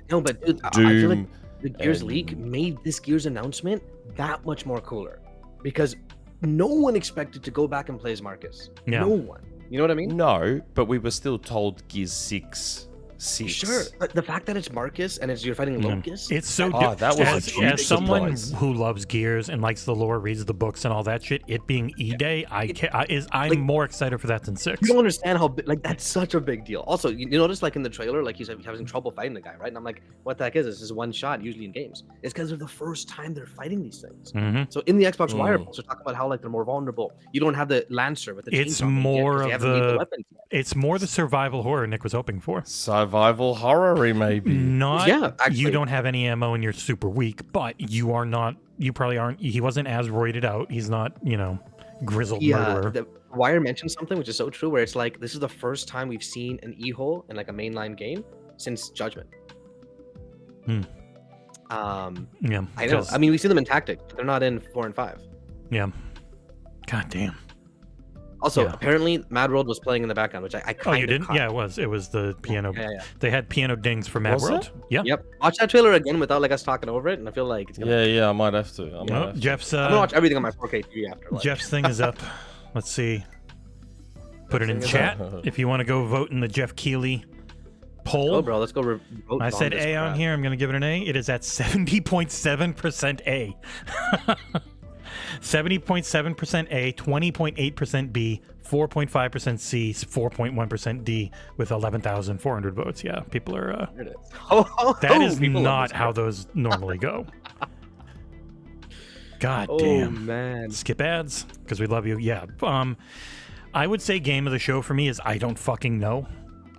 No, but dude, I Doom. feel like the Gears and- leak made this Gears announcement that much more cooler because no one expected to go back and play as Marcus. Yeah. No one. You know what I mean? No, but we were still told Gears 6. Sure, but the fact that it's Marcus and you're fighting Locust. It's so that was a huge as someone surprise. who loves Gears and likes the lore, reads the books and all that shit, it being E-Day, I'm like, more excited for that than 6. You don't understand how like that's such a big deal. Also, you notice like in the trailer, like he's having trouble fighting the guy, right? And I'm like, what the heck is this? This is one shot usually in games. It's because they're the first time they're fighting these things. Mhm. So in the Xbox Wire posts, they're talking about how like they're more vulnerable. You don't have the Lancer with the It's chainsaw thing yet, 'cause more they of haven't made the weapons yet. it's more the survival horror Nick was hoping for. Survival horror, maybe. Not Yeah, actually. you don't have any ammo and you're super weak, but you are not. You probably aren't. He wasn't as roided out. He's not, grizzled murderer. The Wire mentioned something which is so true, where it's like this is the first time we've seen an E-hole in like a mainline game since Judgment. Yeah, I know. I mean, we see them in Tactics, but they're not in 4 and 5. Yeah. God damn. Also, Yeah. apparently, Mad World was playing in the background, which I kind Oh, of you didn't? caught. Yeah, it was. It was the piano. Yeah. They had piano dings for Mad Was World. it? Yeah. Yep. Watch that trailer again without like us talking over it, and I feel like it's gonna. Yeah, I might have to. Oh, Jeff's. I'm gonna watch everything on my 4K TV after. Like. Jeff's thing is up. Let's see. Put it in chat if you want to go vote in the Jeff Keighley poll. Oh, bro, let's go vote. I said A on here. I'm going to give it an A. It is at 70.7% A. 70.7% A, 20.8% B, 4.5% C, 4.1% D, with 11,400 votes. Yeah, people are. There it is. That is people love not this how guy. those normally go. God Oh damn. man. Skip ads because we love you. Yeah. I would say game of the show for me is I don't fucking know.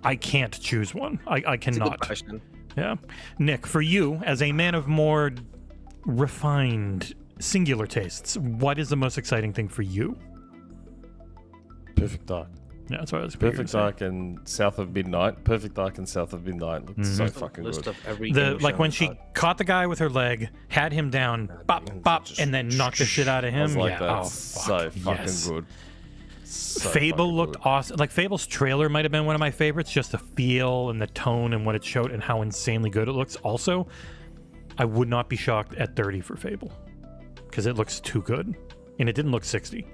I can't choose one. I It's a good cannot. question. Yeah. Nick, for you, as a man of more refined, singular tastes, what is the most exciting thing for you? Perfect Dark. Yeah, that's what I was Perfect Dark and South of Midnight. Perfect Dark and South of Midnight looked so fucking List good. of every The game like when shown. she caught the guy with her leg, had him down, bop, bop, and then knocked the shit out of I was him. like, Yeah. that's Oh, so fuck, fucking yes. good. So Fable fucking looked good. awesome. Like Fable's trailer might have been one of my favorites, just the feel and the tone and what it showed and how insanely good it looks. Also, I would not be shocked at 30 for Fable because it looks too good, and it didn't look 60.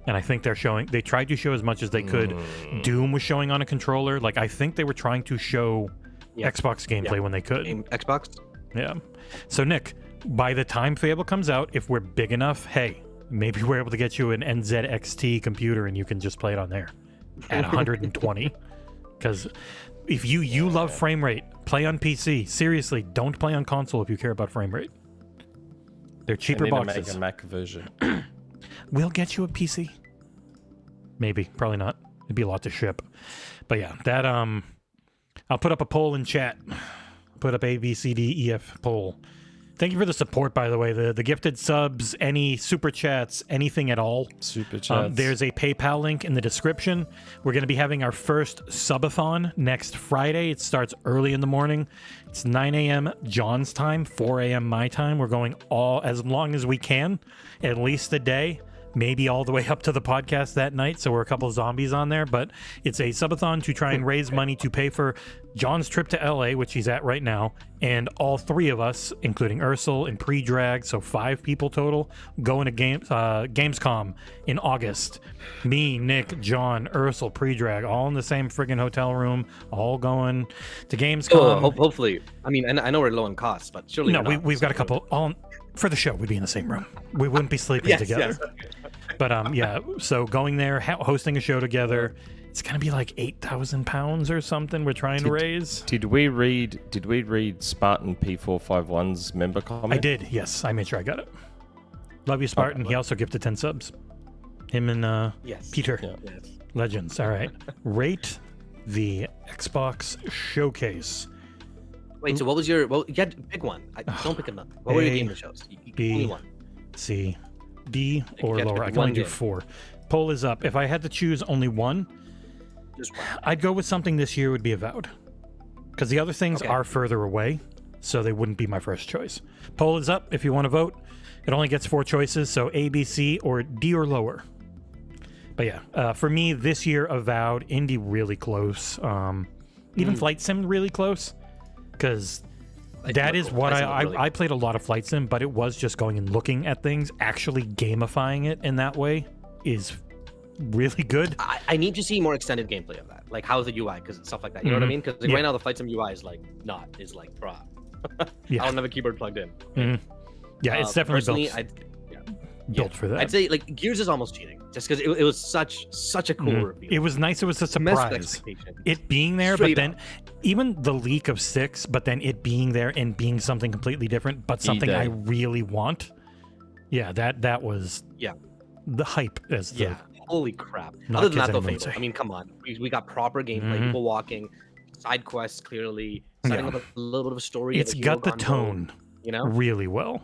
And I think they tried to show as much as they could. Doom was showing on a controller. Like I think they were trying to show Xbox gameplay when they could. Xbox. Yeah. So Nick, by the time Fable comes out, if we're big enough, hey, maybe we're able to get you an NZXT computer and you can just play it on there at 120. Because if you love frame rate, play on PC. Seriously, don't play on console if you care about frame rate. They're cheaper I need to boxes. make a Mac version. We'll get you a PC. Maybe, probably not. It'd be a lot to ship. But yeah, that I'll put up a poll in chat. Put up A, B, C, D, E, F poll. Thank you for the support, by the way. The gifted subs, any super chats, anything at all. Super chats. There's a PayPal link in the description. We're going to be having our first subathon next Friday. It starts early in the morning. It's 9 a.m. John's time, 4 a.m. my time. We're going all as long as we can, at least a day. Maybe all the way up to the podcast that night, so we're a couple of zombies on there. But it's a subathon to try and raise money to pay for John's trip to LA, which he's at right now, and all three of us, including Ursel and pre-drag, so 5 people total, going to Gamescom in August. Me, Nick, John, Ursel, pre-drag, all in the same friggin' hotel room, all going to Gamescom. Hopefully. I mean, I know we're low on costs, but surely No, we're not, we've got a so- couple. for the show, we'd be in the same room. We wouldn't be sleeping together. But yeah, so going there, hosting a show together, it's gonna be like £8,000 or something. We're trying to raise. Did we read Spartan P451's member comment? I did. Yes, I made sure I got it. Love you, Spartan. He also gifted 10 subs. Him and Peter. Yes. Legends. All right. Rate the Xbox Showcase. Wait, so what was your... Well, you had to pick one. Don't pick another. What were your game shows? Only one. C, D, or you have to lower. pick I can only one do game. 4. Poll is up. If I had to choose only one, I'd go with something this year would be Avowed. Because the other things are further away, so they wouldn't be my first choice. Poll is up if you want to vote. It only gets 4 choices, so A, B, C, or D or lower. But yeah, for me, this year, Avowed, Indie really close. Even Flight Sim really close. Because that is what I played a lot of Flight Sim, but it was just going and looking at things. Actually gamifying it in that way is really good. I need to see more extended gameplay of that. Like, how's the UI? Because stuff like that. You know what I mean? Because right now, the Flight Sim UI is like, bruh. I don't have a keyboard plugged in. Yeah, it's definitely built for that. I'd say like Gears is almost cheating, just because it was such a cool reveal. It was nice. It was a surprise. It being there, but then even the leak of 6, but then it being there and being something completely different, but something I really want. Yeah, that was the hype as the Holy crap! Not Other than that, though, kidding, Fable. I mean, come on. We got proper gameplay. People walking, side quests clearly, setting up a little bit of a story. It's got the tone, really well.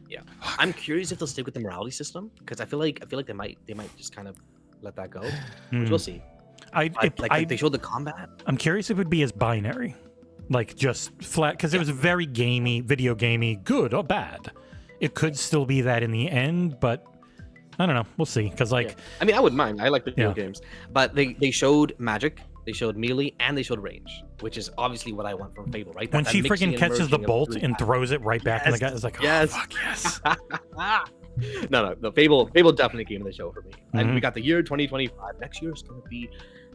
Yeah, I'm curious if they'll stick with the morality system, because I feel like they might just kind of let that go. Which we'll see. They showed the combat. I'm curious if it would be as binary, like just flat, because it was very gamey, video gamey, good or bad. It could still be that in the end, but I don't know. We'll see. Because I mean, I wouldn't mind. I like video games, but they showed magic. They showed melee and they showed range, which is obviously what I want from Fable, right? When she freaking catches the bolt and throws it right back in the guy, it's like, oh, fuck yes. No, Fable definitely came in the show for me. And we got the year 2025. Next year is going to be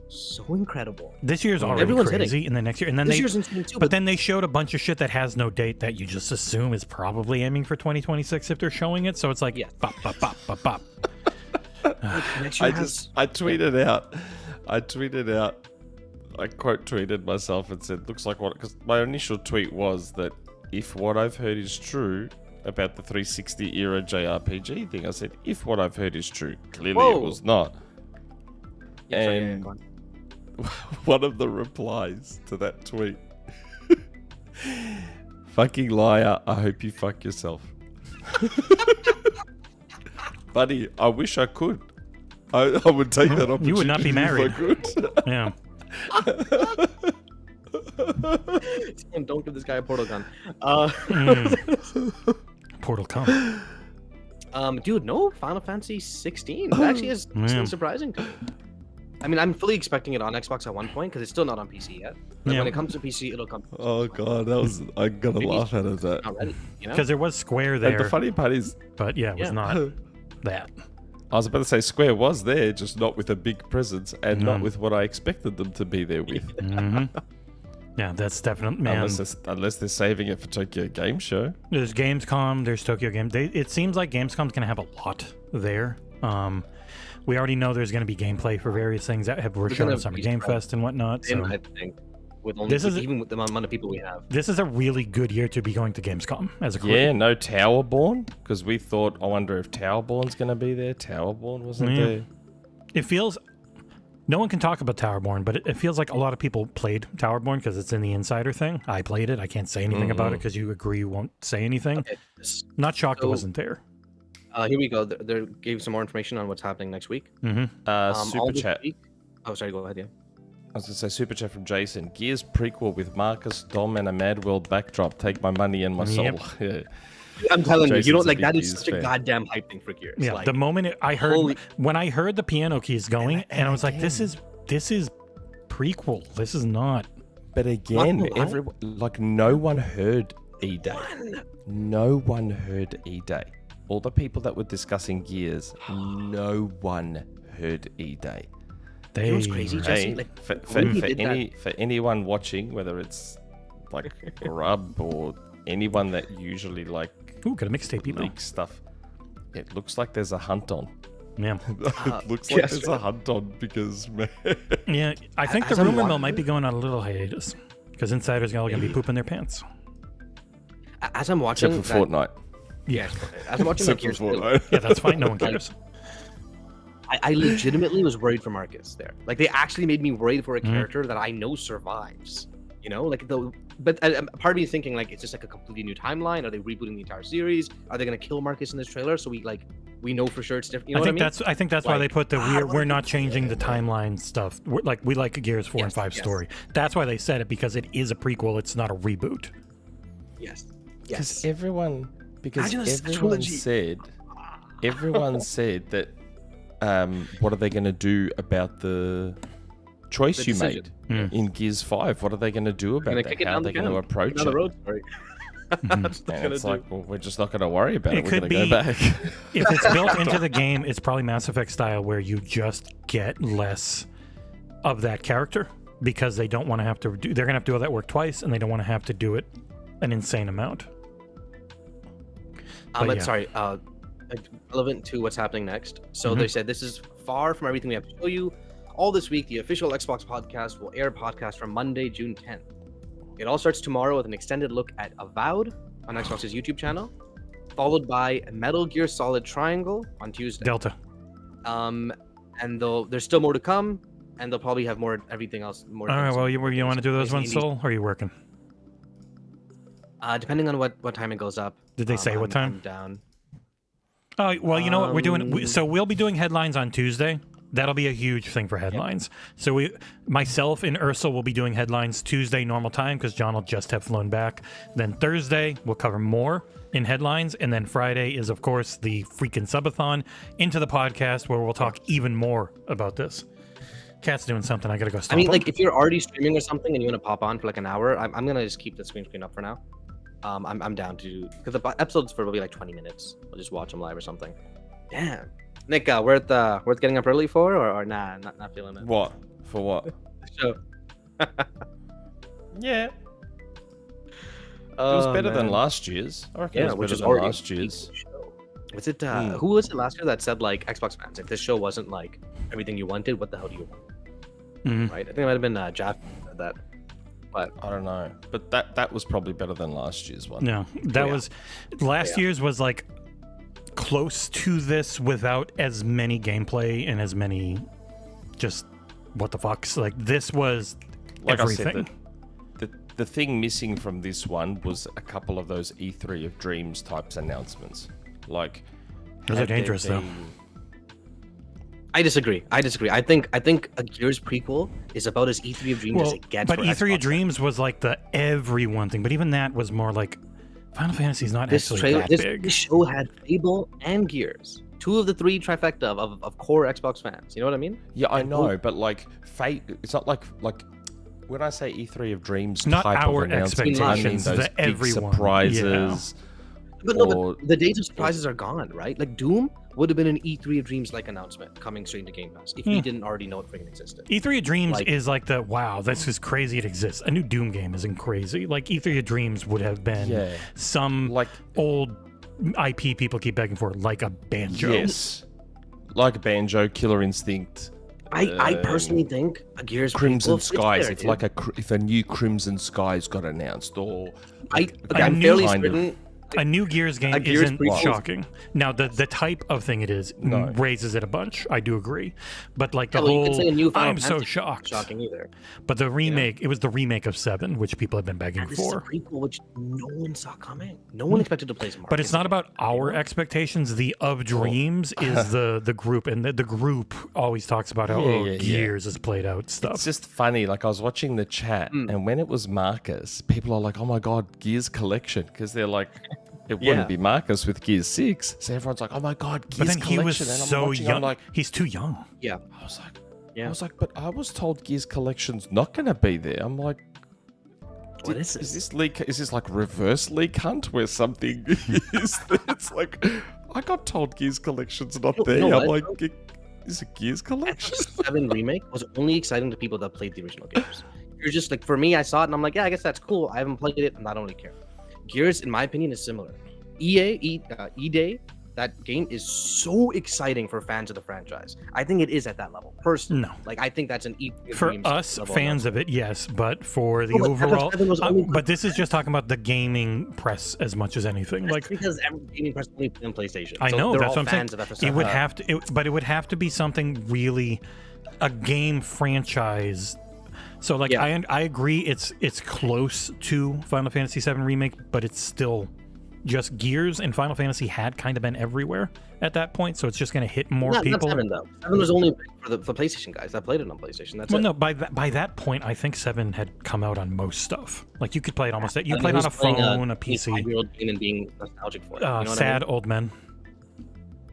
so incredible. This year's already Everyone's crazy, hitting. and the next year, and then this year's insane too. But then they showed a bunch of shit that has no date that you just assume is probably aiming for 2026 if they're showing it. So it's like, bop, bop, bop, bop, bop. I tweeted out. I quote tweeted myself and said, "Looks like what?" Because my initial tweet was that if what I've heard is true about the 360 era JRPG thing, I said, "If what I've heard is true, clearly it was not." And one of the replies to that tweet, "Fucking liar! I hope you fuck yourself." Buddy, I wish I could. I would take that opportunity. You would not be married. If I could. Yeah. Don't give this guy a portal gun. Portal come. Dude, no Final Fantasy 16. That actually is surprising to me. I mean, I'm fully expecting it on Xbox at one point because it's still not on PC yet. But when it comes to PC, it'll come. Oh god, I'm gonna laugh out of that. Because there was Square there. And the funny part is, but it was not that. I was about to say Square was there, just not with a big presence and not with what I expected them to be there with. Yeah, that's definitely, man. Unless they're saving it for Tokyo Game Show. There's Gamescom, there's Tokyo Game. It seems like Gamescom's going to have a lot there. We already know there's going to be gameplay for various things that were shown at Summer Game Fest and whatnot. So. I think. Even with the amount of people we have. This is a really good year to be going to Gamescom as a crew. Yeah, no Towerborn, because we thought, I wonder if Towerborn's going to be there. Towerborn wasn't there. It feels, no one can talk about Towerborn, but it feels like a lot of people played Towerborn because it's in the Insider thing. I played it. I can't say anything about it because you agree you won't say anything. Okay. Not shocked it wasn't there. Here we go. They gave some more information on what's happening next week. Super chat. Oh, sorry, go ahead, yeah. I was going to say, super chat from Jason. Gears prequel with Marcus, Dom, and a Mad World backdrop. Take my money and my soul. Yeah. I'm telling you, don't like that is such a goddamn hype thing for Gears. Yeah, like, the moment I heard, when I heard the piano keys going, and I was like, this is prequel. This is not. But again, no one heard E-Day. No one heard E-Day. All the people that were discussing Gears, no one heard E-Day. It was crazy, Jesse. Like, for anyone watching, whether it's like Grub or anyone that usually Ooh, got a mixtape email. leak stuff. It looks like there's a hunt on. Yeah. It looks like there's a hunt on because, man. Yeah, I think the rumor mill might be going on a little hiatus because insiders are all going to be pooping their pants. As I'm watching, Except for Fortnite. Yeah. As I'm watching Except Gears for 2, Fortnite. Yeah, that's fine. No one cares. I legitimately was worried for Marcus there. Like, they actually made me worried for a character that I know survives. You know, like but part of me is thinking like it's just like a completely new timeline. Are they rebooting the entire series? Are they going to kill Marcus in this trailer so we know for sure it's different? You know I think that's why they put the we're not changing the timeline stuff. We like a Gears 4 and 5 story. That's why they said it, because it is a prequel. It's not a reboot. Yes. Because everyone said that what are they going to do about the choice you made in Gears 5? What are they going to do about that? How are they going to approach it? And it's like, well, we're just not going to worry about it. We're going to go back. If it's built into the game, it's probably Mass Effect style, where you just get less of that character because they don't want to have to do. They're going to have to do all that work twice, and they don't want to have to do it an insane amount. Sorry. Relevant to what's happening next. So they said this is far from everything we have to show you. All this week, the official Xbox podcast will air podcast from Monday, June 10th. It all starts tomorrow with an extended look at Avowed on Xbox's YouTube channel, followed by Metal Gear Solid Triangle on Tuesday. Delta. And there's still more to come, and they'll probably have more everything else. More. All right. Well, you want to do those ones, Soul, or are you working? Depending on what time it goes up. Did they say what time? I'm down. Oh, well, you know what we're doing? So we'll be doing headlines on Tuesday. That'll be a huge thing for headlines. So myself and Ursula will be doing headlines Tuesday normal time because John will just have flown back. Then Thursday we'll cover more in headlines, and then Friday is of course the freaking subathon into the podcast where we'll talk even more about this. Cat's doing something. I gotta go. Stop like if you're already streaming or something and you want to pop on for like an hour, I'm gonna just keep the screen up for now. I'm down to because the episodes will be like 20 minutes. I'll just watch them live or something. Damn. Nick, worth getting up early for, or nah, not feeling it. What? For what? The show. Yeah. It was better than last year's. I reckon it was better than last year's. Was it? Who was it last year that said like Xbox fans, if this show wasn't like everything you wanted, what the hell do you want? Right? I think it might have been Jeff said that. But I don't know. But that was probably better than last year's one. No, that was last year's was like close to this without as many gameplay and as many just what the fucks. Like this was like everything. I said, the thing missing from this one was a couple of those E3 of Dreams types announcements. Like those are dangerous though. I disagree. I think a Gears prequel is about as E3 of Dreams as it gets. But E3 of Dreams was like the everyone thing. But even that was more like Final Fantasy is not actually that big. This show had Fable and Gears, two of the three trifecta of core Xbox fans. You know what I mean? Yeah, I know, but like it's not like when I say E3 of Dreams, not type our of announcements, I mean those big surprises. Yeah. But the days of surprises are gone, right? Like Doom would have been an E3 of Dreams like announcement coming straight into Game Pass if we didn't already know it freaking existed. E3 of Dreams is like the wow, this is crazy. It exists. A new Doom game isn't crazy. Like E3 of Dreams would have been some like old IP people keep begging for, like a Banjo. Yes, like a Banjo, Killer Instinct. I personally think a Gears Crimson Skies. If a new Crimson Skies got announced, or I'm fairly certain. A new Gears game isn't shocking. Now, the type of thing it is raises it a bunch. I do agree. But like the whole, I'm so shocked. Shocking either. But the remake, it was the remake of 7, which people have been begging this for. Is a prequel, which no one saw coming. No one expected to play Marcus. But it's not about our expectations. The of Dreams is the group, and the group always talks about how Gears has played out stuff. It's just funny. Like I was watching the chat, and when it was Marcus, people are like, "Oh my god, Gears Collection," because they're like. It wouldn't be Marcus with Gears 6. So everyone's like, oh my god, Gears Collection. But then he was so young. Like, he's too young. Yeah. I was like, but I was told Gears Collection's not going to be there. I'm like, what is this? Is this like reverse leak hunt where something is there? It's like, I got told Gears Collection's not there. I'm like, is it Gears Collection? 7 remake was only exciting to people that played the original games. You're just like, for me, I saw it and I'm like, yeah, I guess that's cool. I haven't played it and I don't really care. Gears, in my opinion, is similar. E-Day, that game is so exciting for fans of the franchise. I think it is at that level. Personally, No. Like, I think that's an For us fans of it, yes, but for the overall, but this is just talking about the gaming press as much as anything. Like, because every gaming press only play on PlayStation. I So know they're that's all what I'm fans saying. of FSR. It would have to, but it would have to be something really, a game franchise. So like, I agree, it's close to Final Fantasy VII Remake, but it's still just Gears, and Final Fantasy had kind of been everywhere at that point, so it's just going to hit more people. Not 7 though. 7 was only for the PlayStation guys. I played it on PlayStation. That's Well, it. no, by that point, I think 7 had come out on most stuff. Like you could play it almost. You I played was on a playing phone, a PC. 5-year-old game and being nostalgic for it. You know what I Sad mean? old men.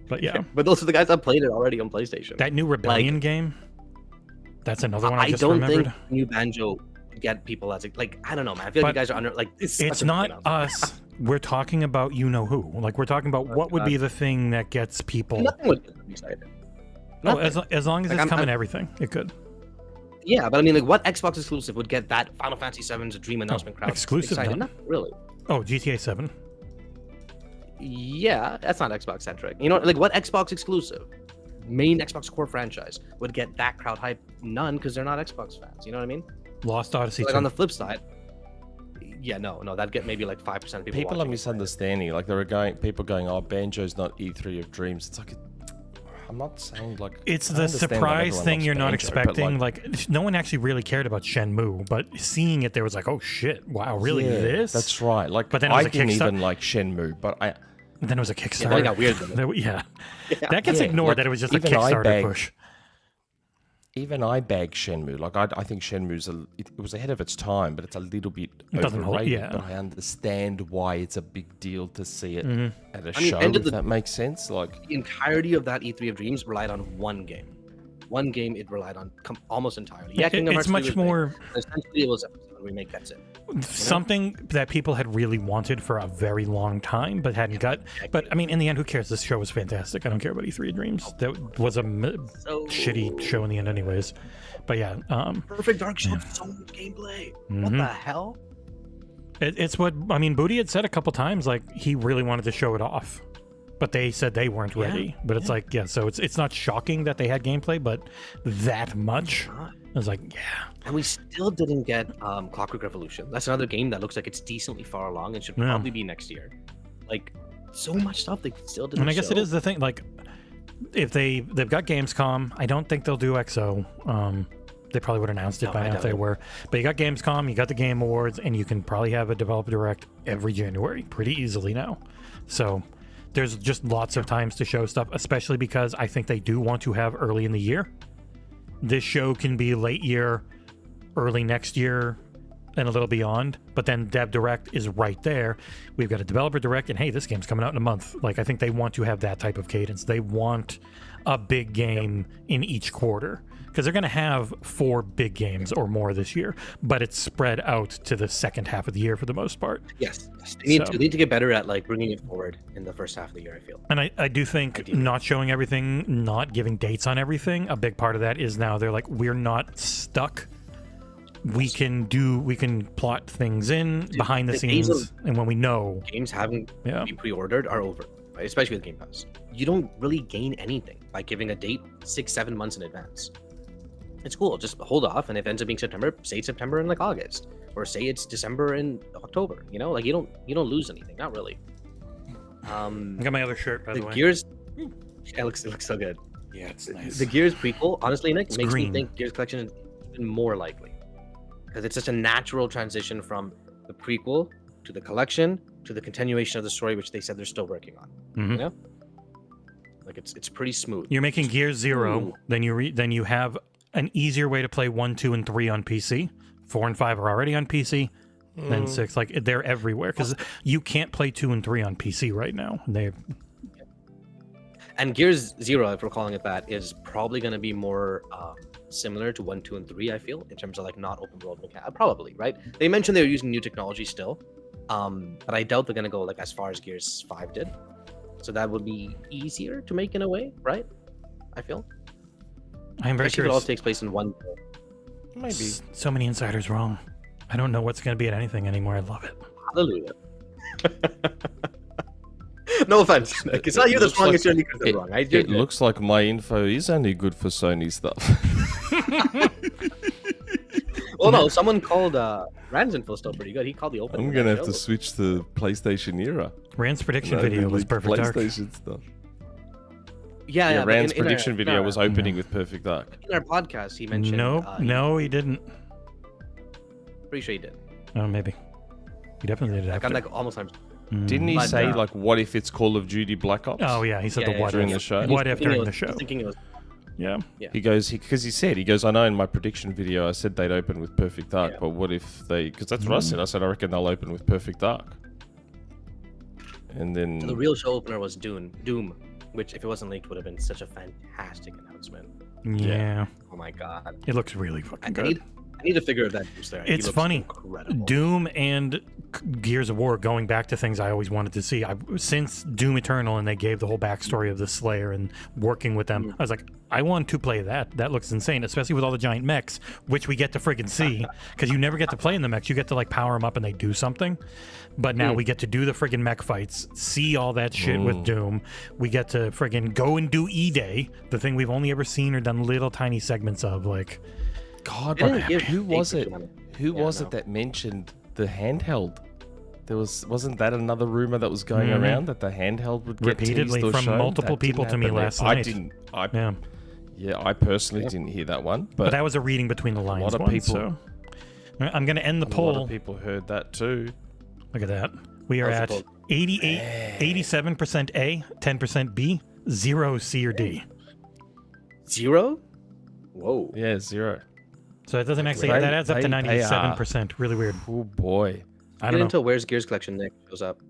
But yeah, But those are the guys that played it already on PlayStation. that new Rebellion game. That's another one I just don't remembered. think New Banjo would get people as like I don't know, man. I feel like But you guys are under like It's not us. We're talking about you know who. Like we're talking about what would be the thing that gets people. Nothing would get them excited. No, Nothing. as long as Like, it's I'm- coming, I'm- everything it could. Yeah, but I mean, like, what Xbox exclusive would get that Final Fantasy VII's Dream announcement crowd exclusive, excited? no. Not really. Oh, GTA 7. Yeah, that's not Xbox centric. You know, like what Xbox exclusive, main Xbox core franchise would get that crowd hype? None, because they're not Xbox fans. You know what I mean? Lost Odyssey. So, like 2. on the flip side, yeah, no, that'd get maybe like 5% of people. People are watching. misunderstanding. Like there are people going, "Oh, Banjo's not E3 of Dreams." It's like, I'm not saying like. It's I the understand that surprise everyone thing loves you're not Banjo, but, expecting. Like, no one actually really cared about Shenmue, but seeing it, there was like, oh shit, wow, really yeah, this? That's right. Like, But then it was I a didn't Kickstarter. even like Shenmue, but I. And then it was a Kickstarter. that got weird, though. Yeah. That gets Yeah, ignored. like, that it was just a even Kickstarter push. Even I bag Shenmue. Like I think Shenmue's it was ahead of its time, but it's a little bit It doesn't hold- overrated. yeah. But I understand why it's a big deal to see it Mhm. at a I mean, show. end of If the- that makes sense. Like The entirety of that E3 of Dreams relied on one game. One game it relied on almost entirely. Yeah, Kingdom It's Hearts 3 much was big, more but essentially, it was a remake. That's it. You know? something that people had really wanted for a very long time, but hadn't got. But I mean, in the end, who cares? This show was fantastic. I don't care about E3 of Dreams. That was a shitty show in the end, anyways. But yeah, Perfect Dark showed so much gameplay. What Mhm. the hell? It's what I mean. Booty had said a couple times, like he really wanted to show it off, but they said they weren't ready. But it's like, yeah, so it's not shocking that they had gameplay, but that much. I was like, yeah. And we still didn't get Clockwork Revolution. That's another game that looks like it's decently far along and should Yeah. probably be next year. Like, so much stuff they still didn't And I guess it show. is the thing. Like, if they've got Gamescom, I don't think they'll do XO. They probably would have announced it No, by I now if they doubt it. were. But you got Gamescom, you got the Game Awards, and you can probably have a developer direct every January pretty easily now. So there's just lots of times to show stuff, especially because I think they do want to have early in the year. This show can be late year, early next year, and a little beyond. But then Dev Direct is right there. We've got a developer direct, and hey, this game's coming out in a month. Like, I think they want to have that type of cadence. They want a big game in each quarter. Because they're going to have 4 big games or more this year, but it's spread out to the second half of the year for the most part. Yes. They need, So- they need to get better at like bringing it forward in the first half of the year, I feel. And I do think not showing everything, not giving dates on everything, a big part of that is now they're like, we're not stuck. We can plot things in behind the the days scenes, of- and when we know. Games having to be pre-ordered are over, right? Especially with Game Pass. You don't really gain anything by giving a date 6-7 months in advance. It's cool. Just hold off, and if it ends up being September, say it's September in like August, or say it's December in October. You know, like you don't lose anything. Not really. I got my other shirt, by the way. Gears. Yeah, it looks so good. Yeah, it's nice. The Gears prequel, honestly, Nick, It's makes green. me think Gears Collection is even more likely because it's such a natural transition from the prequel to the collection to the continuation of the story, which they said they're still working on. Mhm. You know, like it's pretty smooth. You're making Gears 0, Ooh. then you have an easier way to play 1, 2, and 3 on PC. 4 and 5 are already on PC. Then 6, like they're everywhere because you can't play 2 and 3 on PC right now. And Gears 0, if we're calling it that, is probably going to be more similar to 1, 2, and 3, I feel, in terms of like not open world mechanics. Probably, right? They mentioned they were using new technology still, but I doubt they're going to go like as far as Gears 5 did. So that would be easier to make in a way, right? I feel. I'm very Especially if it all curious. takes place in one. maybe. So many insiders wrong. I don't know what's going to be at anything anymore. I love it. Hallelujah. No offense, Nick. It's not you that's wrong. It's only because they're wrong. It looks like my info is only good for Sony stuff. Well, no, someone called Rand's info still pretty good. He called the opening. I'm gonna have to switch to PlayStation era. Rand's prediction video was Perfect Dark. PlayStation stuff. Yeah, Rand's prediction video was opening with Perfect Dark. In our podcast, he mentioned. No, he didn't. Pretty sure he did. Oh, maybe. He definitely did. I'm like almost times. Didn't he say like, "What if it's Call of Duty Black Ops"? Oh yeah, he said the what during if the show. What if during the show? Thinking it was. Yeah. He goes, because he said, I know in my prediction video I said they'd open with Perfect Dark, but what if they? Because that's what I said. I said I reckon they'll open with Perfect Dark. And then So the real show opener was Doom, which if it wasn't leaked would have been such a fantastic announcement. Yeah. Oh my god. It looks really fucking good. I need to figure out that Doom's there. It's funny. Doom and Gears of War, going back to things I always wanted to see. Since Doom Eternal and they gave the whole backstory of the Slayer and working with them, I was like, I want to play that. That looks insane, especially with all the giant mechs, which we get to friggin' see, because you never get to play in the mechs. You get to like power them up and they do something. But now we get to do the friggin' mech fights, see all that shit with Doom. We get to friggin' go and do E-Day, the thing we've only ever seen or done little tiny segments of, like... God, who was it? Who was it that mentioned the handheld? Wasn't that another rumor that was going around that the handheld would get repeatedly teased or from shown? multiple people to me last night. I personally didn't hear that one, but that was a reading between the lines. A lot of one, people. So. I'm going to end the poll. A lot of people heard that too. Look at that. We are at 87% A, 10% B, 0 C or D. 0? Whoa. Yeah, 0. So it doesn't actually. That adds up to 97%. Really weird. Oh boy. I don't know. Until Where's Gears Collection Nick goes up.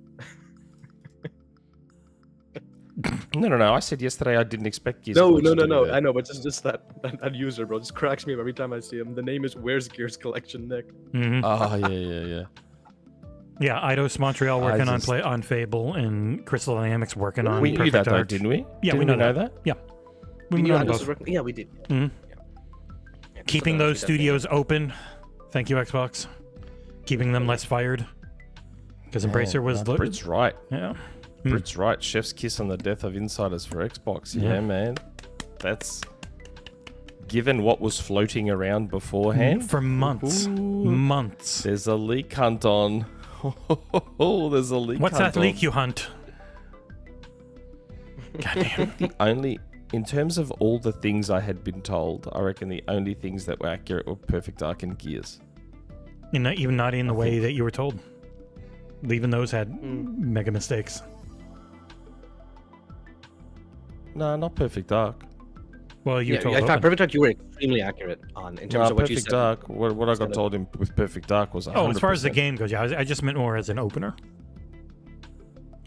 No. I said yesterday I didn't expect Gears. No. I know, but just that user, bro, just cracks me up every time I see him. The name is Where's Gears Collection Nick. Oh yeah. Yeah, Eidos Montreal working on Fable and Crystal Dynamics working on. We knew that though, didn't we? Yeah, didn't we know that. Yeah, we knew both. Yeah, we did. Keeping those studios open. Thank you, Xbox. Keeping them less fired. Because Embracer was... Brit's right. Yeah. Brit's right. Chef's kiss on the death of insiders for Xbox. Yeah, man. That's... Given what was floating around beforehand... For months. Months. There's a leak hunt on. There's a leak What's hunt that leak you hunt? Goddamn. The only... In terms of all the things I had been told, I reckon the only things that were accurate were Perfect Dark and Gears. And even not in the way that you were told. Even those had mega mistakes. No, not Perfect Dark. Well, you told in fact, Perfect Dark you were extremely accurate on in terms of what you said. Perfect Dark, what I got told with Perfect Dark was 100%. Oh, as far as the game goes, yeah, I just meant more as an opener.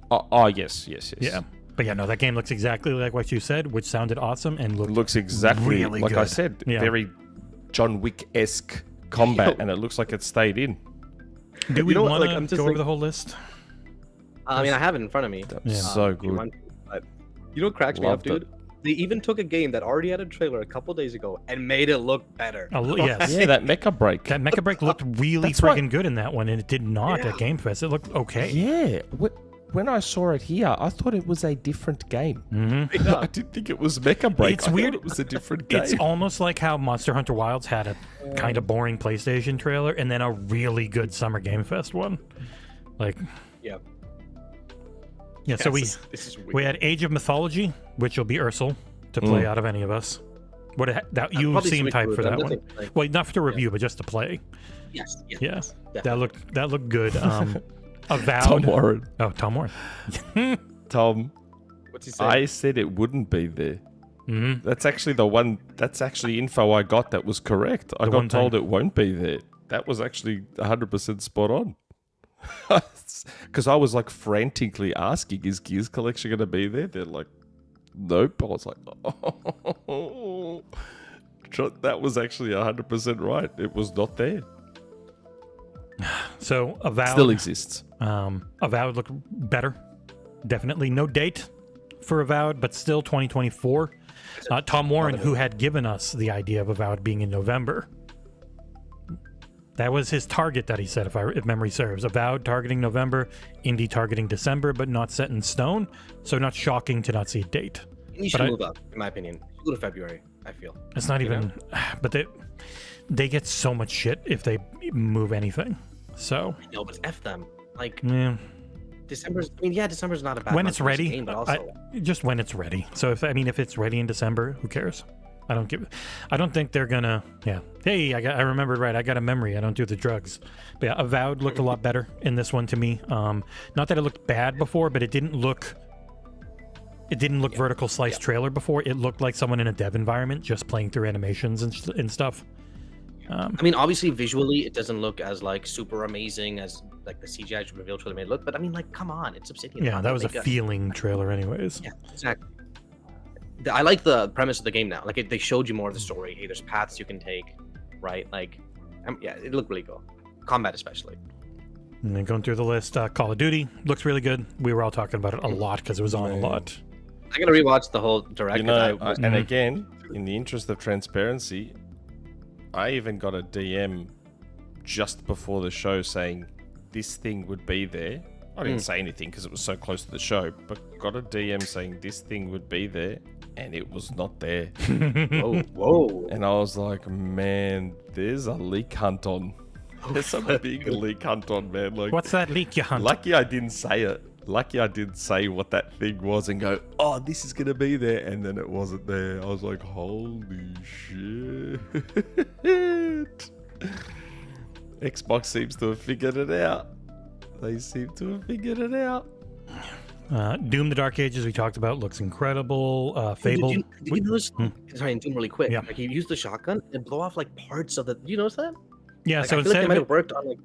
Oh, yes. Yeah. But yeah, no, that game looks exactly like what you said, which sounded awesome and looks exactly really like good. I said. Yeah. Very John Wick-esque combat, and it looks like it stayed in. Do we want to go over the whole list? I mean, I have it in front of me. That's so good. But you know what cracks me up, dude? They even took a game that already had a trailer a couple days ago and made it look better. Yes. Yeah, that Mecha Break. That Mecha Break looked really freaking good in that one, and it did not at Game Fest. It looked okay. Yeah. When I saw it here, I thought it was a different game. Mm-hmm. I didn't think it was Mecha Break. It's weird. It was a different game. It's almost like how Monster Hunter Wilds had a kind of boring PlayStation trailer and then a really good Summer Game Fest one. Like, yeah. Yeah, so we had Age of Mythology, which will be Ursel to play out of any of us. You seem typed for that one. Well, not to review, but just to play. Yes. Yeah. That looked good. Avowed. Tom Warren. Oh, Tom Warren. Tom. What's he say? I said it wouldn't be there. Mm-hmm. That's actually that's actually info I got that was correct. I got told it won't be there. That was actually 100% spot on. Because I was like frantically asking, is Gears Collection going to be there? They're like, nope. I was like, oh. That was actually 100% right. It was not there. So Avowed still exists. Avowed looked better. Definitely no date for Avowed, but still 2024. Tom Warren, who had given us the idea of Avowed being in November, That was his target that he said, if memory serves. Avowed targeting November, indie targeting December, but not set in stone. So not shocking to not see a date. You should move up, in my opinion. Go to February, I feel. It's not even, but they get so much shit if they move anything. So. No, but F them. Like, yeah. December's not a bad when month it's for ready, game, but also just when it's ready. So if it's ready in December, who cares? I don't think they're gonna. Yeah. Hey, I remembered right. I got a memory. I don't do the drugs. But yeah, Avowed looked a lot better in this one to me. Not that it looked bad before, but it didn't look vertical slice trailer before. It looked like someone in a dev environment just playing through animations and stuff. I mean, obviously visually it doesn't look as like super amazing as like the CGI reveal trailer made it look, but I mean, like, come on, it's Obsidian. Yeah, that was a feeling trailer anyways. Yeah, exactly. I like the premise of the game now. Like, they showed you more of the story. Hey, there's paths you can take, right? Like, yeah, it looked really cool. Combat especially. And then going through the list, Call of Duty looks really good. We were all talking about it a lot because it was on a lot. I gotta rewatch the whole direct. And again, in the interest of transparency, I even got a DM just before the show saying this thing would be there. I didn't say anything because it was so close to the show, but got a DM saying this thing would be there, and it was not there. Whoa. And I was like, man, there's a leak hunt on. There's a big leak hunt on, man. Like, what's that leak you hunt? Lucky I didn't say it. Lucky I didn't say what that thing was and go, oh, this is going to be there. And then it wasn't there. I was like, holy shit. Xbox seems to have figured it out. They seem to have figured it out. Doom: The Dark Ages we talked about looks incredible. Fable. Did you notice? Sorry, Doom really quick. Yeah. Like, he used the shotgun and blow off like parts of the. Did you notice that? Yeah. Like, So I feel like instead they might of have worked on like.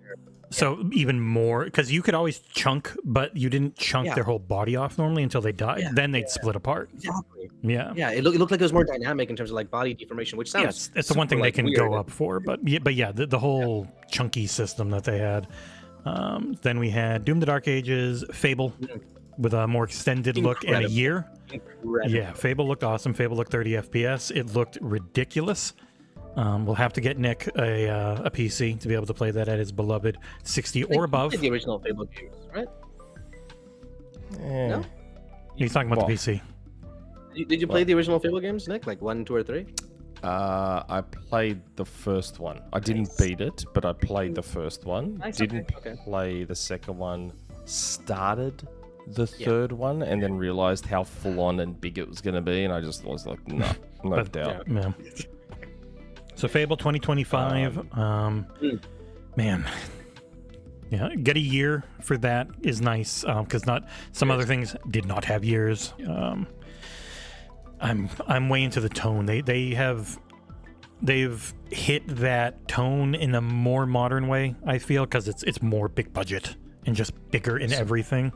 So even more, because you could always chunk, but you didn't chunk their whole body off normally until they died. Then they'd split apart. Exactly. Yeah. Yeah, it looked like it was more dynamic in terms of like body deformation, which sounds. It's the one thing like, they can weird. go up for, but the whole chunky system that they had. Then we had Doom: The Dark Ages, Fable, with a more extended look in a year. Incredible. Yeah, Fable looked awesome. Fable looked 30 FPS. It looked ridiculous. We'll have to get Nick a PC to be able to play that at his beloved 60 or above. The original Fable games, right? Yeah. No? He's talking about the PC. Did you play the original Fable games, Nick? Like 1, 2, or 3? I played the first one. I didn't beat it, but I played the first one. Nice, Didn't okay. play the second one. Started the third one, and then realized how full on and big it was going to be, and I just was like, no doubt. Yeah. So Fable 2025, man, yeah, get a year for that is nice because some other things did not have years. I'm way into the tone. They've hit that tone in a more modern way. I feel because it's more big budget and just bigger in everything.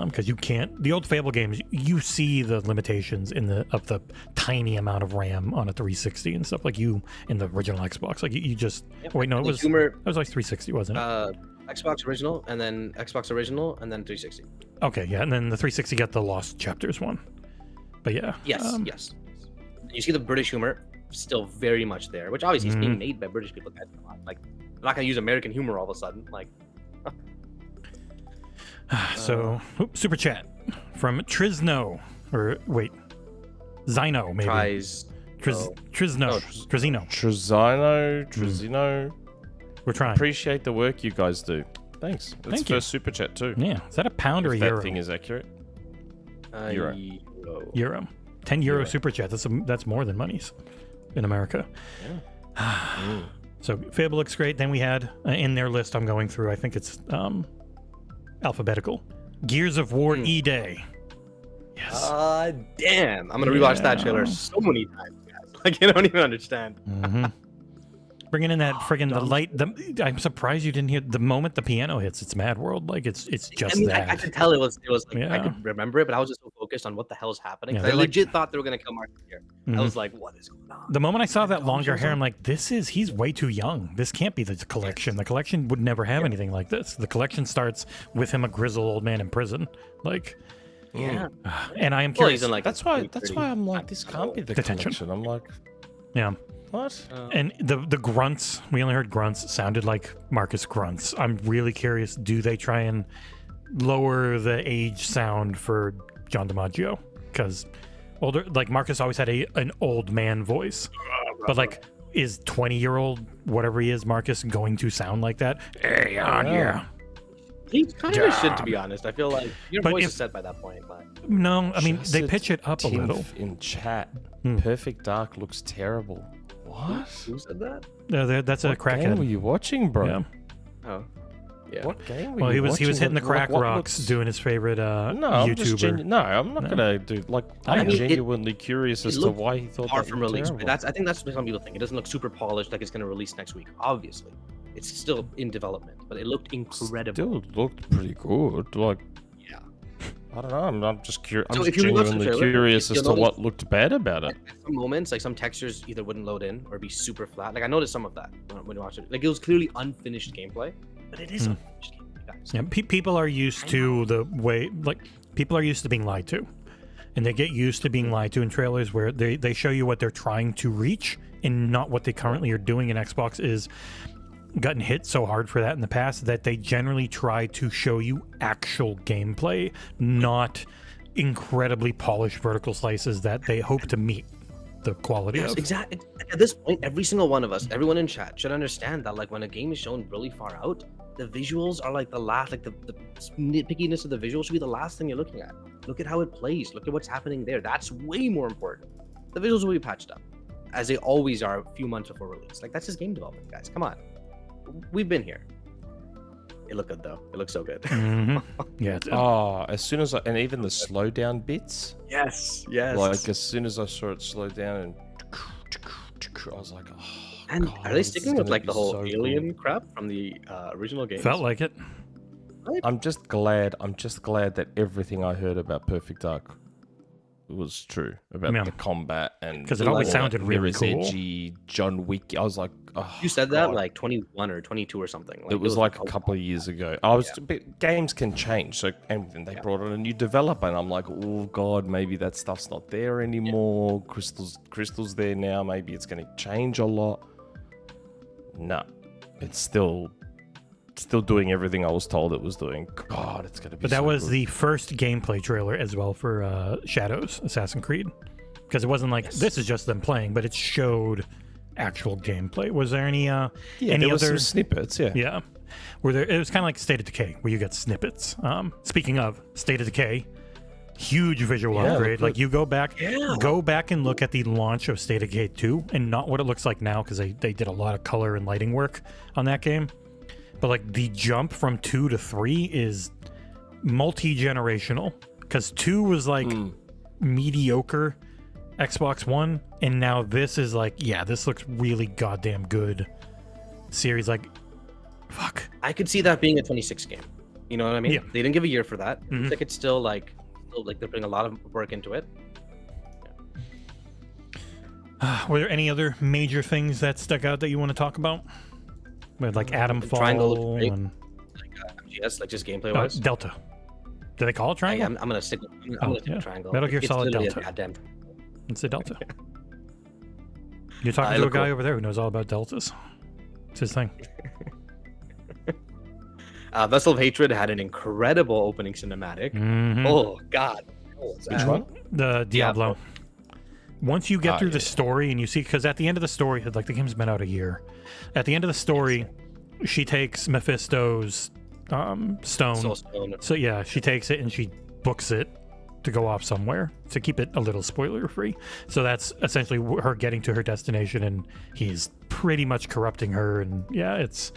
Because you can't. The old Fable games, you see the limitations of the tiny amount of RAM on a 360 and stuff like you in the original Xbox. Like you just wait. No, it was like 360, wasn't it? Xbox original, and then 360. Okay, yeah, and then the 360 got the Lost Chapters one. But yeah. Yes. You see the British humor still very much there, which obviously is being made by British people. Like, they're not gonna use American humor all of a sudden. Like. So, super chat from Trizno, or wait, Zino maybe. Trizino. We're trying. Appreciate the work you guys do. Thanks. That's Thank you. first super chat too. Yeah, is that a pound or a if euro? that thing is accurate. Euro. 10 euro super chat. That's more than monies in America. Yeah. So Fable looks great. Then we had in their list I'm going through. I think it's alphabetical. Gears of War E-Day. Yes. Damn. I'm gonna rewatch that trailer so many times, guys. Like, I don't even understand. Bringing in that friggin' the light. I'm surprised you didn't hear the moment the piano hits. It's Mad World. Like it's just that. I could tell it was like I could remember it, but I was just so focused on what the hell is happening. Yeah, I legit thought they were gonna kill Martin here. I was like, what is going on? The moment I saw that longer hair, I'm like, he's way too young. This can't be the collection. The collection would never have anything like this. The collection starts with him a grizzled old man in prison. Like, yeah. And I am curious. Well, like that's why I'm like, this can't be the Detention. collection. I'm like, yeah. What? And the grunts, we only heard grunts, sounded like Marcus grunts. I'm really curious, do they try and lower the age sound for John DiMaggio? Because older, like Marcus always had an old man voice. But like, is 20-year-old, whatever he is, Marcus, going to sound like that? Hey, on yeah. He kind of should, to be honest. I feel like your voice is set by that point. But no, I mean, they pitch it up a little. In chat, Perfect Dark looks terrible. What? Who said that? That's a crackhead. What game were you watching, bro? Yeah. Oh. Yeah. What game were well, you he was watching? hitting the crack what rocks, doing his favorite I'm just YouTuber. I'm not gonna do I'm genuinely curious as to why he thought far that from looked release. terrible. I think that's what some people think. It doesn't look super polished, like it's going to release next week. Obviously, it's still in development, but it looked incredible. Still looked pretty good. Like, yeah, I don't know. I'm just curious. I'm So just if you watch the genuinely trailer, curious as you'll to notice- what looked bad about it. At some moments, like some textures either wouldn't load in or be super flat. Like I noticed some of that when you watch it. Like it was clearly unfinished gameplay, but it is unfinished gameplay, guys. Yeah, people are used to the way, like, people are used to being lied to. And they get used to being lied to in trailers where they show you what they're trying to reach and not what they currently are doing. And Xbox is gotten hit so hard for that in the past that they generally try to show you actual gameplay, not incredibly polished vertical slices that they hope to meet the quality Yes, of. exactly. At this point, every single one of us, everyone in chat, should understand that like when a game is shown really far out, the visuals are like the last, like the nitpickiness of the visuals should be the last thing you're looking at. Look at how it plays. Look at what's happening there. That's way more important. The visuals will be patched up, as they always are a few months before release. Like that's just game development, guys. Come on, we've been here. It looked good though. It looks so good. Yeah. As soon as and even the slowdown bits. Yes. Like as soon as I saw it slow down and I was like, oh. And God, are they this is sticking with gonna like be the whole so alien good. crap from the original game? Felt like it. I'm just glad that everything I heard about Perfect Dark was true about Yeah. the combat and 'Cause it always all sounded that really mirror's cool. edgy John Wick. I was like, oh, You said that God. like 21 or 22 or something. Like, It was like a couple of years ago. I was, but games can change. So, and then they brought on a new developer, and I'm like, oh God, maybe that stuff's not there anymore. Crystal's there now. Maybe it's going to change a lot. No, it's still doing everything I was told it was doing. God, it's going to be. But that so was good. the first gameplay trailer as well for Shadows, Assassin's Creed. Because it wasn't like, this is just them playing, but it showed actual gameplay. Was there any there any was other some snippets? Yeah. Yeah. Were there? It was kind of like State of Decay, where you get snippets. Speaking of State of Decay, huge visual upgrade. Like you go back and look at the launch of State of Decay 2, and not what it looks like now, because they did a lot of color and lighting work on that game. But like the jump from 2 to 3 is multi-generational, because 2 was like mediocre Xbox One, and now this is like, yeah, this looks really goddamn good. Series, like, fuck. I could see that being a 26 game. You know what I mean? Yeah. They didn't give a year for that. Mhm. Like it's still like they're putting a lot of work into it. Were there any other major things that stuck out that you want to talk about? With like Atomfall Triangle looks great. and Like MGS, like just gameplay wise. Delta. Do they call it Triangle? I'm gonna stick. I'm gonna stick with Triangle. Metal Gear It's Solid literally a Delta. goddamn- It's a Delta. You're talking I to a look guy cool. over there who knows all about Deltas. It's his thing. Vessel of Hatred had an incredible opening cinematic. Mhm. Oh God. Which one? The Diablo. Once you get through the yeah. story and you see, because at the end of the story, like the game's been out a year. At the end of the story, she takes Mephisto's stone. Soul Stone. So yeah, she takes it and she books it to go off somewhere, to keep it a little spoiler free. So that's essentially her getting to her destination, and he's pretty much corrupting her. And yeah, it's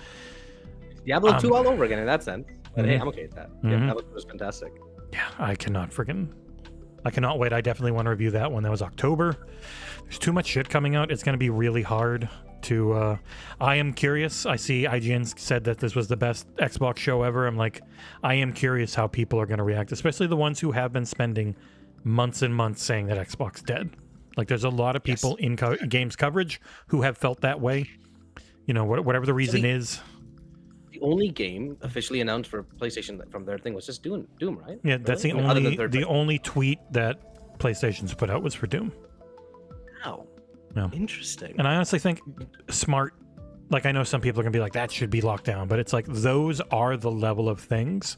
Diablo 2 all over again in that sense. But hey, Mhm. I'm okay with that. Yeah, Mhm. that was fantastic. yeah, I cannot wait. I definitely want to review that one. That was October. There's too much shit coming out. It's going to be really hard to I am curious. I see IGN said that this was the best Xbox show ever. I'm like, I am curious how people are going to react, especially the ones who have been spending months and months saying that Xbox dead. Like there's a lot of people in games coverage who have felt that way. You know, whatever the reason is. The only game officially announced for PlayStation from their thing was just Doom, right? Yeah, that's Really? the Other than only third-party. only tweet that PlayStation's put out was for Doom. Wow. Yeah. Interesting. And I honestly think smart, like I know some people are going to be like, that should be locked down, but it's like those are the level of things.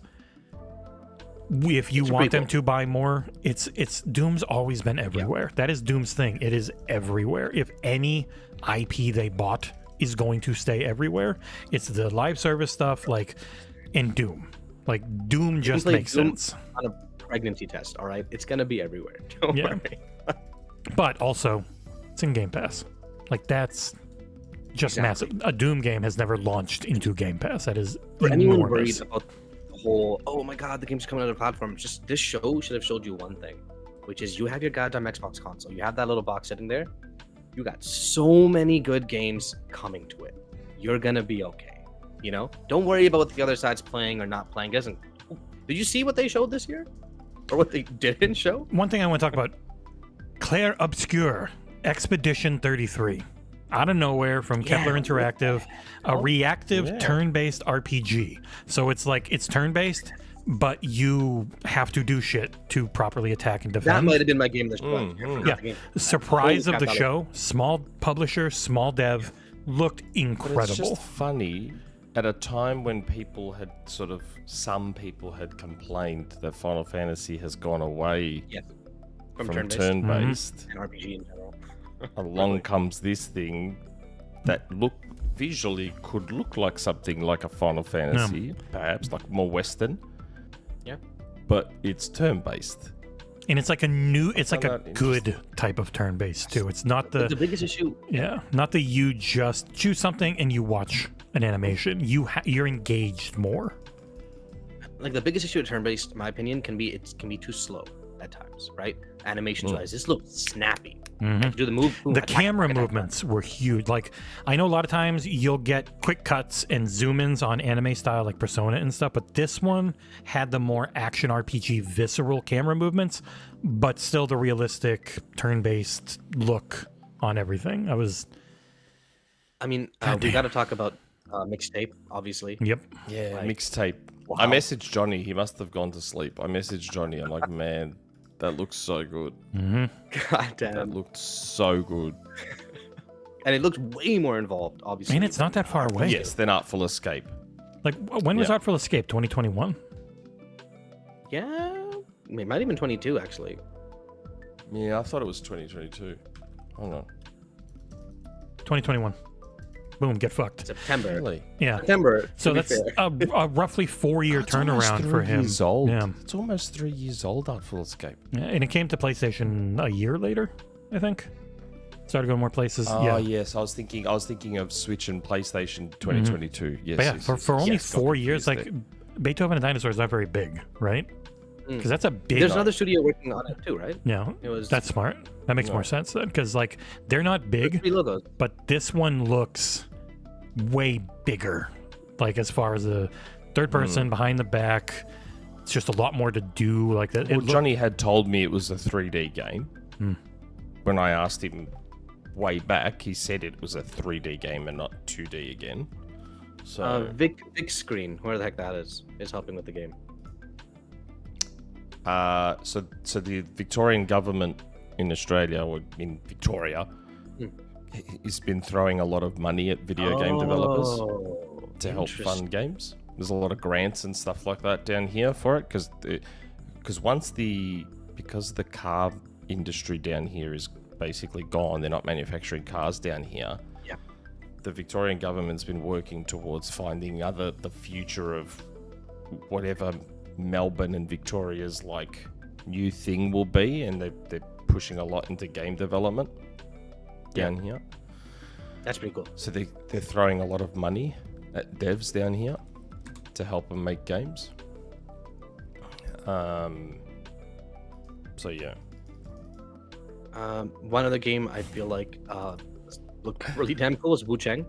If you want them to buy more, it's Doom's always been everywhere. Yeah. That is Doom's thing. It is everywhere. If any IP they bought is going to stay everywhere, it's the live service stuff, like in Doom. Like Doom just makes sense. On a pregnancy test, all right? It's gonna be everywhere. Don't worry. But also, it's in Game Pass. Like that's just massive. A Doom game has never launched into Game Pass. That is For enormous. anyone worried about the whole, oh my god, the game's coming out of the platform, just this show should have showed you one thing, which is you have your goddamn Xbox console. You have that little box sitting there. You got so many good games coming to it. You're gonna be okay. You know, don't worry about what the other side's playing or not playing. Did you see what they showed this year, or what they didn't show? One thing I want to talk about: Clair Obscur Expedition 33, out of nowhere from Kepler Interactive, a reactive turn-based RPG. So it's like it's turn-based, but you have to do shit to properly attack and defend. That might have been my game this month. Yeah, surprise of the show. Small publisher, small dev, looked incredible. But it's just funny. At a time when people had some people had complained that Final Fantasy has gone away from turn-based, and RPG in general. Along comes this thing that visually could look like something like a Final Fantasy, perhaps like more Western. Yeah. But it's turn-based. And it's like it's like a good type of turn-based too. It's not the biggest issue. Yeah, not the you just choose something and you watch an animation. You're engaged more. Like the biggest issue with turn-based, in my opinion, can be too slow at times, right? Animations wise, this looks snappy. Mm-hmm. Do the move. Boom, the camera movements were huge. Like I know a lot of times you'll get quick cuts and zoom-ins on anime style like Persona and stuff, but this one had the more action RPG visceral camera movements, but still the realistic turn-based look on everything. We got to talk about Mixtape, obvioly. Yep. Yeah, Mixtape. Wow. I messaged Johnny. He must have gone to sleep. I messaged Johnny. I'm like, man, that looks so good. Mm-hmm. God damn. That looked so good. And it looked way more involved, obviously. And it's not that far away. Yes, then Artful Escape. Like, when was Artful Escape? 2021? Yeah. It might even 22, actually. Yeah, I thought it was 2022. Hold on. 2021. Boom, get fucked. September. Really? Yeah. September. So that's a roughly 4-year turnaround for him. Years old. Yeah. It's almost 3 years old, Artful Escape. Yeah, and it came to PlayStation a year later, I think. Started going more places. Oh yes, I was thinking of Switch and PlayStation 2022. Yes. But yeah, yes, for only yes, 4 years, like Beethoven and Dinosaur is not very big, right? Because that's a big. There's another studio working on it too, right? Yeah, that's smart. That makes more sense then, because like they're not big, but this one looks way bigger. Like as far as the third person behind the back, it's just a lot more to do. Like that. Well, Johnny had told me it was a 3D game. When I asked him way back, he said it was a 3D game and not 2D again. So Vic Screen, where the heck that is helping with the game. So the Victorian government in Australia, or in Victoria, has been throwing a lot of money at video game developers to help fund games. There's a lot of grants and stuff like that down here for it, because the car industry down here is basically gone. They're not manufacturing cars down here. Yeah. The Victorian government's been working towards finding the future of whatever Melbourne and Victoria's like new thing will be, and they're pushing a lot into game development down here. That's pretty cool. So they're throwing a lot of money at devs down here to help them make games. So yeah. One other game I feel like looked really damn cool is Wuchang.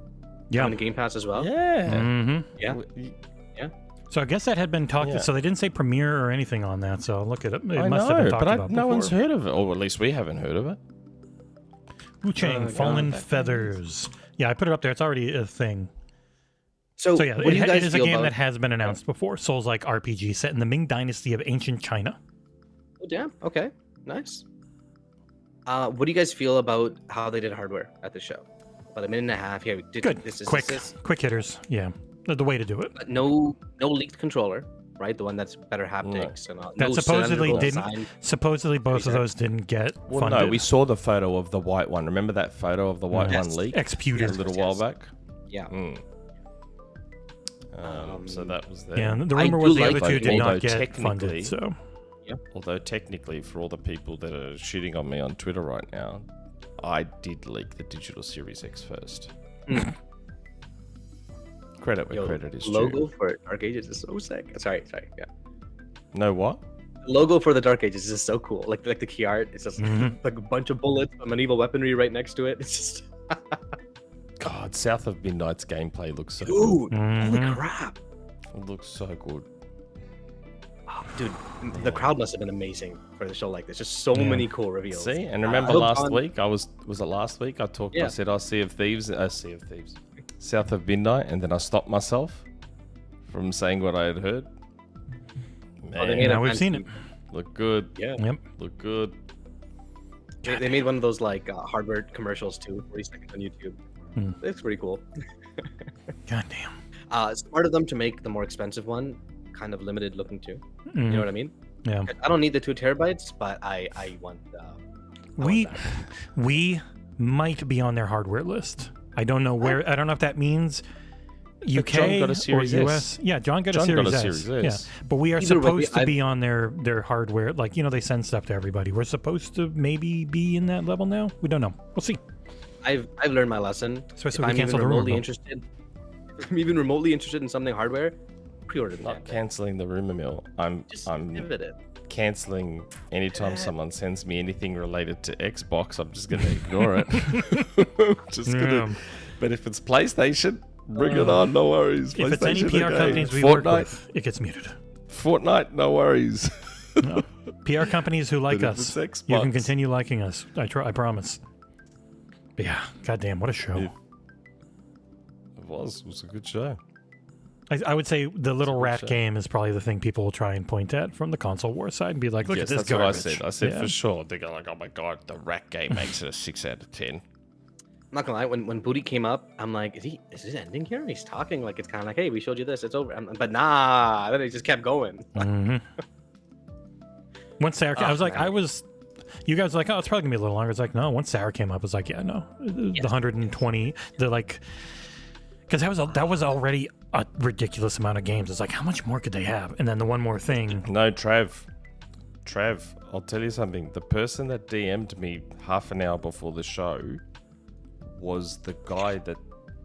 Yeah. On the Game Pass as well. Yeah. Mm-hmm. Yeah. Yeah. So I guess that had been talked. Yeah. So they didn't say premiere or anything on that. So look at it. It I must know, have been talked but about no before. one's heard of it, or at least we haven't heard of it. Wuchang, Fallen Feathers. Yeah, I put it up there. It's already a thing. So yeah, what do you guys it is a feel game about... that has been announced before. Souls-like RPG set in the Ming Dynasty of ancient China. Oh damn. Okay. Nice. What do you guys feel about how they did hardware at the show? About a minute and a half. Yeah, we did Good. this. Quick hitters. Yeah, the way to do it. But no leaked controller, right? The one that's better haptics and all. That no supposedly cylindrical didn't. design. Supposedly both of Freezer. those didn't get Well, funded. no, we saw the photo of the white one. Remember that photo of the white Yes. one leak? Executed. A little while back? Yeah. So that was there. Yeah, and the rumor was the other two did not although get technically- funded. So Although technically, for all the people that are shitting on me on Twitter right now, I did leak the digital Series X first. Credit where credit is Logo due. for Dark Ages is so sick. Sorry. Yeah. No what? The logo for the Dark Ages is just so cool. Like the key art. It's just like a bunch of bullets, medieval weaponry right next to it. It's just. God, South of Midnight's gameplay looks so Dude, good. holy crap. It looks so good. Oh, dude, the crowd must have been amazing for the show like this. Just so many cool reveals. See, and remember last week, was it last week? I talked. Yeah. I said, "I Sea of Thieves, South of Midnight," and then I stopped myself from saying what I had heard. Man, now we've seen it. Look good. Yeah. Yep. Look good. They made one of those like hardware commercials too, 40 seconds on YouTube. It's pretty cool. God damn. Smart of them to make the more expensive one kind of limited looking too. You know what I mean? Yeah. I don't need the 2 terabytes, but I want. We might be on their hardware list. I don't know where. I don't know if that means UK John got a or Series US. S. Yeah, John got a Series S. Yeah, but we are Either way, supposed to be on their hardware. Like, you know, they send stuff to everybody. We're supposed to maybe be in that level now. We don't know. We'll see. I've learned my lesson. Especially if if we I'm cancel even the rumor remotely mill. interested, if I'm even remotely interested in something hardware, pre-order the Not canceling the rumor mill. I'm pivot it. canceling anytime someone sends me anything related to Xbox. I'm just gonna ignore it. Just gonna. But if it's PlayStation, bring it on. No worries. If it's any PlayStation PR again. companies we work Fortnite, with, it gets muted. Fortnite, no worries. No. PR companies who like But if us, it's you can Xbox- continue liking us. I promise. But yeah, goddamn, what a show. It was a good show. I would say the little rat show. game is probably the thing people will try and point at from the console war side and be like, look Yes, at this that's garbage. what I said. Yeah. For sure. They go like, oh my god, the rat game makes it a 6 out of 10. I'm not gonna lie, when Booty came up, I'm like, is it ending here? He's talking like it's kind of like, hey, we showed you this, it's over. But nah, then it just kept going. Once Sarah came, I was like, man. you guys were like, oh, it's probably gonna be a little longer. It's like, no, once Sarah came up, I was like, yeah, no. The 120, the like, because that was already a ridiculous amount of games. It's like, how much more could they have? And then the one more thing. No, Trav, I'll tell you something. The person that DM'd me half an hour before the show was the guy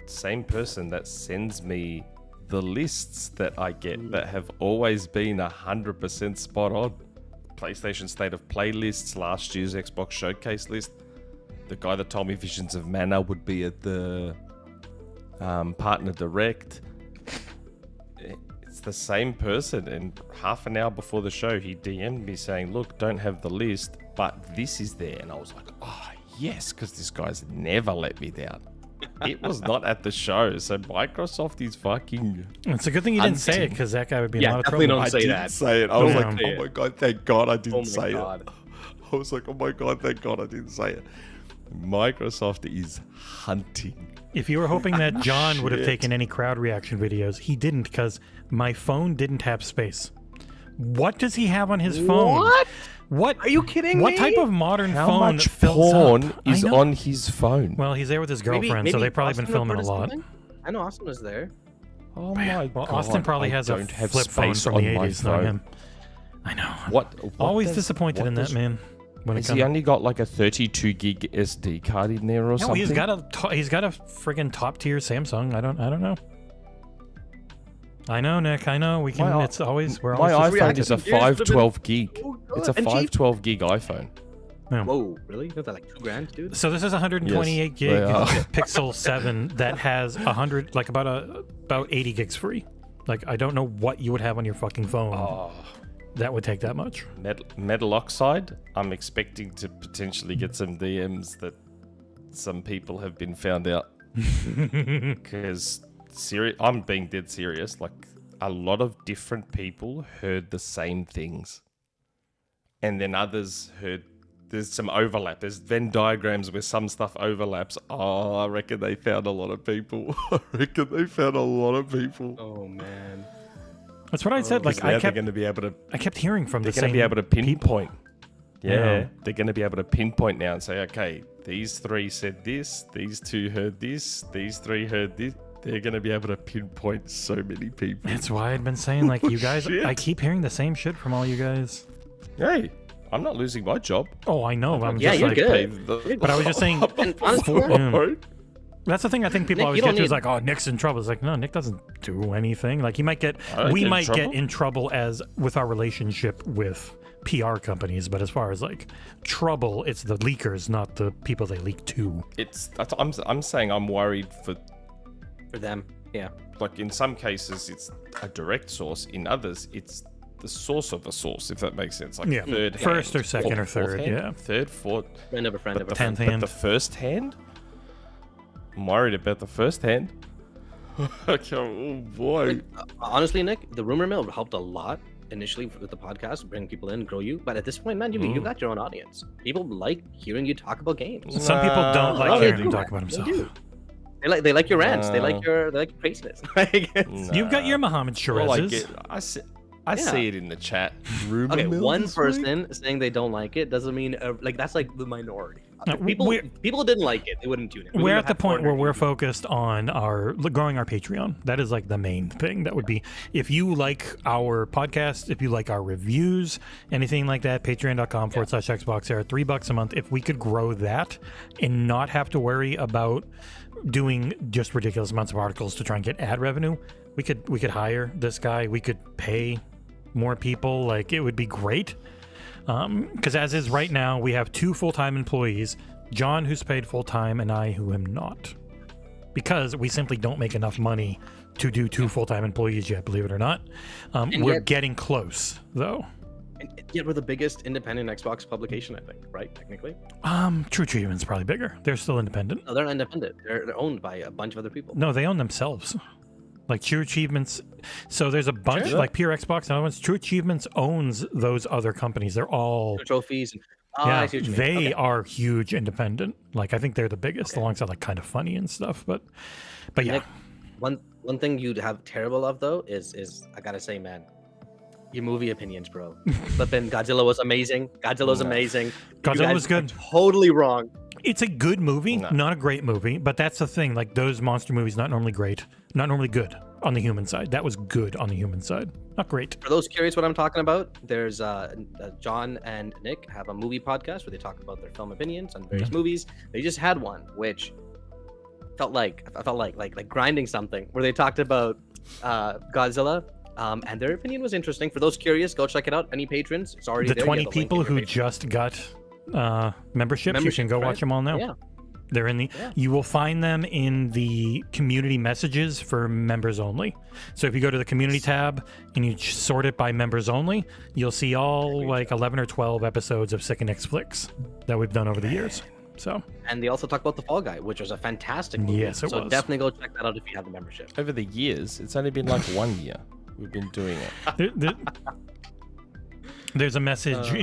same person that sends me the lists that I get that have always been 100% spot on. PlayStation State of Play lists, last year's Xbox Showcase list. The guy that told me Visions of Mana would be at the Partner Direct. It's the same person, and half an hour before the show, he DM'd me saying, look, don't have the list, but this is there. And I was like, oh, yes, because this guy's never let me down. It was not at the show, so Microsoft is fucking... It's a good thing you didn't say it, because that guy would be in a lot of trouble. Definitely don't say that. I didn't say it. I was like, Yeah. oh my god, thank God I didn't say God. it. I was like, oh my god, thank God I didn't say it. Microsoft is hunting. If you were hoping that John would have Shit. taken any crowd reaction videos, he didn't, because my phone didn't have space. What does he have on his phone? What? Are you kidding What me? type of modern How phone much fills porn up? I is know. on his phone? Well, he's there with his girlfriend, Maybe so they've probably been Austin filming a recorded lot. something? I know Austin was there. Oh my Well, god. Austin probably I has a don't have flip phone space from on the my 80s, not phone. him. I know. What Always does- disappointed what in that, does- man. When it Has comes... he only got like a 32 gig SD card in there or No, something? he's got a friggin' top tier Samsung. I don't know. I know, Nick. I know. We can. My- It's always we're My always iPhone is a Years have been 512 gig. so It's a good and cheap. 512 gig iPhone. Whoa, really? Is that like $2,000, dude? So this is 128 Yes, gig they are. Pixel 7 that has 100, like about 80 gigs free. Like, I don't know what you would have on your fucking phone that would take that much. Metal oxide. I'm expecting to potentially get some DMs that some people have been found out. Because I'm being dead serious. Like, a lot of different people heard the same things, and then others heard there's some overlap. There's Venn diagrams where some stuff overlaps. Oh, I reckon they found a lot of people. Oh man. That's what I said. Like I kept, they're going to be able to. I kept hearing from the They're same going to be able to pinpoint. Yeah. They're going to be able to pinpoint now and say, okay, these 3 said this, these 2 heard this, these 3 heard this. They're going to be able to pinpoint so many people. That's why I'd been saying, like, you guys, I keep hearing the same shit from all you guys. Hey, I'm not losing my job. Oh, I know. I'm Yeah, just you're like, good. But I was just saying, that's the thing I think people Nick, always get to is like, oh, Nick's in trouble. It's like, no, Nick doesn't do anything. Like, he might get, we might get in trouble as with our relationship with PR companies, but as far as like trouble, it's the leakers, not the people they leak to. I'm saying I'm worried for them. Yeah. Like in some cases, it's a direct source. In others, it's the source of a source, if that makes sense. Like third first hand, or second or third, hand, yeah. Third, fourth. Friend of a friend of a tenth friend. hand. But the first hand? I'm worried about the first hand. Okay, oh boy. Honestly, Nick, the rumor mill helped a lot initially with the podcast, bring people in, grow you. But at this point, man, you got your own audience. People like hearing you talk about games. Some people don't like hearing you talk about themselves. They like your rants. They like your craziness. You've got your Muhammad Shirazes. I see it in the chat. Rumor Okay, mill one this person saying they don't like it doesn't mean like that's like the minority. If people didn't like it, they wouldn't tune in. We're at the point where we're focused on growing our Patreon. That is like the main thing. That would be if you like our podcast, if you like our reviews, anything like that. Patreon.com/Xbox. $3 a month. If we could grow that and not have to worry about doing just ridiculous amounts of articles to try and get ad revenue, we could hire this guy. We could pay more people. Like it would be great. Because as is right now, we have 2 full-time employees, John, who's paid full-time, and I, who am not. Because we simply don't make enough money to do 2 full-time employees yet, believe it or not. We're getting close, though. And yet we're the biggest independent Xbox publication, I think, right? Technically. True Achievement's probably bigger. They're still independent. No, they're not independent. They're owned by a bunch of other people. No, they own themselves. Like True Achievements, so there's a bunch like Pure Xbox and other ones. True Achievements owns those other companies. They're all trophies. I see what you mean. They are huge independent. Like I think they're the biggest, alongside like Kind of Funny and stuff. But yeah. Nick, one thing you'd have terrible of though is I gotta say, man, your movie opinions, bro. Flippin' Godzilla was amazing. Amazing. Godzilla was good. Totally wrong. It's a good movie, not a great movie, but that's the thing. Like those monster movies, not normally great, not normally good on the human side. That was good on the human side, not great. For those curious what I'm talking about, there's John and Nick have a movie podcast where they talk about their film opinions on various movies. They just had one which felt like grinding something, where they talked about Godzilla. And their opinion was interesting. For those curious, go check it out. Any patrons, it's already the there. 20 people who just got memberships, you can go watch them all now. Yeah. They're in the you will find them in the community messages for members only. So if you go to the community tab and you sort it by members only, you'll see all like 11 or 12 episodes of Sick and Nick's Flicks that we've done over the years. So, and they also talk about The Fall Guy, which was a fantastic movie. Yes, it so was. Definitely go check that out if you have the membership. Over the years, it's only been like 1 year we've been doing it. There's a message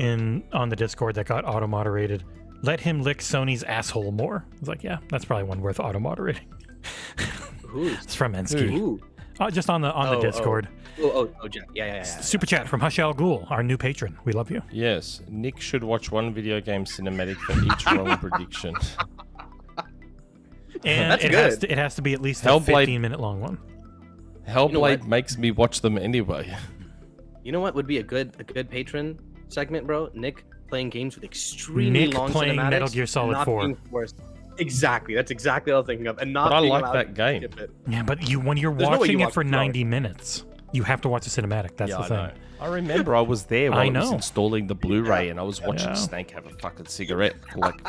on the Discord that got auto-moderated. Let him lick Sony's asshole more. I was like, yeah, that's probably one worth auto-moderating. It's from Ensky. Just on the Discord. Jack. Yeah. Super chat from Hush Al Ghul, our new patron. We love you. Yes, Nick should watch one video game cinematic for each wrong prediction. And it has to be at least a 15-minute long one. Hellblade makes me watch them anyway. You know what would be a good patron segment, bro? Nick playing games with extremely long cinematics. Nick playing Metal Gear Solid 4. Exactly. That's exactly what I was thinking of. And not but I being like allowed that game. To skip it. Yeah, but when you're watching it for 90 minutes, you have to watch the cinematic. That's the thing. I remember I was there while I was installing the Blu-ray and I was watching Snake have a fucking cigarette for like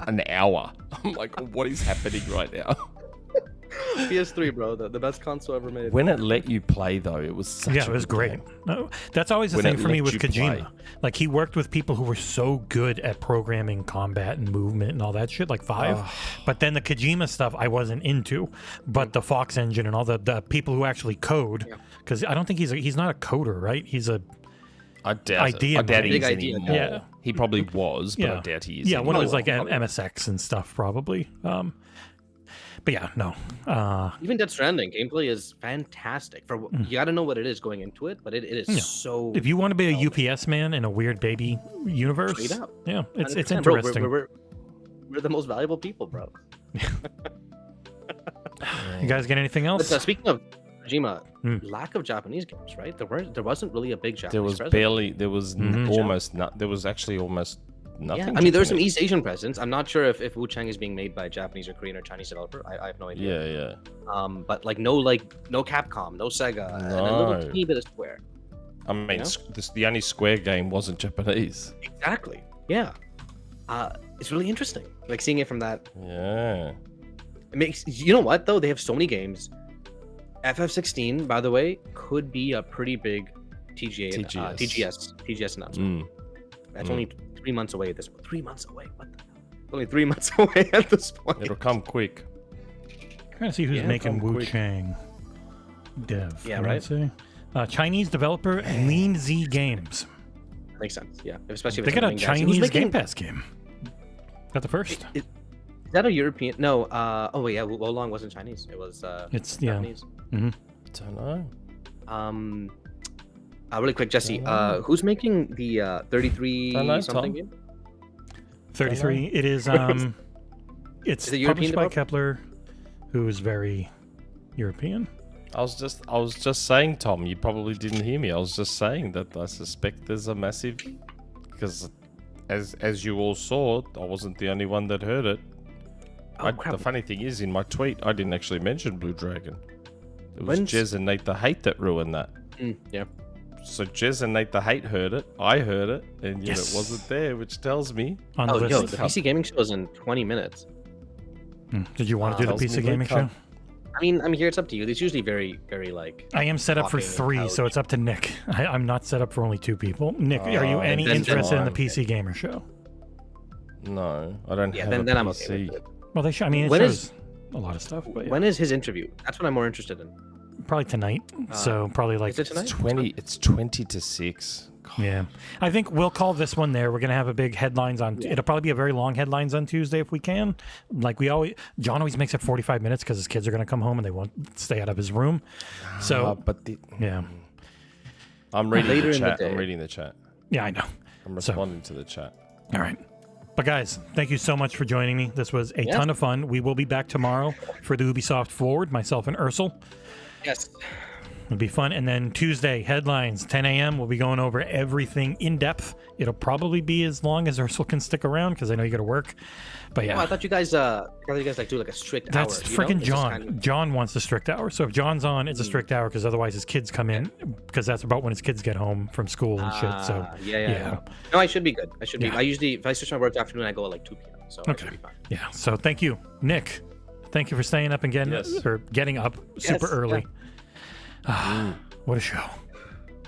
an hour. I'm like, what is happening right now? PS3, bro, the best console ever made. When it let you play, though, it was such it was great. No, that's always the thing for me with Kojima. Like, he worked with people who were so good at programming combat and movement and all that shit, like Five. But then the Kojima stuff I wasn't into. But the Fox engine and all the people who actually code, because I don't think he's not a coder, right? He's a... I doubt idea. I doubt Big he is idea. anymore. Yeah. He probably was, but I doubt he is. Yeah, when it was like anymore. MSX and stuff, probably. But yeah, no. Even Death Stranding gameplay is fantastic. You got to know what it is going into it, but it is Yeah. so. If you want to be a UPS man in a weird baby universe, Straight up. yeah, it's 100%. Bro, interesting. we're the most valuable people, bro. You guys get anything else? But, speaking of Kojima, lack of Japanese games, right? There wasn't really a big Japanese. There was presence. barely. There was almost not. There was actually almost nothing. Yeah, I mean, there's some Japanese. East Asian presence. I'm not sure if Wuchang is being made by a Japanese or Korean or Chinese developer. I have no idea. Yeah. But no Capcom, no Sega, and a little teeny bit of Square. I mean, You know? the only Square game wasn't Japanese. Exactly. Yeah. It's really interesting, like seeing it from that. Yeah. It makes, you know what though? They have so many games. FF16, by the way, could be a pretty big TGS announcement. That's only 3 months away at this point. 3 months away. What the hell? Only 3 months away at this point. It'll come quick. Trying to see who's making Wuchang dev. Yeah, What did I right. say? Chinese developer Lean Z Games. Makes sense. Yeah, especially if They it's got a coming down. Who's Chinese making- Game Pass game. Got the first. Is that a European? No. Oh wait, yeah. Wolong wasn't Chinese. It was. It's Japanese. Mm-hmm. Don't know. Really quick, Jesse. Who's making the 33 Don't know, something Tom. game? 33. It is. It's Is it European published by developer? Kepler, who is very European. I was just saying, Tom. You probably didn't hear me. I was just saying that I suspect there's a massive, because as you all saw, I wasn't the only one that heard it. The funny thing is, in my tweet, I didn't actually mention Blue Dragon. It was Jez and Nate the Hate that ruined that. Yeah. So Jez and Nate the Hate heard it. I heard it, and yet Yes. it wasn't there, which tells me. On the Oh, list. yo, the PC gaming show is in 20 minutes. Did you want to do the tells me PC they gaming show? come. I mean, here. It's up to you. It's usually very, very like. I am set up for talking and 3, so couch. it's up to Nick. I'm not set up for only 2 people. Nick, are you any then interested in the fine. PC gamer show? No, I don't Yeah, have then a I'm PC. okay with it. Well, they show. I mean, it When shows is- a lot of stuff. But yeah. When is his interview? That's what I'm more interested in. Probably tonight. So probably like Is it tonight? It's 20 to 6. Yeah, I think we'll call this one there. We're gonna have a big headlines on. It'll probably be a very long headlines on Tuesday if we can. Like John always makes it 45 minutes because his kids are gonna come home and they won't stay out of his room. So, yeah, I'm reading Later the in the chat. day. I'm reading the chat. yeah, I know. I'm responding to the chat. All right. But guys, thank you so much for joining me. This was a Yeah. ton of fun. We will be back tomorrow for the Ubisoft Forward, myself and Ursel. Yes. It'll be fun. And then Tuesday, headlines, 10 a.m. We'll be going over everything in depth. It'll probably be as long as Ursel can stick around because I know you got to work. But yeah. Oh, I thought you guys like do like a strict That's hour. you know? freaking It's just John. kind of- John wants the strict hour. So if John's on, it's a strict hour because otherwise his kids come in because that's about when his kids get home from school and shit. So yeah. No, I should be good. I should be. Yeah. I usually, if I switch my work afternoon, I go at like 2 p.m. So I Okay. should be fine. yeah. So thank you, Nick. Thank you for staying up and getting up super Yes, early. What a show.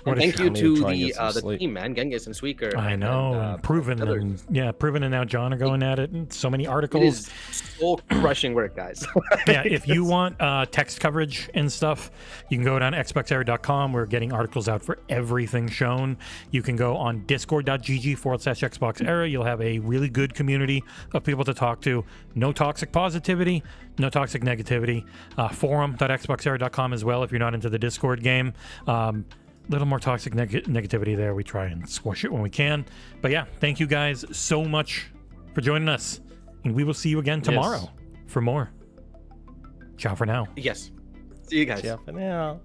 And What a thank show. you to try and get some the sleep. team, man, Genghis and Sweaker. I know, and Proven, others. and Proven, and now John are going at it, and so many It articles. is soul crushing work, guys. Yeah, if you want text coverage and stuff, you can go down to xboxera.com. We're getting articles out for everything shown. You can go on discord.gg/xboxera. You'll have a really good community of people to talk to. No toxic positivity, no toxic negativity. Forum.xboxera.com as well if you're not into the Discord game. Little more toxic negativity there. We try and squash it when we can. But yeah, thank you guys so much for joining us. And we will see you again tomorrow for more. Ciao for now. Yes. See you guys. Ciao for now.